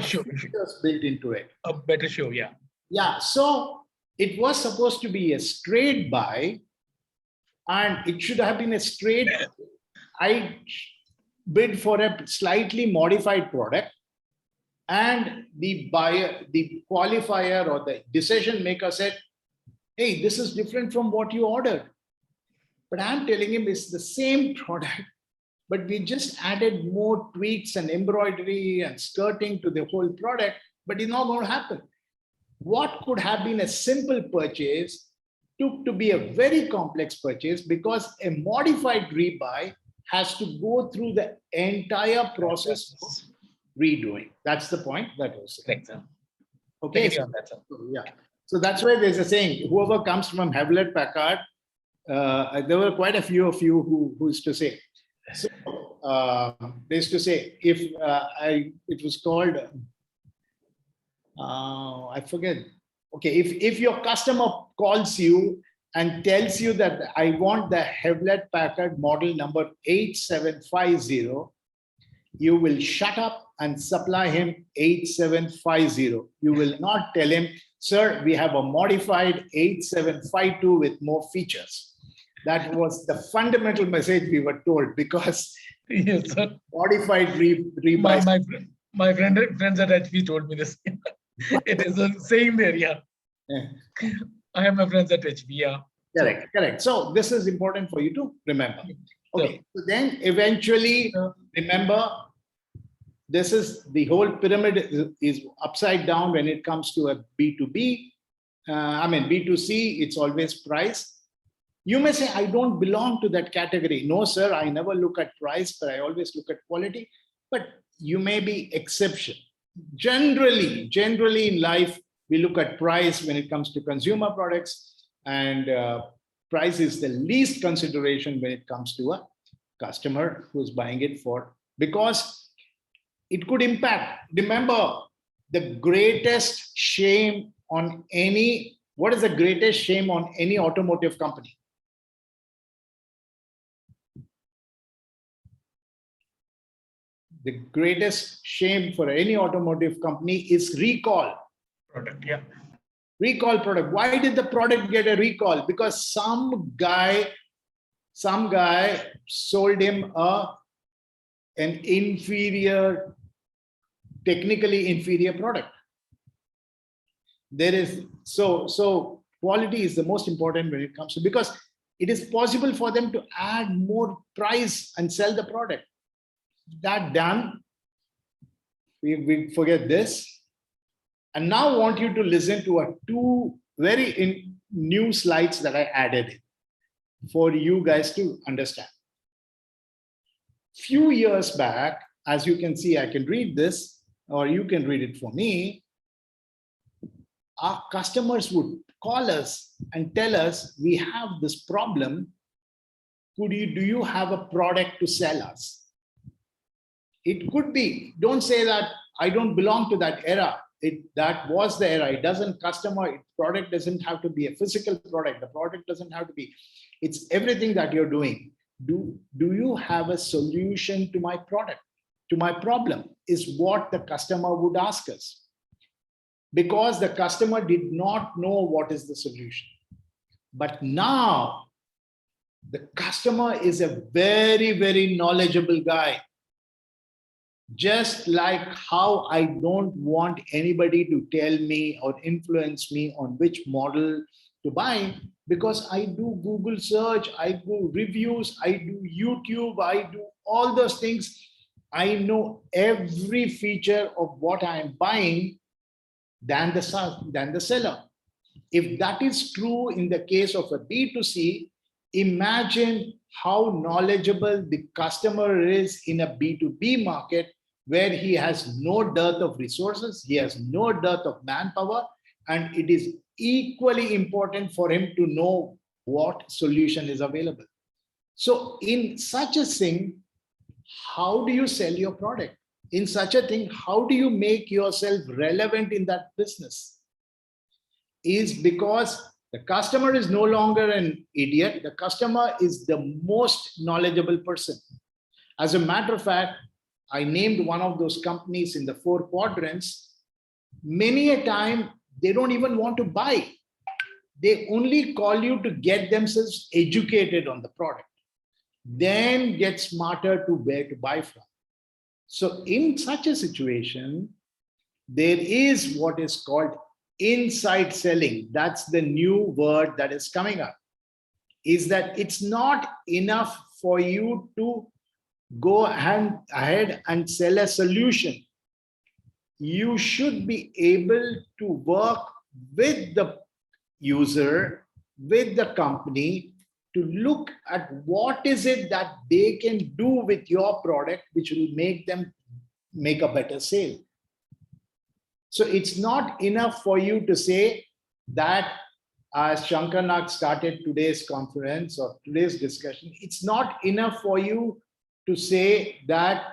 A: features built into it.
Q: A better show, yeah.
A: Yeah. So it was supposed to be a straight buy, and it should have been a straight. I bid for a slightly modified product, And the buyer, the qualifier or the decision maker said, hey, this is different from what you ordered. But I'm telling him it's the same product, but we just added more tweaks and embroidery and skirting to the whole product, but it's not going to happen. What could have been a simple purchase took to be a very complex purchase because a modified rebuy has to go through the entire process of redoing. That's the point that was said. Okay.
Q: Agree on that, sir.
A: Yeah. So that's why there's a saying, whoever comes from Hewlett Packard, there were quite a few of you who used to say, so, they used to say, if it was called, I forget. Okay, if your customer calls you and tells you that I want the Hewlett Packard model number 8750, you will shut up and supply him 8750. You will not tell him, sir, we have a modified 8752 with more features. That was the fundamental message we were told, because
Q: yes, sir.
A: Modified rebuy.
Q: My friends at HP told me this. It is the same there, yeah. I have my friends at HP, yeah.
A: Correct. So this is important for you to remember. Okay, so then eventually remember, this is the whole pyramid is upside down when it comes to a B2B. B2C, it's always price. You may say, I don't belong to that category. No, sir, I never look at price, but I always look at quality. But you may be exception. Generally in life, we look at price when it comes to consumer products, and price is the least consideration when it comes to a customer who's buying it for, because it could impact. Remember, the greatest shame on any, what is the greatest shame on any automotive company? The greatest shame for any automotive company is recall.
Q: Product, yeah.
A: Recall product. Why did the product get a recall? Because some guy sold him an inferior, technically inferior product. There is so quality is the most important when it comes to, because it is possible for them to add more price and sell the product. That done, we forget this. And now I want you to listen to two very new slides that I added in for you guys to understand. Few years back, as you can see, I can read this, or you can read it for me. Our customers would call us and tell us, we have this problem. Do you have a product to sell us? It could be, don't say that I don't belong to that era. That was the era. It doesn't product doesn't have to be a physical product. The product doesn't have to be, it's everything that you're doing. Do you have a solution to my product, to my problem, is what the customer would ask us. Because the customer did not know what is the solution. But now the customer is a very, very knowledgeable guy. Just like how I don't want anybody to tell me or influence me on which model to buy, because I do Google search, I do reviews, I do YouTube, I do all those things. I know every feature of what I am buying than the seller. If that is true in the case of a B2C, imagine how knowledgeable the customer is in a B2B market, where he has no dearth of resources, he has no dearth of manpower, and it is equally important for him to know what solution is available. So in such a thing, how do you sell your product? In such a thing, how do you make yourself relevant in that business? Is because the customer is no longer an idiot. The customer is the most knowledgeable person. As a matter of fact, I named one of those companies in the 4 quadrants. Many a time, they don't even want to buy. They only call you to get themselves educated on the product, then get smarter to where to buy from. So in such a situation, there is what is called inside selling. That's the new word that is coming up. Is that it's not enough for you to go ahead and sell a solution. You should be able to work with the user, with the company, to look at what is it that they can do with your product, which will make them make a better sale. So it's not enough for you to say that, as Shankar Nag started today's conference or today's discussion, it's not enough for you to say that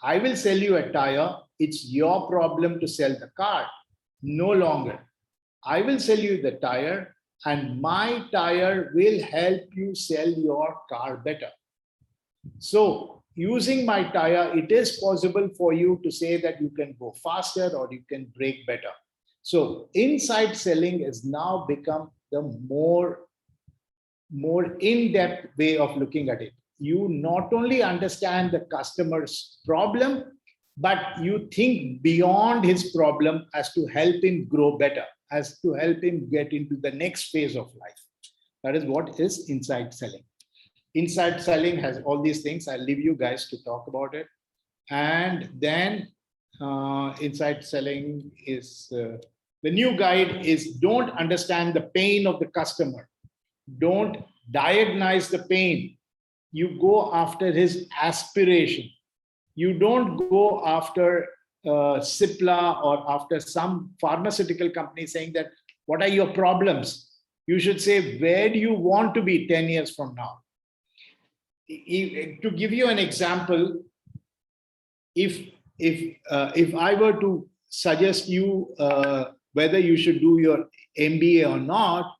A: I will sell you a tire. It's your problem to sell the car. No longer. I will sell you the tire, and my tire will help you sell your car better. So using my tire, it is possible for you to say that you can go faster or you can brake better. So inside selling has now become the more in-depth way of looking at it. You not only understand the customer's problem, but you think beyond his problem as to help him grow better, as to help him get into the next phase of life. That is what is inside selling. Inside selling has all these things. I'll leave you guys to talk about it. And then inside selling is, the new guide is, don't understand the pain of the customer. Don't diagnose the pain. You go after his aspiration. You don't go after Cipla or after some pharmaceutical company saying that, what are your problems? You should say, where do you want to be 10 years from now? To give you an example, if I were to suggest you whether you should do your MBA or not,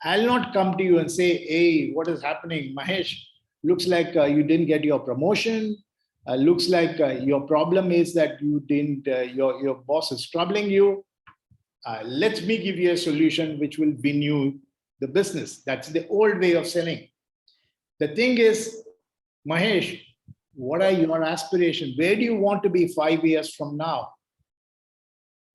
A: I'll not come to you and say, hey, what is happening, Mahesh? Looks like you didn't get your promotion. Looks like your problem is that you didn't, your boss is troubling you. Let me give you a solution which will win you the business. That's the old way of selling. The thing is, Mahesh, what are your aspirations? Where do you want to be 5 years from now?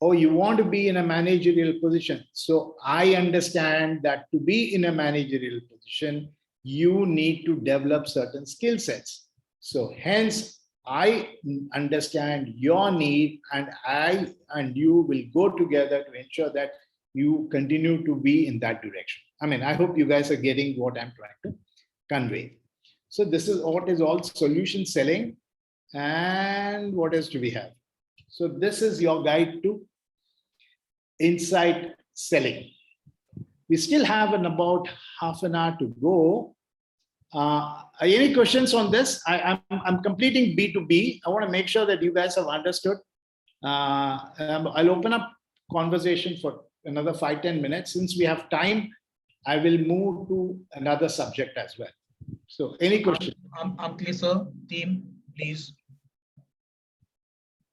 A: Oh, you want to be in a managerial position. So I understand that to be in a managerial position, you need to develop certain skill sets. So hence, I understand your need, and I and you will go together to ensure that you continue to be in that direction. I mean, I hope you guys are getting what I'm trying to convey. So this is what is all solution selling. And what else do we have? So this is your guide to inside selling. We still have about half an hour to go. Any questions on this? I'm completing B2B. I want to make sure that you guys have understood. I'll open up conversation for another 5-10 minutes. Since we have time, I will move to another subject as well. So any questions?
Q: I'm clear, sir. Team, please.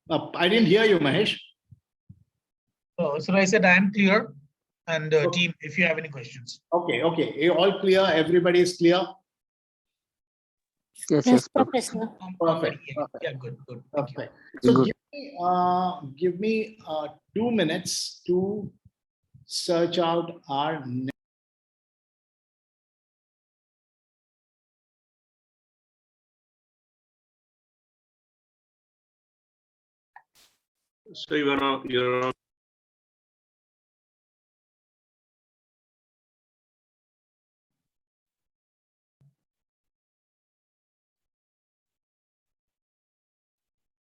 A: I didn't hear you, Mahesh.
Q: So I said I am clear. And team, if you have any questions.
A: Okay, okay. You're all clear? Everybody is clear?
J: Yes, Professor.
A: Perfect.
Q: Yeah, good.
A: Perfect. So
J: Good.
A: give me 2 minutes to search out our next.
T: So you're on.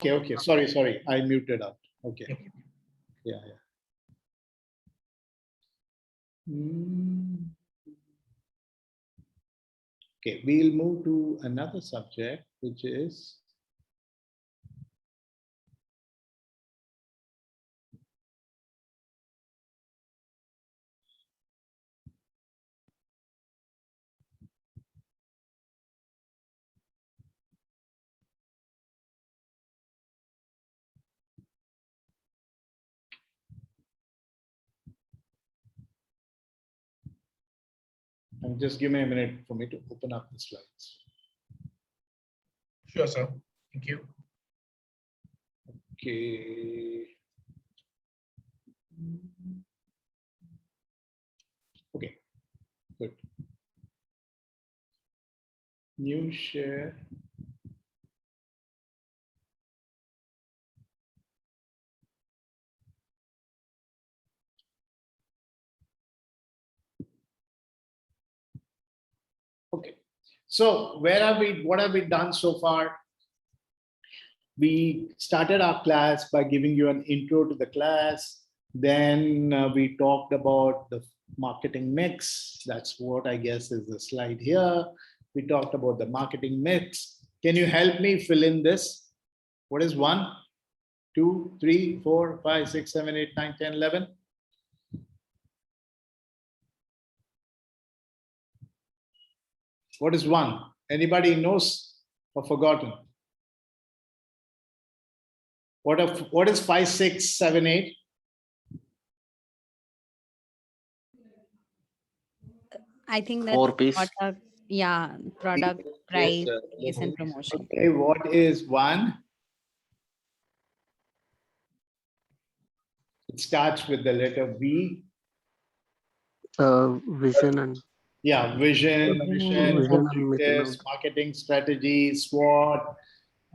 A: Okay. Sorry. I muted up. Okay. Yeah. Okay, we'll move to another subject, which is and just give me a minute for me to open up the slides.
Q: Sure, sir. Thank you.
A: Okay. Okay, good. New share. Okay, so where are we? What have we done so far? We started our class by giving you an intro to the class. Then we talked about the marketing mix. That's what I guess is the slide here. We talked about the marketing mix. Can you help me fill in this? What is 1, 2, 3, 4, 5, 6, 7, 8, 9, 10, 11? What is 1? Anybody knows or forgotten? What is 5, 6, 7, 8?
E: I think that's
N: 4 piece.
E: product, yeah, product, price, place, and promotion.
A: Okay, what is 1? It starts with the letter V.
J: Vision and
A: Yeah, vision, mission,
J: vision and
A: objectives, marketing strategy, SWOT,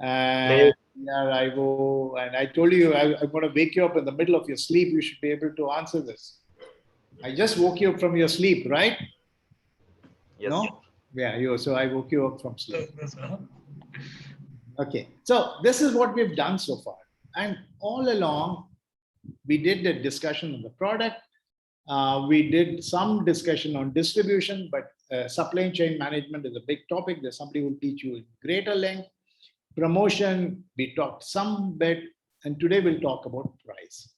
A: and IVO. And I told you I'm going to wake you up in the middle of your sleep. You should be able to answer this. I just woke you up from your sleep, right?
M: Yes.
A: No? Yeah, so I woke you up from sleep. Okay, so this is what we've done so far. And all along, we did the discussion on the product. We did some discussion on distribution, but supply chain management is a big topic. There's somebody who will teach you in greater length. Promotion, we talked some bit, and today we'll talk about price.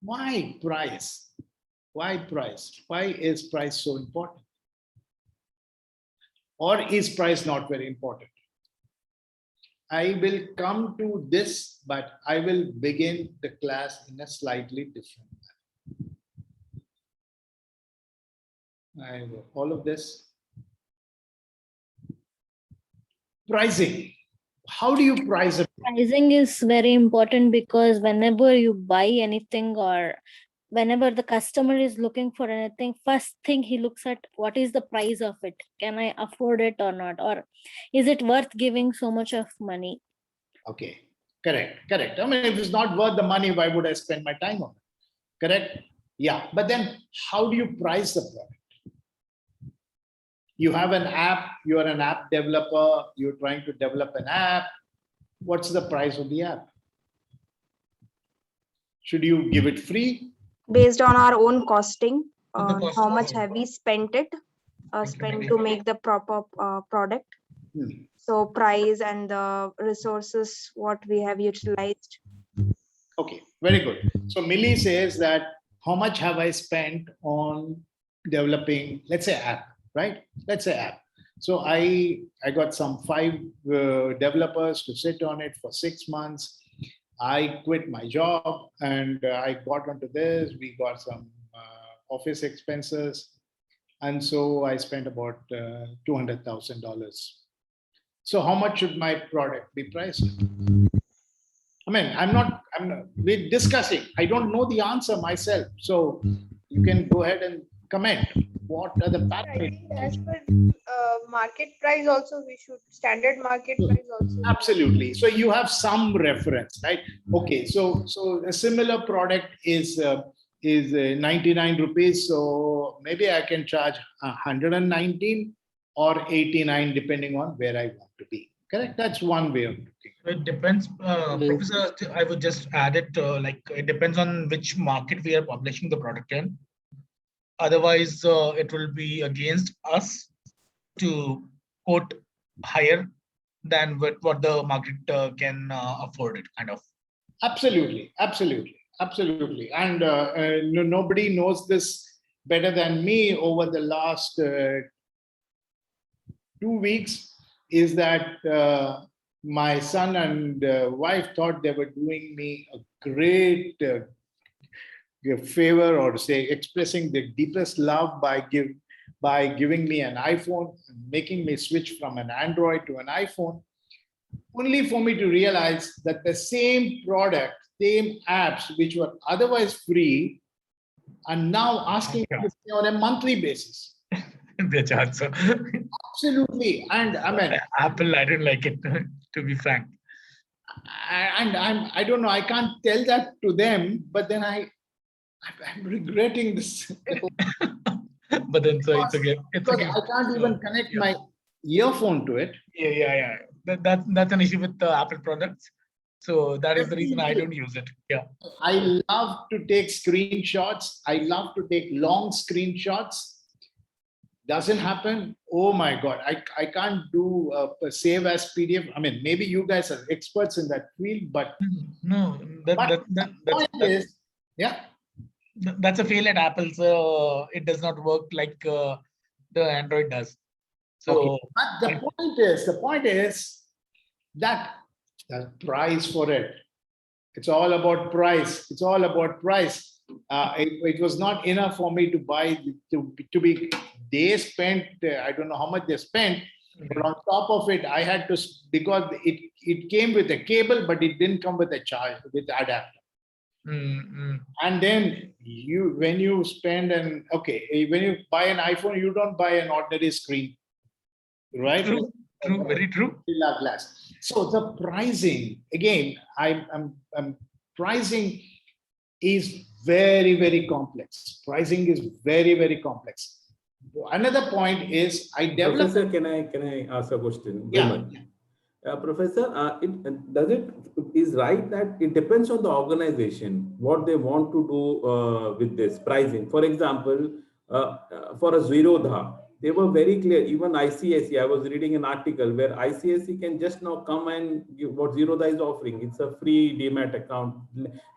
A: Why price? Why price? Why is price so important? Or is price not very important? I will come to this, but I will begin the class in a slightly different manner. All of this. Pricing. How do you price it?
I: Pricing is very important because whenever you buy anything or whenever the customer is looking for anything, first thing he looks at what is the price of it. Can I afford it or not? Or is it worth giving so much of money?
A: Okay, correct. I mean, if it's not worth the money, why would I spend my time on it? Correct? Yeah, but then how do you price the product? You have an app, you are an app developer, you're trying to develop an app. What's the price of the app? Should you give it free?
S: Based on our own costing, how much have we spent to make the proper product? So price and the resources, what we have utilized.
A: Okay, very good. So Millie says that how much have I spent on developing, let's say app, right? Let's say app. So I got some 5 developers to sit on it for 6 months. I quit my job and I got onto this. We got some office expenses. And so I spent about $200,000. So how much should my product be priced? I mean, we're discussing. I don't know the answer myself. So you can go ahead and comment. What are the parameters?
G: As per market price also, we should standard market price also.
A: Absolutely. So you have some reference, right? Okay. So a similar product is 99 rupees. So maybe I can charge 119 or 89, depending on where I want to be. Correct? That's one way of looking.
Q: It depends, Professor. I would just add it like it depends on which market we are publishing the product in. Otherwise, it will be against us to quote higher than what the market can afford it, kind of.
A: Absolutely. And nobody knows this better than me over the last 2 weeks is that my son and wife thought they were doing me a great favor, or say expressing the deepest love by giving me an iPhone, making me switch from an Android to an iPhone. only for me to realize that the same product, same apps, which were otherwise free, are now asking me to pay on a monthly basis.
Q: They charge so.
A: Absolutely. And I mean,
Q: Apple, I don't like it, to be frank.
A: I don't know, I can't tell that to them, but then I'm regretting this.
Q: But then, so it's okay. It's
A: Because
Q: okay.
A: I can't even connect my earphone to it.
Q: Yeah. That's an issue with the Apple products. So that is the reason I don't use it. Yeah.
A: I love to take screenshots. I love to take long screenshots. Doesn't happen. Oh my God. I can't do a save as PDF. I mean, maybe you guys are experts in that field, but
Q: no, that's a fail at Apple. So it does not work like the Android does. So
A: okay. But the point is that the price for it. It's all about price. It's all about price. It was not enough for me to buy to be. They spent, I don't know how much they spent, but on top of it, I had to, because it came with a cable, but it didn't come with a charge, with adapter. And then when you spend when you buy an iPhone, you don't buy an ordinary screen, right?
Q: True, very true.
A: Glass. So the pricing, again, I'm pricing is very, very complex. Pricing is very, very complex. Another point is I developed.
D: Professor, can I ask a question?
A: Yeah.
D: Professor, is right that it depends on the organization what they want to do with this pricing. For example, for a Zerodha, they were very clear. Even ICSE, I was reading an article where ICSE can just now come and give what Zerodha is offering. It's a free Demat account.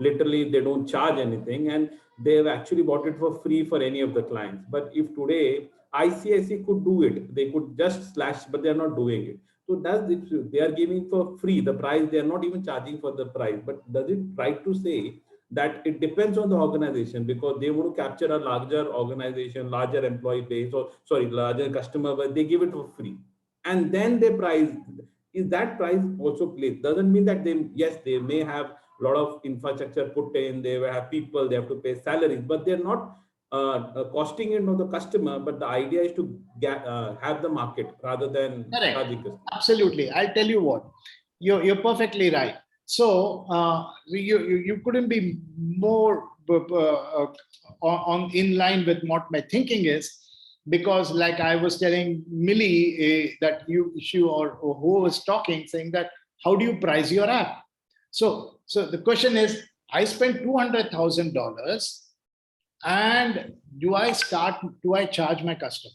D: Literally, they don't charge anything, and they've actually bought it for free for any of the clients. But if today ICSE could do it, they could just slash, but they're not doing it. So they are giving for free the price? They are not even charging for the price. But does it right to say that it depends on the organization, because they want to capture a larger organization, larger employee base, or larger customer, but they give it for free, and then they price? Is that price also placed? Doesn't mean that they may have a lot of infrastructure put in, they will have people, they have to pay salaries, but they're not costing it on the customer. But the idea is to have the market rather than charging customers.
A: Absolutely. I'll tell you what, you're perfectly right. So you couldn't be more in line with what my thinking is, because like I was telling Millie that or who was talking, saying that how do you price your app? So the question is, I spent $200,000, and do I charge my customer,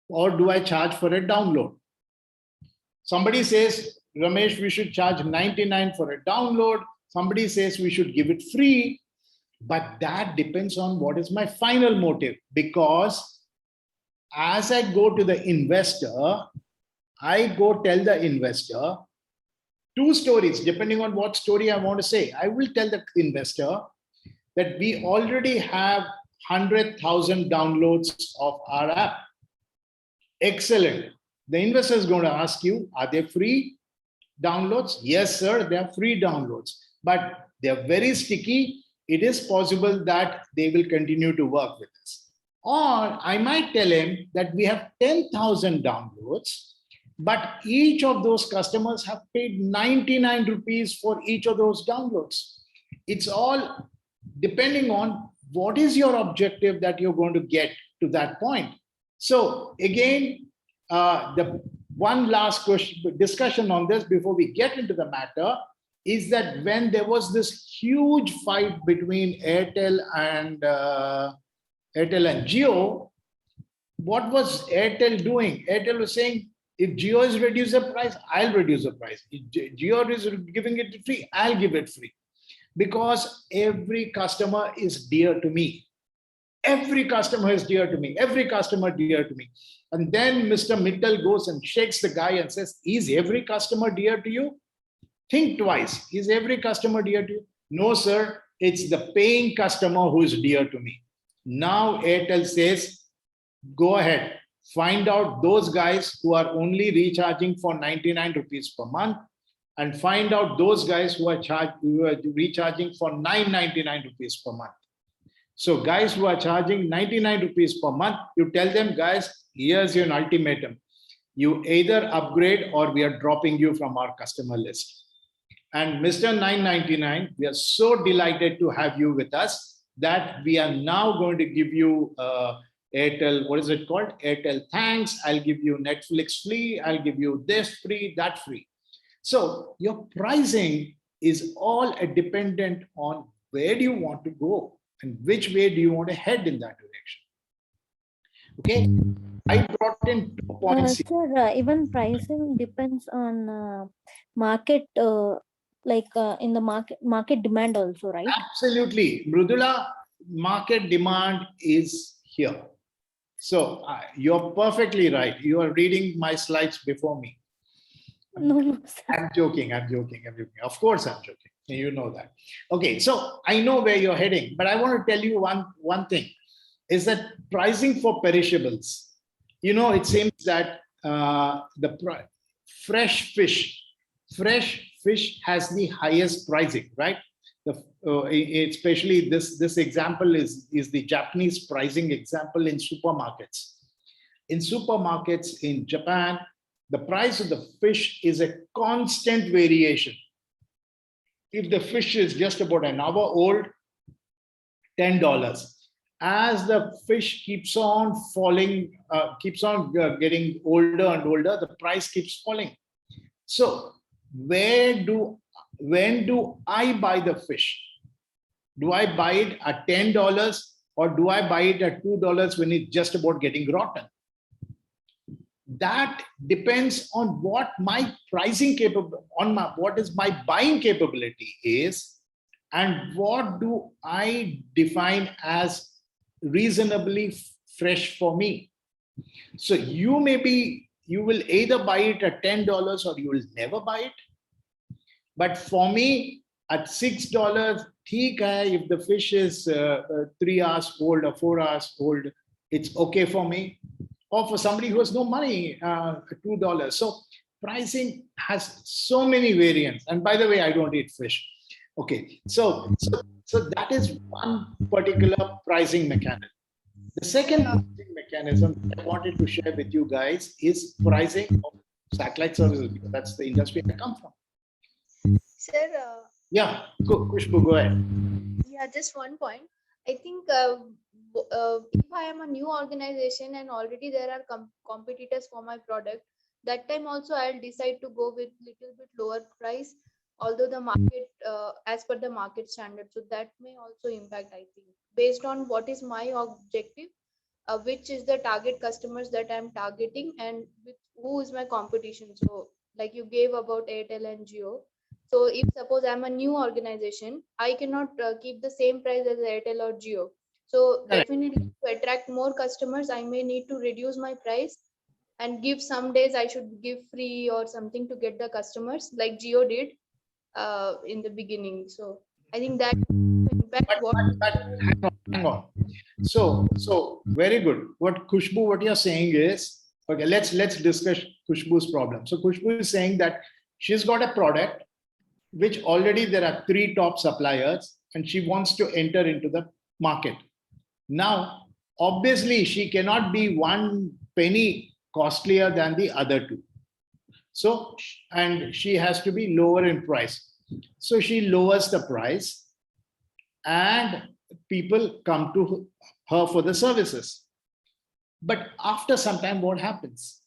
A: or do I charge for a download? Somebody says, Ramesh, we should charge 99 for a download. Somebody says we should give it free. But that depends on what is my final motive. Because as I go to the investor, I go tell the investor two stories, depending on what story I want to say. I will tell the investor that we already have 100,000 downloads of our app. Excellent. The investor is going to ask you, are they free downloads? Yes, sir, they are free downloads, but they are very sticky. It is possible that they will continue to work with us. Or I might tell him that we have 10,000 downloads, but each of those customers have paid 99 rupees for each of those downloads. It's all depending on what is your objective that you're going to get to that point. So again, the one last discussion on this before we get into the matter is that when there was this huge fight between Airtel and Jio, what was Airtel doing? Airtel was saying, if Jio is reducing the price, I'll reduce the price. If Jio is giving it free, I'll give it free. Because every customer is dear to me. Every customer is dear to me. Every customer dear to me. And then Mr. Mittal goes and shakes the guy and says, is every customer dear to you? Think twice. Is every customer dear to you? No, sir. It's the paying customer who is dear to me. Now Airtel says, go ahead. Find out those guys who are only recharging for 99 rupees per month. and find out those guys who are recharging for 999 rupees per month. So guys who are charging 99 rupees per month, you tell them, guys, here's your ultimatum. You either upgrade or we are dropping you from our customer list. And Mr. 999, we are so delighted to have you with us that we are now going to give you Airtel, what is it called? Airtel Thanks. I'll give you Netflix free. I'll give you this free, that free. So your pricing is all dependent on where do you want to go and which way do you want to head in that direction. Okay, I brought in 2 points.
I: Sir, even pricing depends on market, in the market demand also, right?
A: Absolutely, Mrudula, market demand is here. So you're perfectly right. You are reading my slides before me.
I: No,
A: I'm joking. Of course, I'm joking. You know that. Okay, so I know where you're heading, but I want to tell you one thing, is that pricing for perishables. You know, it seems that fresh fish has the highest pricing, right? Especially this example is the Japanese pricing example in supermarkets. In supermarkets in Japan, the price of the fish is a constant variation. If the fish is just about an hour old, $10. As the fish keeps on falling, getting older and older, the price keeps falling. So when do I buy the fish? Do I buy it at $10 or do I buy it at $2 when it's just about getting rotten? That depends on what my pricing what is my buying capability is, and what do I define as reasonably fresh for me. So you will either buy it at $10 or you will never buy it. But for me, at $6, if the fish is 3 hours old or 4 hours old, it's okay for me. Or for somebody who has no money, $2. So pricing has so many variants. And by the way, I don't eat fish. Okay, so that is one particular pricing mechanism. The second pricing mechanism I wanted to share with you guys is pricing of satellite services, because that's the industry I come from.
G: Sir,
A: Yeah, Kushbu, go ahead.
G: yeah, just one point. I think if I am a new organization and already there are competitors for my product, that time also I'll decide to go with little bit lower price, although the market, as per the market standard. So that may also impact, I think, based on what is my objective, which is the target customers that I'm targeting, and with who is my competition. So like you gave about Airtel and Jio. So if suppose I'm a new organization, I cannot keep the same price as Airtel or Jio. So definitely to attract more customers, I may need to reduce my price and give some days I should give free or something to get the customers, like Jio did in the beginning. So I think that impact
A: hang on. So very good. What you're saying is, okay, let's discuss Khushbu's problem. So Khushbu is saying that she's got a product which already there are 3 top suppliers and she wants to enter into the market. Now, obviously, she cannot be 1 penny costlier than the other 2. So, and she has to be lower in price. So she lowers the price and people come to her for the services. But after some time, what happens?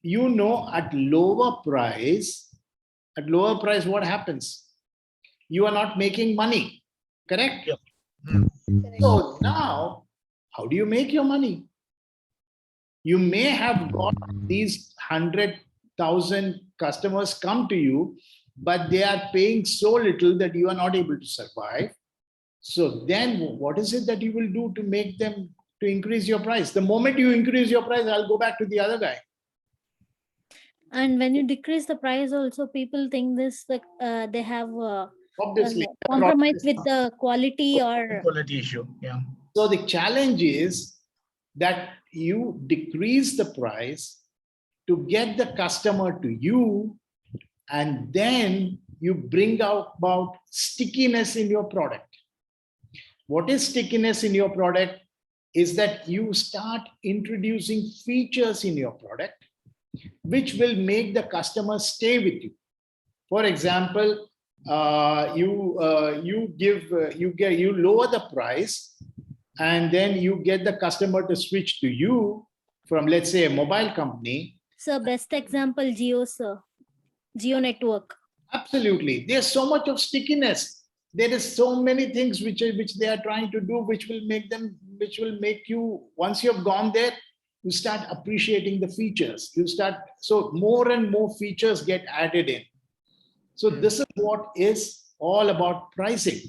A: You know, at lower price, what happens? You are not making money, correct?
Q: Yeah.
A: So now, how do you make your money? You may have got these 100,000 customers come to you, but they are paying so little that you are not able to survive. So then what is it that you will do to make them, to increase your price? The moment you increase your price, I'll go back to the other guy.
I: And when you decrease the price also, people think this, they have
A: obviously
I: compromise with the quality or
Q: quality issue. Yeah.
A: So the challenge is that you decrease the price to get the customer to you, and then you bring out about stickiness in your product. What is stickiness in your product is that you start introducing features in your product which will make the customer stay with you. For example, you lower the price, and then you get the customer to switch to you from, let's say, a mobile company.
I: So best example, Jio, sir. Jio network.
A: Absolutely. There's so much of stickiness. There is so many things which they are trying to do, which will make you, once you've gone there, you start appreciating the features. So more and more features get added in. So this is what is all about pricing.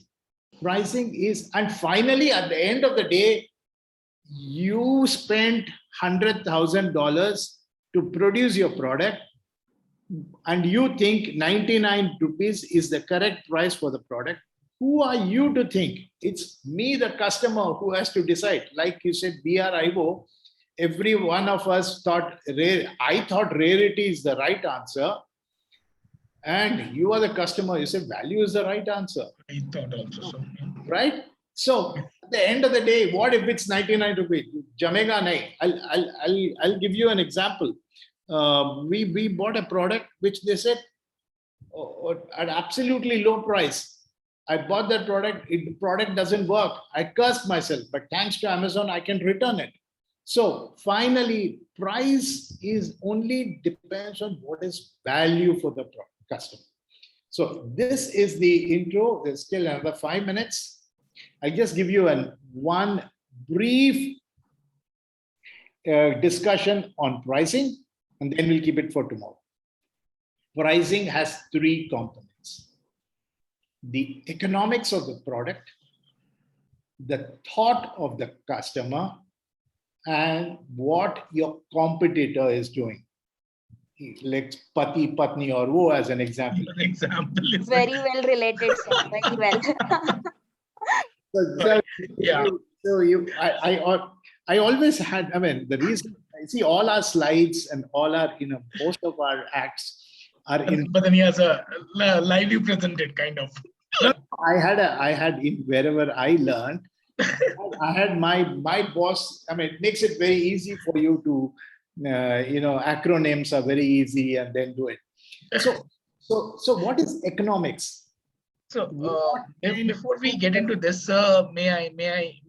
A: Pricing is, and finally, at the end of the day, you spent $100,000 to produce your product, and you think 99 rupees is the correct price for the product. Who are you to think? It's me, the customer, who has to decide. Like you said, BRIO, every one of us thought, I thought rarity is the right answer. And you are the customer, you say value is the right answer.
Q: I thought also so.
A: Right? So at the end of the day, what if it's 99 rupees? Jamega nahi. I'll give you an example. We bought a product which they said at absolutely low price. I bought that product, the product doesn't work. I cursed myself, but thanks to Amazon, I can return it. So finally, price is only depends on what is value for the customer. So this is the intro. There's still another 5 minutes. I'll just give you one brief discussion on pricing, and then we'll keep it for tomorrow. Pricing has 3 components: the economics of the product, the thought of the customer, and what your competitor is doing. Like Pati, Patni, or wo as an example.
S: Very well related, sir. Very well.
A: I always had, I mean, the reason, I see all our slides and all our, most of our acts are in.
Q: But then he has a lively presented kind of.
A: I had in wherever I learned, I had my boss. I mean, it makes it very easy for you to, acronyms are very easy, and then do it. So what is economics?
Q: So before we get into this, may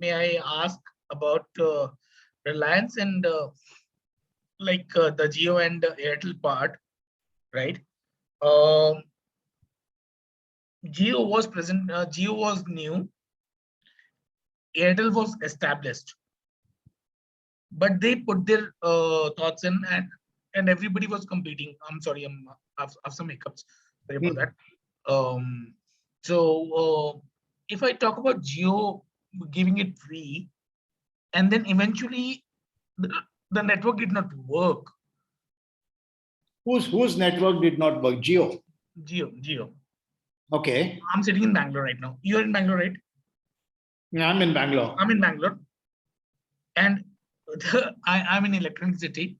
Q: I ask about Reliance and the Jio and Airtel part, right? Jio was present. Jio was new. Airtel was established, but they put their thoughts in, and everybody was competing. I'm sorry, I have some hiccups. Sorry about that. So if I talk about Jio giving it free, and then eventually the network did not work.
A: Whose network did not work? Jio.
Q: Jio.
A: Okay.
Q: I'm sitting in Bangalore right now. You're in Bangalore, right?
A: Yeah, I'm in Bangalore.
Q: I'm in Bangalore, and I'm in Electronic City,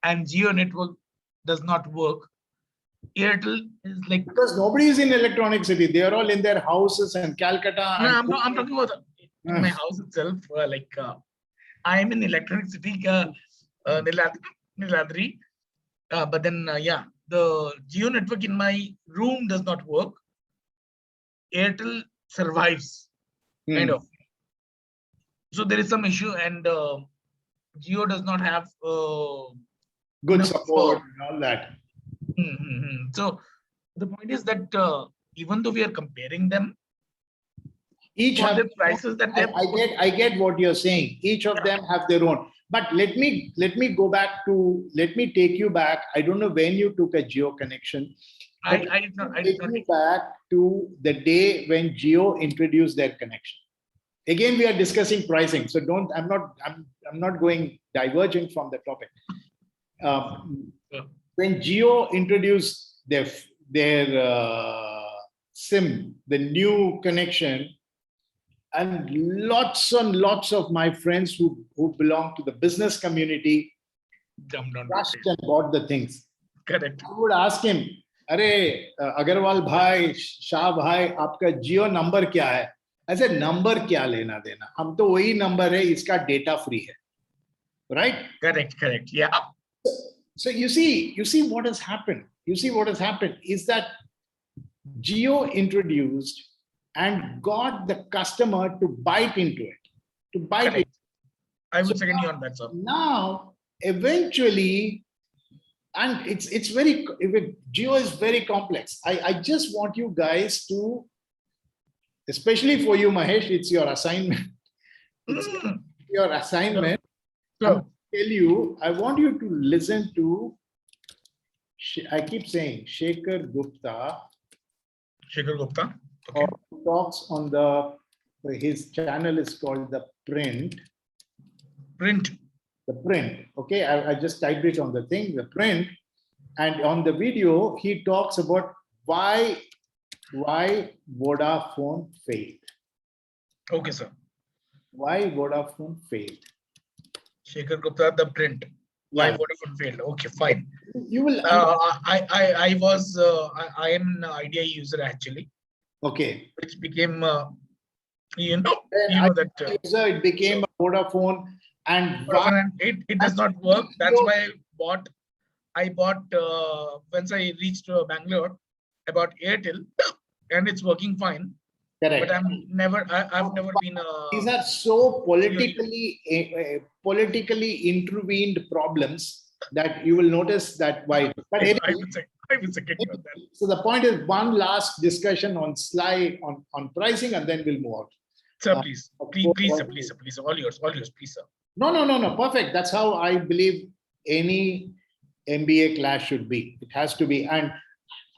Q: and Jio network does not work. Airtel is like,
A: because nobody is in Electronic City. They are all in their houses in Calcutta.
Q: No, I'm talking about in my house itself. I'm in Electronic City, Niladri. But then, the Jio network in my room does not work. Airtel survives, kind of. So there is some issue, and Jio does not have
A: good support and all that.
Q: So the point is that even though we are comparing them,
A: each have
Q: the prices that they
A: I get what you're saying. Each of them have their own. But let me take you back. I don't know when you took a Jio connection.
Q: I did not
A: take you back to the day when Jio introduced their connection. Again, we are discussing pricing, so I'm not going divergent from the topic. When Jio introduced their SIM, the new connection, and lots of my friends who belong to the business community rushed and bought the things.
Q: Correct.
A: I would ask him, अरे अग्रवाल भाई, शाह भाई, आपका जियो number क्या है? ऐसे number क्या लेना देना, हम तो वही नंबर है, इसका डेटा फ्री है, right?
Q: Correct. Yeah.
A: So you see what has happened. You see what has happened is that Geo introduced and got the customer to bite into it, to bite it.
Q: I would second you on that, sir.
A: Now, eventually, and it's very, Geo is very complex. I just want you guys to, especially for you, Mahesh, it's your assignment. It's your assignment.
Q: Sure.
A: Tell you, I want you to listen to, I keep saying Shekhar Gupta.
Q: Shekhar Gupta. Okay.
A: Talks on his channel is called The Print. The Print. Okay, I just typed it on the thing, The Print. And on the video, he talks about why Vodafone failed.
Q: Okay, sir.
A: Why Vodafone failed.
Q: Shekhar Gupta, The Print. Why
A: Yeah.
Q: Vodafone failed. Okay, fine.
A: You will.
Q: I am an IDEA user actually.
A: Okay.
Q: Which became, that.
A: It became a Vodafone, and
Q: it does not work. That's why I bought once I reached Bangalore, I bought Airtel, and it's working fine.
A: Correct.
Q: But I've never been.
A: These are so politically intervened problems that you will notice that why. But anyway,
Q: I will second you on that.
A: so the point is, one last discussion on on pricing, and then we'll move on.
Q: Sir, please, please, all yours, please, sir.
A: No. Perfect. That's how I believe any MBA class should be. It has to be. And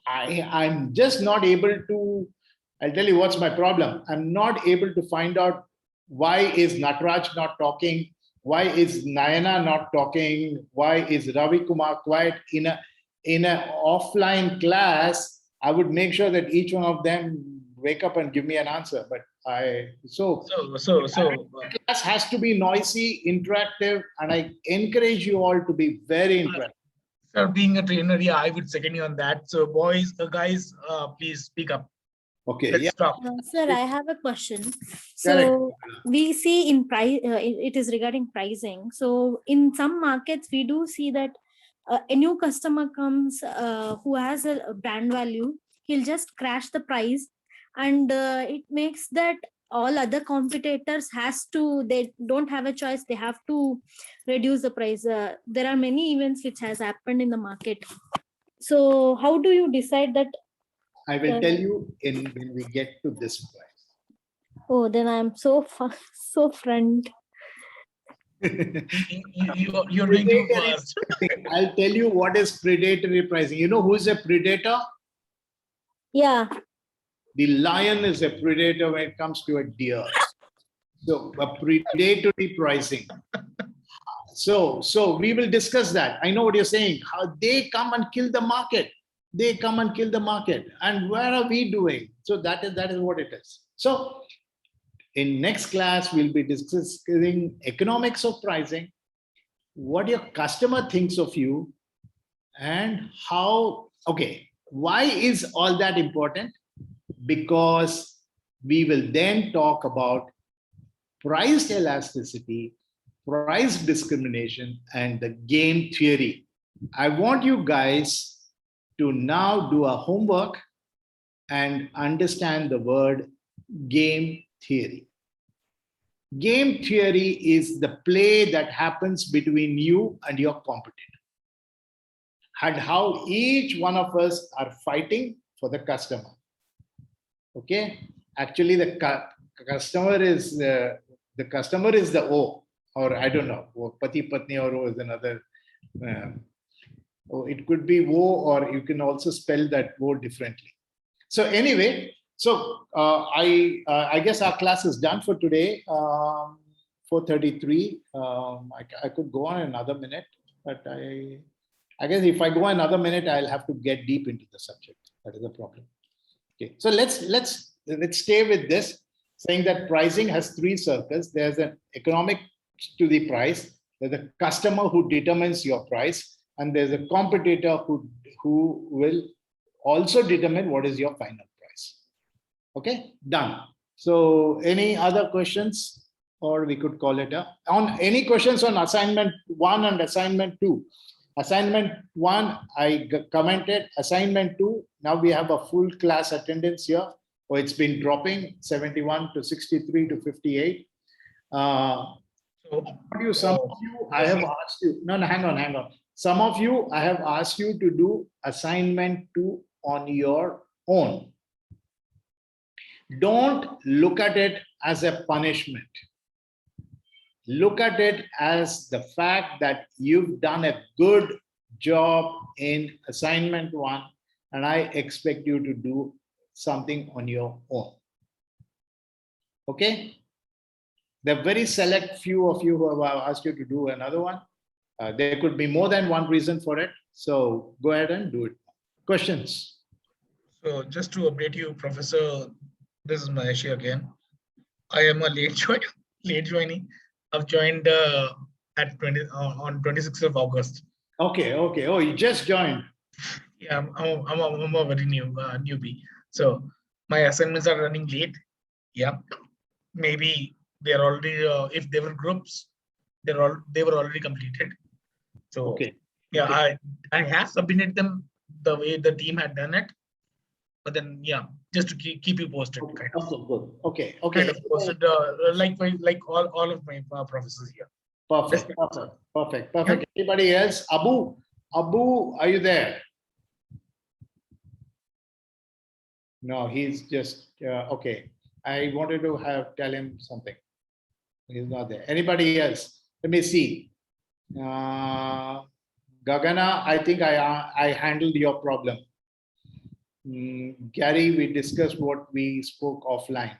A: I'm just not able to, I'll tell you what's my problem. I'm not able to find out why is Nataraj not talking? Why is Nayana not talking? Why is Ravi Kumar quiet? In a offline class, I would make sure that each one of them wake up and give me an answer. But class has to be noisy, interactive, and I encourage you all to be very interactive.
Q: Sir, being a trainer, yeah, I would second you on that. So, guys, please speak up.
A: Okay.
Q: Let's stop.
I: Sir, I have a question. So we see in price, it is regarding pricing. So in some markets, we do see that a new customer comes who has a brand value, he'll just crash the price, and it makes that all other competitors they don't have a choice, they have to reduce the price. There are many events which has happened in the market. So how do you decide that?
A: I will tell you when we get to this point.
I: Oh, then I'm so front.
Q: You're doing too fast.
A: I'll tell you what is predatory pricing. You know who is a predator?
I: Yeah.
A: The lion is a predator when it comes to a deer. So a predatory pricing. So we will discuss that. I know what you're saying. How they come and kill the market. They come and kill the market. And where are we doing? So that is what it is. So in next class, we'll be discussing economics of pricing, what your customer thinks of you, and how, okay, why is all that important? Because we will then talk about price elasticity, price discrimination, and the game theory. I want you guys to now do a homework and understand the word game theory. Game theory is the play that happens between you and your competitor, and how each one of us are fighting for the customer. Okay, actually the customer is the O, or I don't know, or Pati Patni, or O is another. It could be wo, or you can also spell that wo differently. So anyway, I guess our class is done for today. 4:33. I could go on another minute, but I guess if I go another minute, I'll have to get deep into the subject. That is the problem. Okay, so let's stay with this, saying that pricing has three circles. There's an economic to the price. There's a customer who determines your price, and there's a competitor who will also determine what is your final price. Okay, done. So any other questions, or we could call it on any questions on assignment 1 and assignment 2? Assignment 1, I commented. Assignment 2, now we have a full class attendance here. Oh, it's been dropping 71 to 63 to 58. Some of you, I have asked you, no, hang on. Some of you, I have asked you to do assignment 2 on your own. Don't look at it as a punishment. Look at it as the fact that you've done a good job in assignment 1, and I expect you to do something on your own. Okay? The very select few of you who have asked you to do another one. There could be more than one reason for it. So go ahead and do it. Questions?
Q: So just to update you, Professor, this is Mahesh again. I am a late joinee. I've joined at 26th of August.
A: Okay. Oh, you just joined.
Q: Yeah, I'm a very newbie. So my assignments are running late. Yeah, maybe they're already. If they were groups, they were already completed. So
A: okay.
Q: Yeah,
A: okay.
Q: I have submitted them the way the team had done it. But then, yeah, just to keep you posted.
A: Okay.
Q: Kind of.
A: Good. Okay.
Q: Kind of posted, like all of my professors here.
A: Perfect. Anybody else? Abu, are you there? No, he's just okay. I wanted to tell him something. He's not there. Anybody else? Let me see. Gagana, I think I handled your problem. Gary, we discussed what we spoke offline.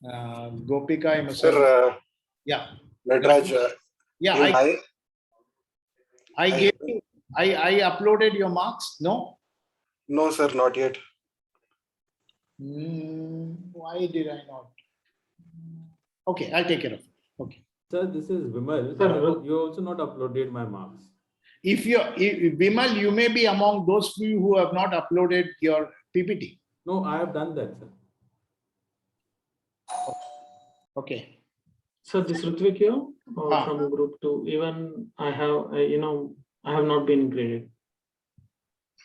A: Gopika,
T: Sir,
A: yeah.
T: Nataraj,
A: yeah, I uploaded your marks. No?
T: No, sir, not yet.
A: Why did I not? Okay, I'll take care of it. Okay.
D: Sir, this is Vimal. You also not uploaded my marks.
A: If Vimal, you may be among those few who have not uploaded your PPT.
D: No, I have done that, sir.
A: Okay.
F: So this Ritvik here from group 2. Even I have, I have not been graded.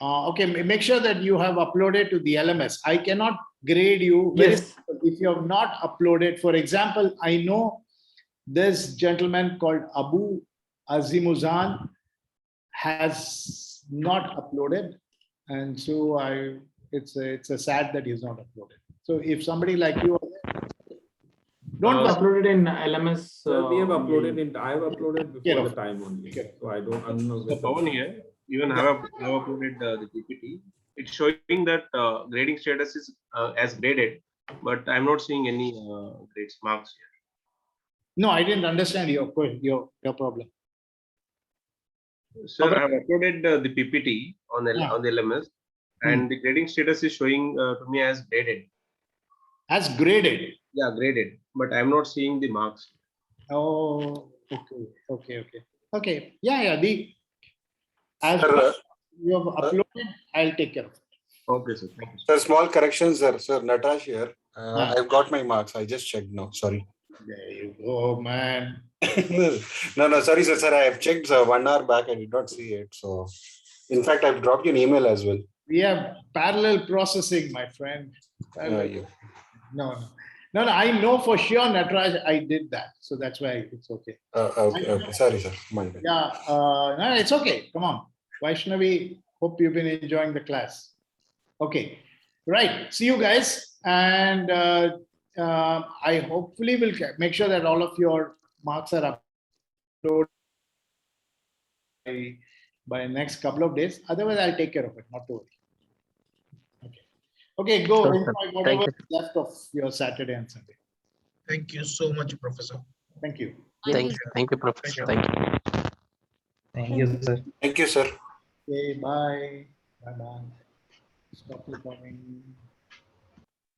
A: Okay, make sure that you have uploaded to the LMS. I cannot grade you
F: yes.
A: If you have not uploaded. For example, I know this gentleman called Abu Azimuzan has not uploaded, and so it's a sad that he's not uploaded. So if somebody like you don't
F: uploaded in LMS.
D: We have uploaded I have uploaded before the time only. So I'm not.
U: So Pawan here, even I have uploaded the PPT. It's showing that grading status is as graded, but I'm not seeing any grades marks here.
A: No, I didn't understand your problem.
U: Sir, I have uploaded the PPT on the LMS, and the grading status is showing to me as graded.
A: As graded?
U: Yeah, graded, but I'm not seeing the marks.
A: Oh, okay. Yeah. As you have uploaded, I'll take care of it.
U: Okay, sir. Thank you.
T: Sir, small corrections, sir. Sir, Nataraj here. I've got my marks. I just checked now. Sorry.
A: There you go, man.
T: No, sorry, sir. Sir, I have checked 1 hour back. I did not see it. So, in fact, I've dropped you an email as well.
A: We have parallel processing, my friend. No. I know for sure, Nataraj, I did that. So that's why it's okay.
T: Okay. Sorry, sir. Monday.
A: Yeah, no, it's okay. Come on. Vaishnavi, hope you've been enjoying the class. Okay, right. See you guys. And I hopefully will make sure that all of your marks are uploaded by next couple of days. Otherwise, I'll take care of it. Not to worry. Okay, go enjoy whatever is left of your Saturday and Sunday.
Q: Thank you so much, Professor.
A: Thank you.
J: Thank you, Professor. Thank you.
T: Thank you, sir. Thank you, sir.
A: Okay, bye. Bye. Stop recording.